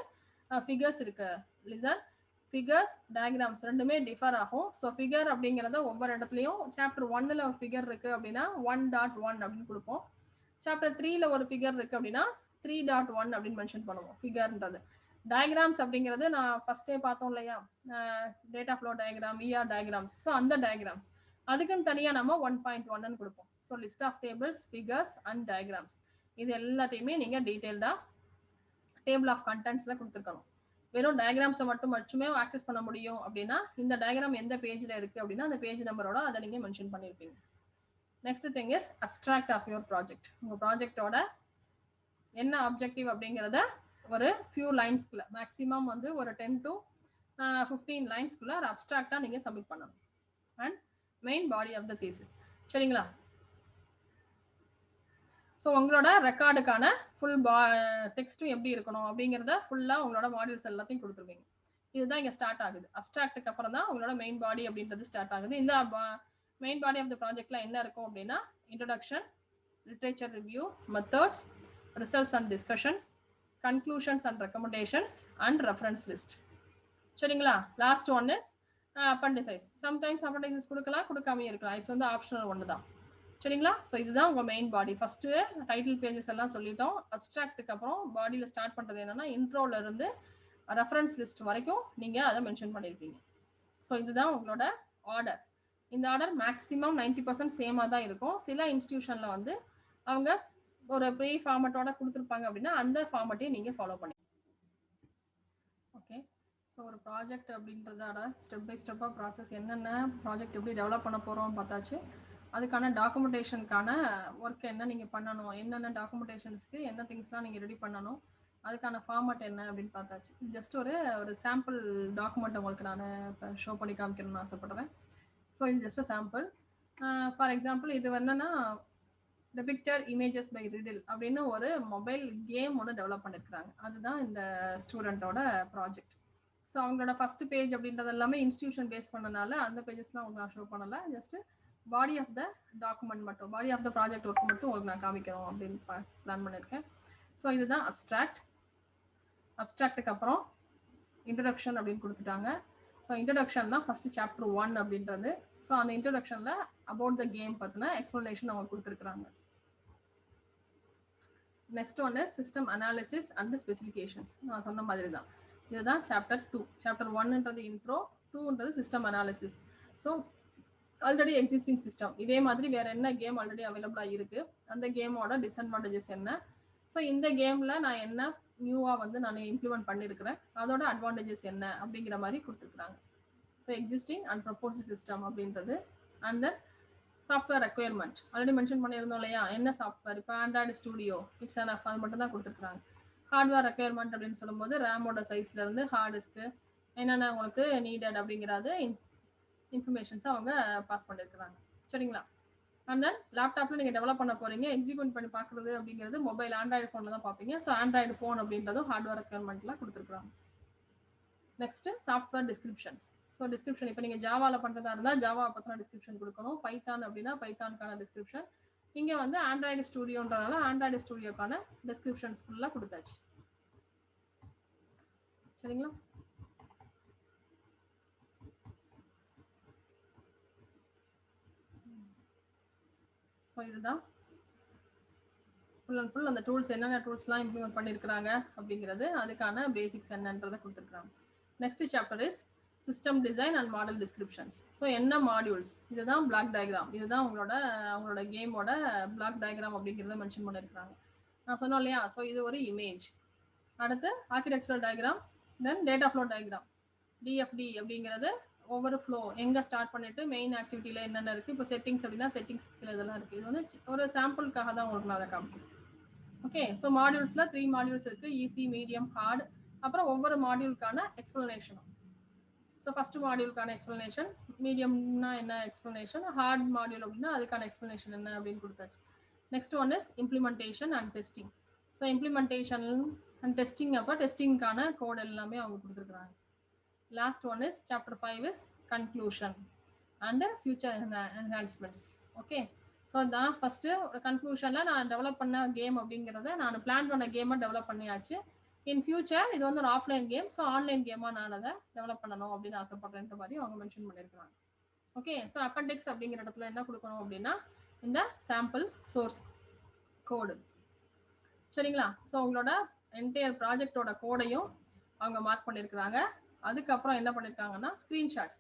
ஃபிகர்ஸ் இருக்குது. லிசன், ஃபிகர்ஸ் டயக்ராம்ஸ் ரெண்டுமே டிஃபர் ஆகும். ஸோ ஃபிகர் அப்படிங்கிறத ஒவ்வொரு இடத்துலையும் சாப்டர் 1ல் ஒரு ஃபிகர் இருக்குது அப்படின்னா 1.1 அப்படின்னு கொடுப்போம். சாப்டர் 3ல் ஒரு ஃபிகர் இருக்குது அப்படின்னா 3.1 அப்படின்னு மென்ஷன் பண்ணுவோம் ஃபிகர்ன்றது. டயக்ராம்ஸ் அப்படிங்கிறது நான் ஃபஸ்ட்டே பார்த்தோம் இல்லையா, data flow diagram, ER diagrams. So அந்த டயக்ராம்ஸ் அதுக்குன்னு தனியாக நம்ம 1.1ன்னு கொடுப்போம். So list of tables, figures and diagrams இது எல்லாத்தையுமே நீங்கள் டீட்டெயில்டாக டேபிள் ஆஃப் கண்டென்ட்ஸில் கொடுத்துருக்கணும். வெறும் டயக்ராம்ஸை மட்டுமே ஆக்சஸ் பண்ண முடியும் அப்படின்னா இந்த டயக்ராம் எந்த பேஜில் இருக்குது அப்படின்னா அந்த பேஜ் நம்பரோட அதை நீங்கள் மென்ஷன் பண்ணியிருப்பீங்க. Next thing is abstract of your project. உங்கள் ப்ராஜெக்டோட என்ன ஆப்ஜெக்டிவ் அப்படிங்கிறத ஒரு ஃபியூ லைன்ஸ்குள்ளே, மேக்ஸிமம் வந்து ஒரு 10 to 15 லைன்ஸ்குள்ளே ஒரு அப்ஸ்ட்ராக்டாக நீங்கள் சப்மிட் பண்ணணும். And main body of the thesis. சரிங்களா? ஸோ உங்களோட ரெக்கார்டுக்கான ஃபுல் டெக்ஸ்ட்டும் எப்படி இருக்கணும் அப்படிங்கிறத ஃபுல்லாக உங்களோட மாடியூல்ஸ் எல்லாத்தையும் கொடுத்துருவீங்க. இதுதான் இங்கே ஸ்டார்ட் ஆகுது. அப்ஸ்ட்ராக்டுக்கு அப்புறம் தான் உங்களோட மெயின் பாடி அப்படின்றது ஸ்டார்ட் ஆகுது. இந்த மெயின் பாடி ஆஃப் த ப்ராஜெக்டில் என்ன இருக்கும் அப்படின்னா introduction, literature review, methods, results and discussions, conclusions and recommendations and reference list. சரிங்களா? Last one is appendices. Sometimes appendices கொடுக்கலாம், கொடுக்காமையும் இருக்கலாம். இட்ஸ் வந்து ஆப்ஷனல் ஒன்று தான். சரிங்களா? ஸோ இதுதான் உங்கள் main body. First title pages எல்லாம் சொல்லிட்டோம். அப்ஸ்ட்ராக்டுக்கு அப்புறம் பாடியில் ஸ்டார்ட் பண்ணுறது என்னென்னா இன்ட்ரோலேருந்து ரெஃபரன்ஸ் லிஸ்ட் வரைக்கும் நீங்கள் அதை மென்ஷன் பண்ணியிருப்பீங்க. ஸோ இதுதான் உங்களோட ஆர்டர். இந்த ஆர்டர் மேக்ஸிமம் 90% சேமாக தான் இருக்கும். சில இன்ஸ்டியூஷனில் வந்து அவங்க ஒரு ப்ரீ ஃபார்மட்டோட கொடுத்துருப்பாங்க அப்படின்னா அந்த ஃபார்மட்டையும் நீங்கள் ஃபாலோ பண்ணி. ஓகே, ஸோ ஒரு ப்ராஜெக்ட் அப்படின்றதோட ஸ்டெப் பை ஸ்டெப்பாக ப்ராசஸ் என்னென்ன ப்ராஜெக்ட் எப்படி டெவலப் பண்ண போகிறோம் பார்த்தாச்சு. அதுக்கான டாக்குமெண்டேஷனுக்கான ஒர்க் என்ன நீங்கள் பண்ணணும், என்னென்ன டாக்குமெண்டேஷன்ஸ்க்கு என்ன திங்ஸ்லாம் நீங்கள் ரெடி பண்ணணும், அதுக்கான ஃபார்மட் என்ன அப்படின்னு பார்த்தாச்சு. ஜஸ்ட் ஒரு சாம்பிள் டாக்குமெண்ட் உங்களுக்கு நான் இப்போ ஷோ பண்ணி காமிக்கணும்னு ஆசைப்படுறேன். ஸோ இது ஜஸ்ட் சாம்பிள். ஃபார் எக்ஸாம்பிள் இது என்னன்னா டெபிக்டட் இமேஜஸ் பை ரிடில் அப்படின்னு ஒரு மொபைல் கேம் ஒன்று டெவலப் பண்ணியிருக்கிறாங்க. அதுதான் இந்த ஸ்டூடெண்ட்டோட ப்ராஜெக்ட். ஸோ அவங்களோட ஃபஸ்ட் பேஜ் அப்படின்றது எல்லாமே இன்ஸ்டியூஷன் பேஸ் பண்ணனால அந்த பேஜஸ்லாம் உங்களுக்கு நான் ஷோ பண்ணலை. Just body of the document மட்டும், body of the project work மட்டும் உங்களுக்கு நான் காமிக்கிறோம் அப்படின்னு பிளான் பண்ணியிருக்கேன். ஸோ இதுதான் அப்ஸ்ட்ராக்ட். அப்ஸ்ட்ராக்டுக்கு அப்புறம் இன்ட்ரடக்ஷன் அப்படின்னு கொடுத்துட்டாங்க. ஸோ ஸோ இன்ட்ரடக்ஷன் தான் ஃபர்ஸ்ட் சாப்டர் 1 அப்படின்றது. ஸோ அந்த இன்ட்ரடக்ஷன்ல அபவுட் த கேம் பற்றின எக்ஸ்பிளனேஷன் அவங்க கொடுத்துருக்குறாங்க. Next one system analysis and specifications. நான் சொன்ன மாதிரி தான், இதுதான் சாப்டர் 2. சாப்டர் 1ன்றது இன்ட்ரோ, 2ன்றது system analysis. So already existing system, இதே மாதிரி வேற என்ன கேம் ஆல்ரெடி அவைலபிளாக இருக்கு, அந்த கேமோட டிஸ்அட்வான்டேஜஸ் என்ன, ஸோ இந்த கேம்ல நான் என்ன நியூவா வந்து நான் இம்ப்ளிமெண்ட் பண்ணியிருக்கிறேன், அதோட அட்வான்டேஜஸ் என்ன அப்படிங்கிற மாதிரி கொடுத்துருக்குறாங்க. So existing and proposed system அப்படின்றது. And then software requirement already mention பண்ணியிருந்தோம் இல்லையா, என்ன சாஃப்ட்வேர், இப்போ ஆண்ட்ராய்டு ஸ்டுடியோ, இட்ஸ் அண்ட் அது மட்டும் தான் கொடுத்துருக்காங்க. ஹார்ட்வேர் ரெக்குயர்மெண்ட் அப்படின்னு சொல்லும்போது ரேமோட சைஸ்ல இருந்து ஹார்ட் டிஸ்க்கு என்னென்ன உங்களுக்கு நீடட் அப்படிங்கிறது இன்ஃபர்மேஷன்ஸ் அவங்க பாஸ் பண்ணியிருக்கிறாங்க. சரிங்களா? அண்ட் தென் லேப்டாப்ல நீங்கள் டெவலப் பண்ண போறீங்க, எக்ஸிக்யூட் பண்ணி பார்க்குறது அப்படிங்கிறது மொபைல் ஆண்ட்ராய்டு ஃபோனில் தான் பார்ப்பீங்க. ஸோ ஆண்ட்ராய்டு ஃபோன் அப்படின்றதும் ஹார்ட்வேர் ரெக்குயர்மெண்ட்லாம் கொடுத்துருக்காங்க. Next software descriptions. So description இப்போ நீங்கள் ஜாவாவில் பண்ணுறதா இருந்தால் ஜாவா பற்றின டிஸ்கிரிப்ஷன் கொடுக்கணும். பைத்தான் அப்படின்னா பைத்தானுக்கான டிஸ்கிரிப்ஷன். இங்கே வந்து ஆண்ட்ராய்டு ஸ்டுடியோன்றனால ஆண்ட்ராய்டு ஸ்டுடியோக்கான டிஸ்கிரிப்ஷன்ஸ் ஃபுல்லாக கொடுத்தாச்சு. சரிங்களா? ஸோ இதுதான் ஃபுல் அண்ட் ஃபுல் அந்த டூல்ஸ், என்னென்ன டூல்ஸ்லாம் இம்ப்ளிமெண்ட் பண்ணியிருக்கிறாங்க அப்படிங்கிறது, அதுக்கான பேசிக்ஸ் என்னன்றதை கொடுத்துருக்காங்க. Next chapter is system design and model descriptions. So என்ன மாடியூல்ஸ், இதுதான் பிளாக் டயக்ராம், இதுதான் அவங்களோட கேமோட பிளாக் டயக்ராம் அப்படிங்கிறத மென்ஷன் பண்ணியிருக்காங்க. நான் சொன்னோம் இல்லையா, ஸோ இது ஒரு இமேஜ். அடுத்து ஆர்கிடெக்சரல் டயக்ராம், தென் டேட்டா ஃப்ளோ டயக்ராம். டிஎஃப்டி அப்படிங்கிறது ஒவ்வொரு ஃப்ளோ எங்கே ஸ்டார்ட் பண்ணிட்டு மெயின் ஆக்டிவிட்டியில் என்னென்ன இருக்குது. இப்போ செட்டிங்ஸ் அப்படின்னா செட்டிங்ஸ் இதெல்லாம் இருக்குது. இது வந்து ஒரு சாம்பிளுக்காக தான் உங்களுக்கு நான் அதை காமிக்கிறேன். ஓகே, ஸோ மாடியூல்ஸில் 3 மாடியூல்ஸ் இருக்குது, ஈஸி, மீடியம், ஹார்ட். அப்புறம் ஒவ்வொரு மாடியூலுக்கான எக்ஸ்பிளனேஷனும். ஸோ ஃபர்ஸ்ட் மாடியூலுக்கான எக்ஸ்பிளனேஷன், மீடியம்னா என்ன எக்ஸ்பிளனேஷன், ஹார்ட் மாடியூல் அப்படின்னா அதுக்கான எக்ஸ்பிளனேஷன் என்ன அப்படின்னு கொடுத்தாச்சு. Next one is implementation and testing. So implementation and testing, அப்போ டெஸ்டிங்கான கோட் எல்லாமே அவங்க கொடுத்துருக்குறாங்க. Last one is chapter 5 is conclusion and future enhancements. Okay, so தான் ஃபஸ்ட்டு கன்க்ளூஷனில் நான் டெவலப் பண்ண கேம் அப்படிங்கிறத, நான் பிளான் பண்ண கேமை டெவலப் பண்ணியாச்சு. இன் ஃபியூச்சர் இது வந்து ஒரு ஆஃப்லைன் கேம், ஸோ ஆன்லைன் கேமாக நான் அதை டெவலப் பண்ணணும் அப்படின்னு ஆசைப்படுறேன்ற மாதிரி அவங்க மென்ஷன் பண்ணியிருக்காங்க. ஓகே, ஸோ அப்பெண்டிக்ஸ் அப்படிங்கிற இடத்துல என்ன கொடுக்கணும் அப்படின்னா இந்த சாம்பிள் சோர்ஸ் கோடு. சரிங்களா? ஸோ உங்களோட என்டையர் ப்ராஜெக்டோட கோடையும் அவங்க மார்க் பண்ணியிருக்கிறாங்க. அதுக்கப்புறம் என்ன பண்ணியிருக்காங்கன்னா ஸ்க்ரீன்ஷாட்ஸ்,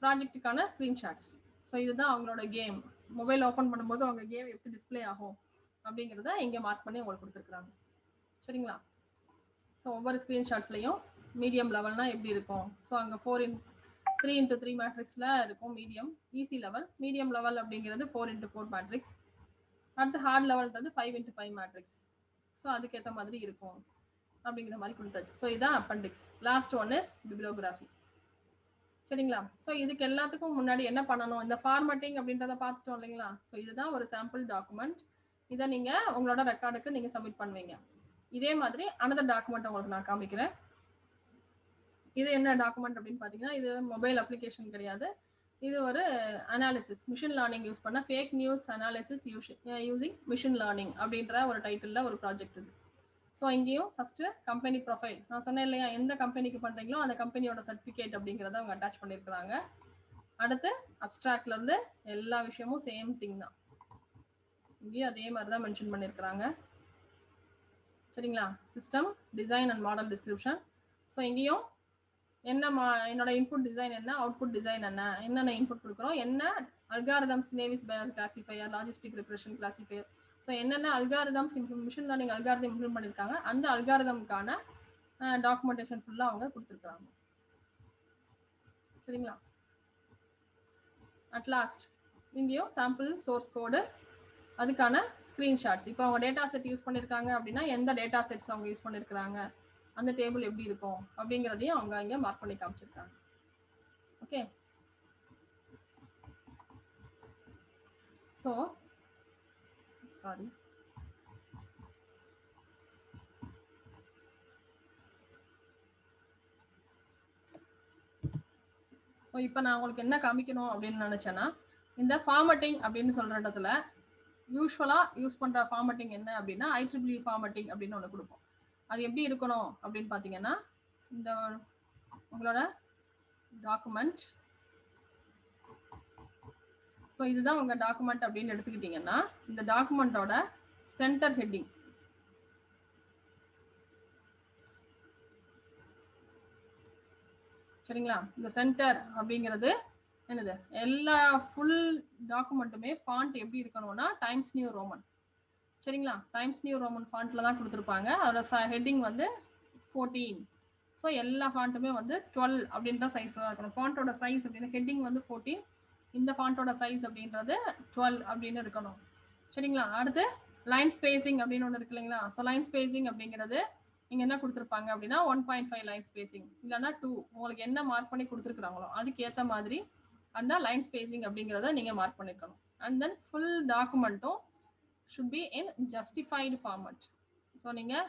ப்ராஜெக்ட்டுக்கான ஸ்க்ரீன்ஷாட்ஸ். ஸோ இதுதான் அவங்களோட கேம். மொபைல் ஓப்பன் பண்ணும்போது அவங்க கேம் எப்படி டிஸ்பிளே ஆகும் அப்படிங்கிறத இங்கே மார்க் பண்ணி உங்களுக்கு கொடுத்துருக்குறாங்க. சரிங்களா? ஸோ ஒவ்வொரு ஸ்க்ரீன்ஷாட்ஸ்லையும் மீடியம் லெவல்னா எப்படி இருக்கும், ஸோ அங்கே 3x3 மேட்ரிக்ஸில் இருக்கும் medium, easy level. Medium level அப்படிங்கிறது 4x4 மேட்ரிக்ஸ். அடுத்து ஹார்ட் லெவல்ன்றது 5x5 மேட்ரிக்ஸ். ஸோ அதுக்கேற்ற மாதிரி இருக்கும் அப்படிங்கிற மாதிரி கொடுத்தாச்சு. ஸோ இதுதான் appendix. Last one is bibliography. சரிங்களா? ஸோ இதுக்கு எல்லாத்துக்கும் முன்னாடி என்ன பண்ணணும், இந்த ஃபார்மேட்டிங் அப்படின்றத பார்த்துட்டோம் இல்லைங்களா? ஸோ இதுதான் ஒரு சாம்பிள் டாக்குமெண்ட். இதை நீங்கள் உங்களோட ரெக்கார்டுக்கு நீங்கள் சப்மிட் பண்ணுவீங்க. இதே மாதிரி அனதர் டாக்குமெண்ட் உங்களுக்கு நான் காமிக்கிறேன். இது என்ன டாக்குமெண்ட் அப்படின்னு பார்த்தீங்கன்னா, இது மொபைல் அப்ளிகேஷன் கிடையாது, இது ஒரு அனாலிசிஸ், மிஷின் லேர்னிங் யூஸ் பண்ண fake news analysis using machine learning அப்படின்ற ஒரு டைட்டிலில் ஒரு ப்ராஜெக்ட் இது. ஸோ இங்கேயும் ஃபஸ்ட்டு கம்பெனி ப்ரொஃபைல், நான் சொன்னேன் இல்லையா, எந்த கம்பெனிக்கு பண்ணுறீங்களோ அந்த கம்பெனியோட சர்டிஃபிகேட் அப்படிங்கிறத அவங்க அட்டாச் பண்ணியிருக்கிறாங்க. அடுத்து அப்ஸ்ட்ராக்ட்லேருந்து எல்லா விஷயமும் சேம் திங் தான், இங்கேயும் அதே மாதிரி தான் மென்ஷன் பண்ணியிருக்கிறாங்க. சரிங்களா? System design and model description. So இங்கேயும் என்ன என்னோட இன்புட் டிசைன் என்ன, அவுட்புட் டிசைன் என்ன, என்னென்ன இன்புட் கொடுக்குறோம், என்ன algorithms, naive Bayes classifier, logistic regression classifier. So என்னென்ன algorithms machine learning algorithm implement பண்ணியிருக்காங்க, அந்த அல்காரிதம்கான டாக்குமெண்டேஷன் ஃபுல்லாக அவங்க கொடுத்துருக்காங்க. சரிங்களா? அட் லாஸ்ட் இங்கேயும் சாம்பிள் சோர்ஸ் கோடு, அதுக்கான ஸ்க்ரீன்ஷாட்ஸ். இப்போ அவங்க டேட்டா செட் யூஸ் பண்ணியிருக்காங்க அப்படின்னா எந்த டேட்டா செட்ஸ் அவங்க யூஸ் பண்ணியிருக்கிறாங்க, அந்த டேபிள் எப்படி இருக்கும் அப்படிங்கிறதையும் அவங்க இங்கே மார்க் பண்ணி காமிச்சிருக்காங்க. ஓகே, ஸோ சாரி, ஸோ இப்போ நான் உங்களுக்கு என்ன காமிக்கணும் அப்படின்னு நினச்சேன்னா, இந்த ஃபார்மட்டிங் அப்படின்னு சொல்கிற இடத்துல யூஸ்வலாக யூஸ் பண்ணுற ஃபார்மட்டிங் என்ன அப்படின்னா IEEE ஃபார்மட்டிங் அப்படின்னு ஒன்று கொடுப்போம். அது எப்படி இருக்கணும் அப்படின்னு பார்த்தீங்கன்னா, இந்த உங்களோட டாக்குமெண்ட். ஸோ இதுதான் உங்க டாக்குமெண்ட் அப்படின்னு எடுத்துக்கிட்டீங்கன்னா இந்த டாக்குமெண்டோட சென்டர் ஹெட்டிங். சரிங்களா? இந்த சென்டர் அப்படிங்கிறது என்னது, எல்லா ஃபுல் டாக்குமெண்ட்டுமே ஃபாண்ட் எப்படி இருக்கணும்னா டைம்ஸ் நியூ ரோமன். சரிங்களா? டைம்ஸ் நியூ ரோமன் ஃபாண்ட்ல தான் கொடுத்துருப்பாங்க. அதோட ஹெட்டிங் வந்து 14. ஸோ எல்லா ஃபாண்ட்டுமே வந்து 12 அப்படின்ற சைஸ்ல இருக்கணும். ஃபாண்ட்டோட சைஸ் அப்படின்னு ஹெட்டிங் வந்து 14, இந்த ஃபாண்ட்டோட சைஸ் அப்படின்றது 12 அப்படின்னு இருக்கணும். சரிங்களா? அடுத்து லைன் ஸ்பேசிங் அப்படின்னு ஒன்று இருக்கு இல்லைங்களா? ஸோ லைன் ஸ்பேசிங் அப்படிங்கிறது நீங்கள் என்ன கொடுத்துருப்பாங்க அப்படின்னா 1.5 லைன் ஸ்பேசிங் இல்லைன்னா 2, உங்களுக்கு என்ன மார்க் பண்ணி கொடுத்துருக்குறாங்களோ அதுக்கு ஏற்ற மாதிரி அந்த லைன் ஸ்பேசிங் அப்படிங்கிறத நீங்கள் மார்க் பண்ணிருக்கணும். அண்ட் தென் ஃபுல் டாக்குமெண்ட்டும் should be in justified format. So நீங்கள்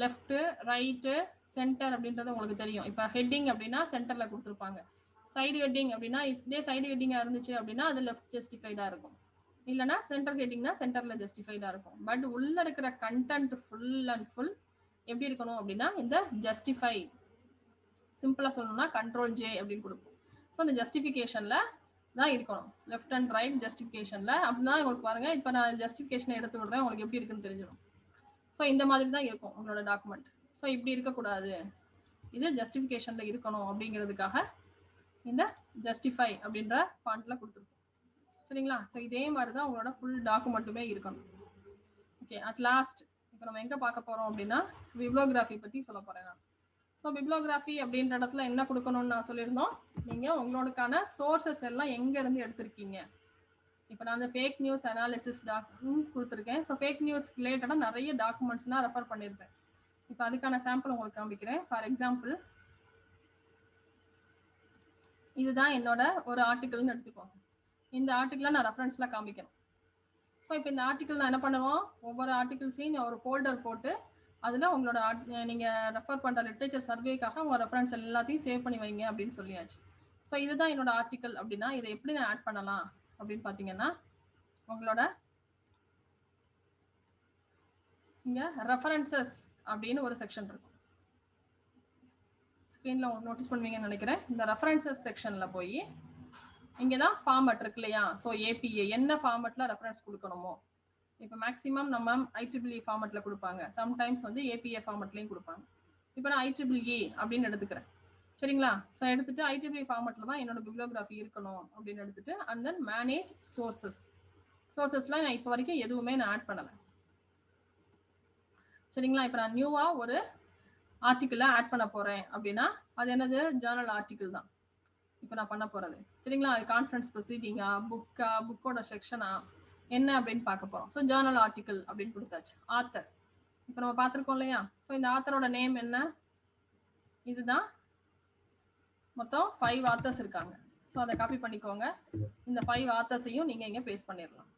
லெஃப்ட்டு ரைட்டு சென்டர் அப்படின்றது உங்களுக்கு தெரியும். இப்போ ஹெட்டிங் அப்படின்னா சென்டரில் கொடுத்துருப்பாங்க. சைடு ஹெட்டிங் அப்படின்னா இதே சைடு ஹெட்டிங்காக இருந்துச்சு அப்படின்னா அது லெஃப்ட் ஜஸ்டிஃபைடாக இருக்கும், இல்லைனா சென்டர் ஹெட்டிங்னா சென்டரில் ஜஸ்டிஃபைடாக இருக்கும். பட் உள்ள இருக்கிற கண்டென்ட் ஃபுல் அண்ட் ஃபுல் எப்படி இருக்கணும் அப்படின்னா இந்த ஜஸ்டிஃபை, சிம்பிளாக சொல்லணும்னா கண்ட்ரோல் ஜே அப்படின்னு கொடுக்கும். ஸோ இந்த ஜஸ்டிஃபிகேஷனில் தான் இருக்கணும், லெஃப்ட் அண்ட் ரைட் ஜஸ்டிஃபிகேஷனில். அப்படின்னா உங்களுக்கு பாருங்கள், இப்போ நான் ஜஸ்டிஃபிகேஷனை எடுத்து விடுறேன், உங்களுக்கு எப்படி இருக்குன்னு தெரிஞ்சிடும். ஸோ இந்த மாதிரி தான் இருக்கும் உங்களோட டாக்குமெண்ட். ஸோ இப்படி இருக்கக்கூடாது, இது ஜஸ்டிஃபிகேஷனில் இருக்கணும் அப்படிங்கிறதுக்காக இந்த ஜஸ்டிஃபை அப்படின்ற ஃபாண்ட்டில் கொடுத்துருக்கோம். சரிங்களா? ஸோ இதே மாதிரி தான் உங்களோட ஃபுல் டாக்குமெண்ட்டுமே இருக்கணும். ஓகே, அட் லாஸ்ட் இப்போ நம்ம எங்கே பார்க்க போகிறோம் அப்படின்னா பிப்ளியோகிராஃபி பற்றி சொல்ல போகிறேன் நான். ஸோ பிப்ளியோகிராஃபி அப்படின்ற இடத்துல என்ன கொடுக்கணும்னு நான் சொல்லியிருந்தோம், நீங்கள் உங்களோடக்கான சோர்சஸ் எல்லாம் எங்கேருந்து எடுத்திருக்கீங்க. இப்போ நான் அந்த ஃபேக் நியூஸ் அனாலிசிஸ் கொடுத்துருக்கேன். ஸோ ஃபேக் நியூஸ் ரிலேட்டடாக நிறைய டாக்குமெண்ட்ஸ்லாம் ரெஃபர் பண்ணியிருப்பேன். இப்போ அதுக்கான சாம்பிள் உங்களுக்கு காமிக்கிறேன். ஃபார் எக்ஸாம்பிள் இதுதான் என்னோட ஒரு ஆர்டிக்கிள்னு எடுத்துக்கோங்க. இந்த ஆர்டிக்கிளை நான் ரெஃபரன்ஸில் காமிக்கணும். ஸோ இப்போ இந்த ஆர்டிக்கிள் நான் என்ன பண்ணுவோம், ஒவ்வொரு ஆர்டிகிள்ஸையும் நான் ஒரு ஃபோல்டர் போட்டு அதில் உங்களோட நீங்கள் ரெஃபர் பண்ணுற லிட்ரேச்சர் சர்வேக்காக உங்கள் ரெஃபரன்ஸ் எல்லாத்தையும் சேவ் பண்ணி வைங்க அப்படின்னு சொல்லியாச்சு. ஸோ இதுதான் என்னோட ஆர்டிக்கிள் அப்படின்னா இதை எப்படி நான் ஆட் பண்ணலாம் அப்படின்னு பார்த்தீங்கன்னா உங்களோட இங்கே ரெஃபரன்சஸ் அப்படின்னு ஒரு செக்ஷன் இருக்கும். ஸ்க்ரீனில் நோட்டீஸ் பண்ணுவீங்கன்னு நினைக்கிறேன். இந்த ரெஃபரன்சஸ் செக்ஷனில் போய் இங்கே தான் ஃபார்மட் இருக்கு இல்லையா? ஸோ ஏபிஏ என்ன ஃபார்மட்டில் ரெஃபரன்ஸ் கொடுக்கணுமோ, இப்போ மேக்ஸிமம் நம்ம IEEE ஃபார்மட்டில் கொடுப்பாங்க, சம்டைம்ஸ் வந்து ஏபிஏ ஃபார்மட்லேயும் கொடுப்பாங்க. இப்போ நான் IEEE அப்படின்னு எடுத்துக்கிறேன். சரிங்களா? ஸோ எடுத்துட்டு IEEE ஃபார்மட்டில் தான் என்னோட பிப்ளியோகிராஃபி இருக்கணும் அப்படின்னு எடுத்துட்டு அண்ட் தென் மேனேஜ் சோர்சஸ்லாம் நான் இப்போ வரைக்கும் எதுவுமே நான் ஆட் பண்ணலை. சரிங்களா? இப்போ நான் நியூவாக ஒரு ஆர்டிக்கிளை ஆட் பண்ண போகிறேன் அப்படின்னா அது என்னது, ஜேர்னல் ஆர்டிக்கிள் தான் இப்போ நான் பண்ண போகிறது. சரிங்களா? அது கான்ஃபரன்ஸ் ப்ரொசீடிங்கா, புக்கோட செக்ஷனா என்ன அப்படின்னு பார்க்க போகிறோம். ஸோ ஜேர்னல் ஆர்டிக்கிள் அப்படின்னு கொடுத்தாச்சு. ஆத்தர் இப்போ நம்ம பார்த்துருக்கோம் இல்லையா? ஸோ இந்த ஆத்தரோட நேம் என்ன, இதுதான். மொத்தம் 5 ஆத்தர்ஸ் இருக்காங்க. ஸோ அதை காப்பி பண்ணிக்கோங்க. இந்த 5 ஆத்தர்ஸையும் நீங்கள் இங்கே பேஸ்ட் பண்ணிடலாம்.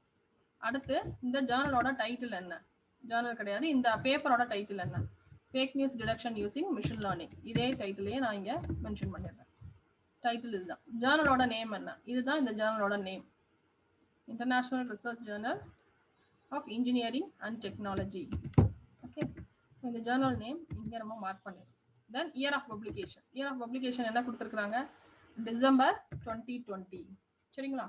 அடுத்து இந்த ஜேர்னலோட டைட்டில் என்ன, ஜேர்னல் கிடையாது, இந்த பேப்பரோட டைட்டில் என்ன, fake news detection using machine learning, இதே டைட்டிலையே நான் இங்கே மென்ஷன் பண்ணிடுறேன். டைட்டில் இதுதான். ஜேர்னலோட நேம் என்ன, இதுதான் இந்த ஜேர்னலோட name, international research journal of engineering and technology. Okay, so இந்த ஜேர்னல் நேம் இங்கே நம்ம மார்க் பண்ணிடுறோம். Then year of publication, year of publication என்ன கொடுத்துருக்குறாங்க, டிசம்பர் 2020. சரிங்களா?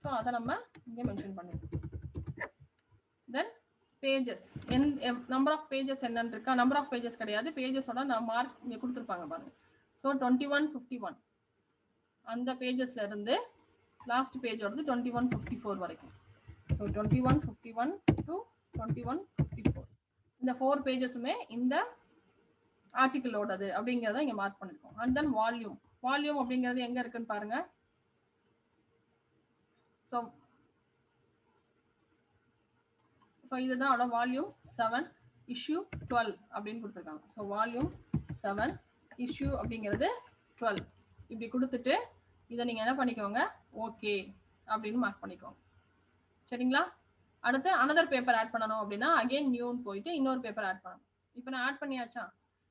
ஸோ அதை நம்ம இங்கே மென்ஷன் பண்ணிடுறோம். தென் பேஜஸ், நம்பர் ஆஃப் பேஜஸ் என்னன்னு இருக்கா, நம்பர் ஆஃப் பேஜஸ் கிடையாது, பேஜஸோட நான் மார்க் இங்கே கொடுத்துருப்பாங்க பாருங்க. ஸோ 2151 அந்த பேஜஸ்ல இருந்து லாஸ்ட் பேஜோடது 2154 வரைக்கும். ஸோ 2151 to 2154 இந்த 4 பேஜஸுமே இந்த ஆர்டிக்கிளோடது அப்படிங்கிறத இங்கே மார்க் பண்ணிருக்கோம். அண்ட் தென் வால்யூம், வால்யூம் அப்படிங்கிறது எங்க இருக்குன்னு பாருங்க. ஸோ இதுதான் அதோட வால்யூம் 7 இஷ்யூ 12 அப்படின்னு கொடுத்துருக்காங்க. ஸோ வால்யூம் 7 இஷ்யூ அப்படிங்கிறது 12 இப்படி கொடுத்துட்டு இதை நீங்கள் என்ன பண்ணிக்கோங்க, ஓகே அப்படின்னு மார்க் பண்ணிக்கோங்க. சரிங்களா? அடுத்து அனதர் பேப்பர் ஆட் பண்ணணும் அப்படின்னா அகெயின் நியூன்னு போயிட்டு இன்னொரு பேப்பர் ஆட் பண்ணணும். இப்போ நான் ஆட் பண்ணியாச்சா?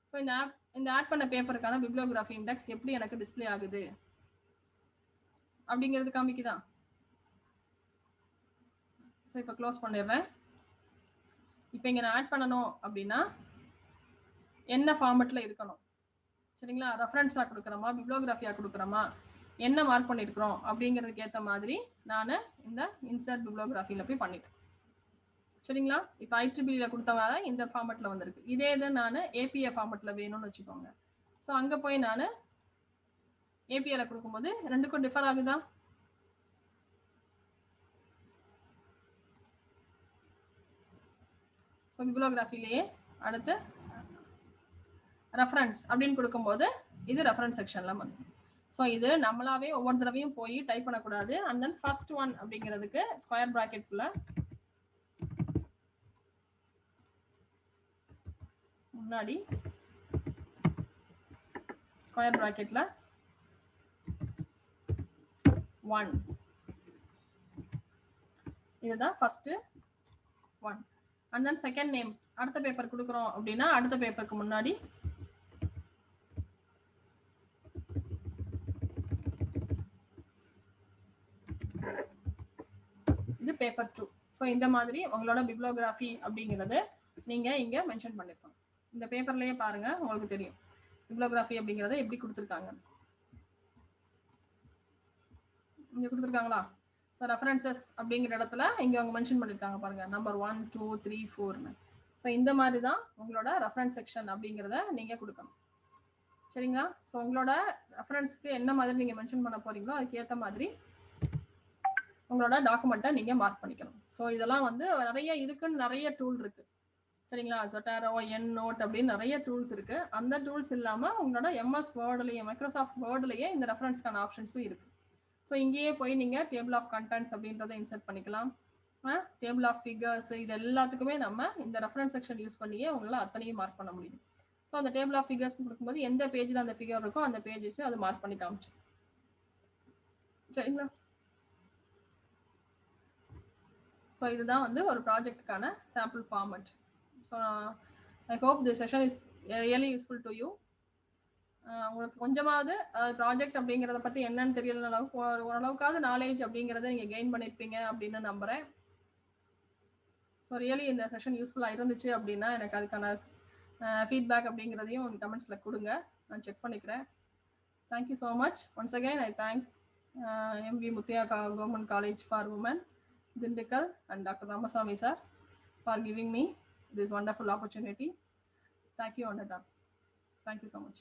ஸோ இந்த ஆட் பண்ண பேப்பருக்கான பிப்ளியோகிராஃபி இண்டெக்ஸ் எப்படி எனக்கு டிஸ்பிளே ஆகுது அப்படிங்கிறது காமிக்குதா? ஸோ இப்போ க்ளோஸ் பண்ணிடுறேன். இப்போ இங்கே நான் ஆட் பண்ணணும் அப்படின்னா என்ன ஃபார்மெட்டில் இருக்கணும். சரிங்களா? ரெஃபரன்ஸாக கொடுக்குறோமா, பிப்ளோகிராஃபியாக கொடுக்குறோமா, என்ன மார்க் பண்ணியிருக்கிறோம் அப்படிங்கிறதுக்கு ஏற்ற மாதிரி நான் இந்த இன்சர்ட் பிப்ளோகிராஃபியில் போய் பண்ணிட்டேன். சரிங்களா? இப்போ IEEE கொடுத்தவாத இந்த ஃபார்மெட்டில் வந்திருக்கு. இதே இது நான் APA ஃபார்மெட்டில் வேணும்னு வச்சுக்கோங்க. ஸோ அங்கே போய் நான் APAல கொடுக்கும்போது ரெண்டுக்கும் டிஃபர் ஆகுதா? ஸோ பிப்ளோகிராஃபிலேயே அடுத்து ரெஃபரன்ஸ் அப்படின்னு கொடுக்கும்போது இது ரெஃபரன்ஸ் செக்ஷனில் வந்து. ஸோ இது நம்மளாவே ஒவ்வொரு தடவையும் போய் டைப் பண்ணக்கூடாது. அண்ட் தென் ஃபர்ஸ்ட் ஒன் அப்படிங்கிறதுக்கு ஸ்கொயர் ப்ராக்கெட்குள்ள முன்னாடி ஸ்கொயர் ப்ராக்கெட்ல 1 இதுதான் first one. And then second name அடுத்த பேப்பர் கொடுக்குறோம் அப்படின்னா அடுத்த பேப்பருக்கு முன்னாடி இது பேப்பர் 2. ஸோ இந்த மாதிரி உங்களோட பிப்ளோகிராஃபி அப்படிங்கிறது நீங்க இங்க மென்ஷன் பண்ணிருக்கோம். இந்த பேப்பர்லயே பாருங்க, உங்களுக்கு தெரியும் பிப்ளோகிராஃபி அப்படிங்கறத எப்படி கொடுத்துருக்காங்க. இங்க கொடுத்துருக்காங்களா? ஸோ ரெஃபரன்சஸ் அப்படிங்கிற இடத்துல இங்க அவங்க மென்ஷன் பண்ணிருக்காங்க பாருங்க, நம்பர் 1 2 3 4. ஸோ இந்த மாதிரி தான் உங்களோட ரெஃபரன்ஸ் செக்ஷன் அப்படிங்கிறத நீங்க கொடுக்கணும். சரிங்களா? ஸோ உங்களோட ரெஃபரன்ஸ்க்கு என்ன மாதிரி நீங்க மென்ஷன் பண்ண போறீங்களோ அதுக்கு ஏற்ற மாதிரி உங்களோட டாக்குமெண்ட்டை நீங்க மார்க் பண்ணிக்கணும். ஸோ இதெல்லாம் வந்து நிறைய இதுக்குன்னு நிறைய டூல் இருக்கு. சரிங்களா? Zotero, EndNote அப்படின்னு நிறைய டூல்ஸ் இருக்கு. அந்த டூல்ஸ் இல்லாம உங்களோட MS வேர்ட்லயே, மைக்ரோசாஃப்ட் வேர்ட்லயே இந்த ரெஃபரன்ஸ்க்கான ஆப்ஷன்ஸும் இருக்கு. ஸோ இங்கேயே போய் நீங்க டேபிள் ஆஃப் கண்டென்ட்ஸ் அப்படின்றத இன்சர்ட் பண்ணிக்கலாம். டேபிள் ஆஃப் ஃபிகர்ஸ், இது எல்லாத்துக்குமே நம்ம இந்த ரெஃபரன்ஸ் செக்ஷன் யூஸ் பண்ணியே உங்களால் அத்தனையும் மார்க் பண்ண முடியும். ஸோ அந்த டேபிள் ஆஃப் ஃபிகர்ஸ் கொடுக்கும்போது எந்த பேஜில் அந்த ஃபிகர் இருக்கோ அந்த பேஜஸ் அது மார்க் பண்ணி காமிச்சு. சரிங்களா? ஸோ இதுதான் வந்து ஒரு ப்ராஜெக்ட்டுக்கான sample format. So I hope the session is really useful to you. உங்களுக்கு கொஞ்சமாவது ப்ராஜெக்ட் அப்படிங்கிறத பற்றி என்னன்னு தெரியல அளவுக்கு ஓரளவுக்காவது நாலேஜ் அப்படிங்கிறத நீங்கள் கெயின் பண்ணியிருப்பீங்க அப்படின்னு நம்புகிறேன். ஸோ ரியலி இந்த செஷன் யூஸ்ஃபுல்லாக இருந்துச்சு அப்படின்னா எனக்கு அதுக்கான ஃபீட்பேக் அப்படிங்கிறதையும் கமெண்ட்ஸில் கொடுங்க, நான் செக் பண்ணிக்கிறேன். Thank you so much. Once again I thank MV Muthiah Government College for Women, Dindigul, and Dr. Ramasamy sir for giving me this wonderful opportunity. Thank you, Ananda. Thank you so much.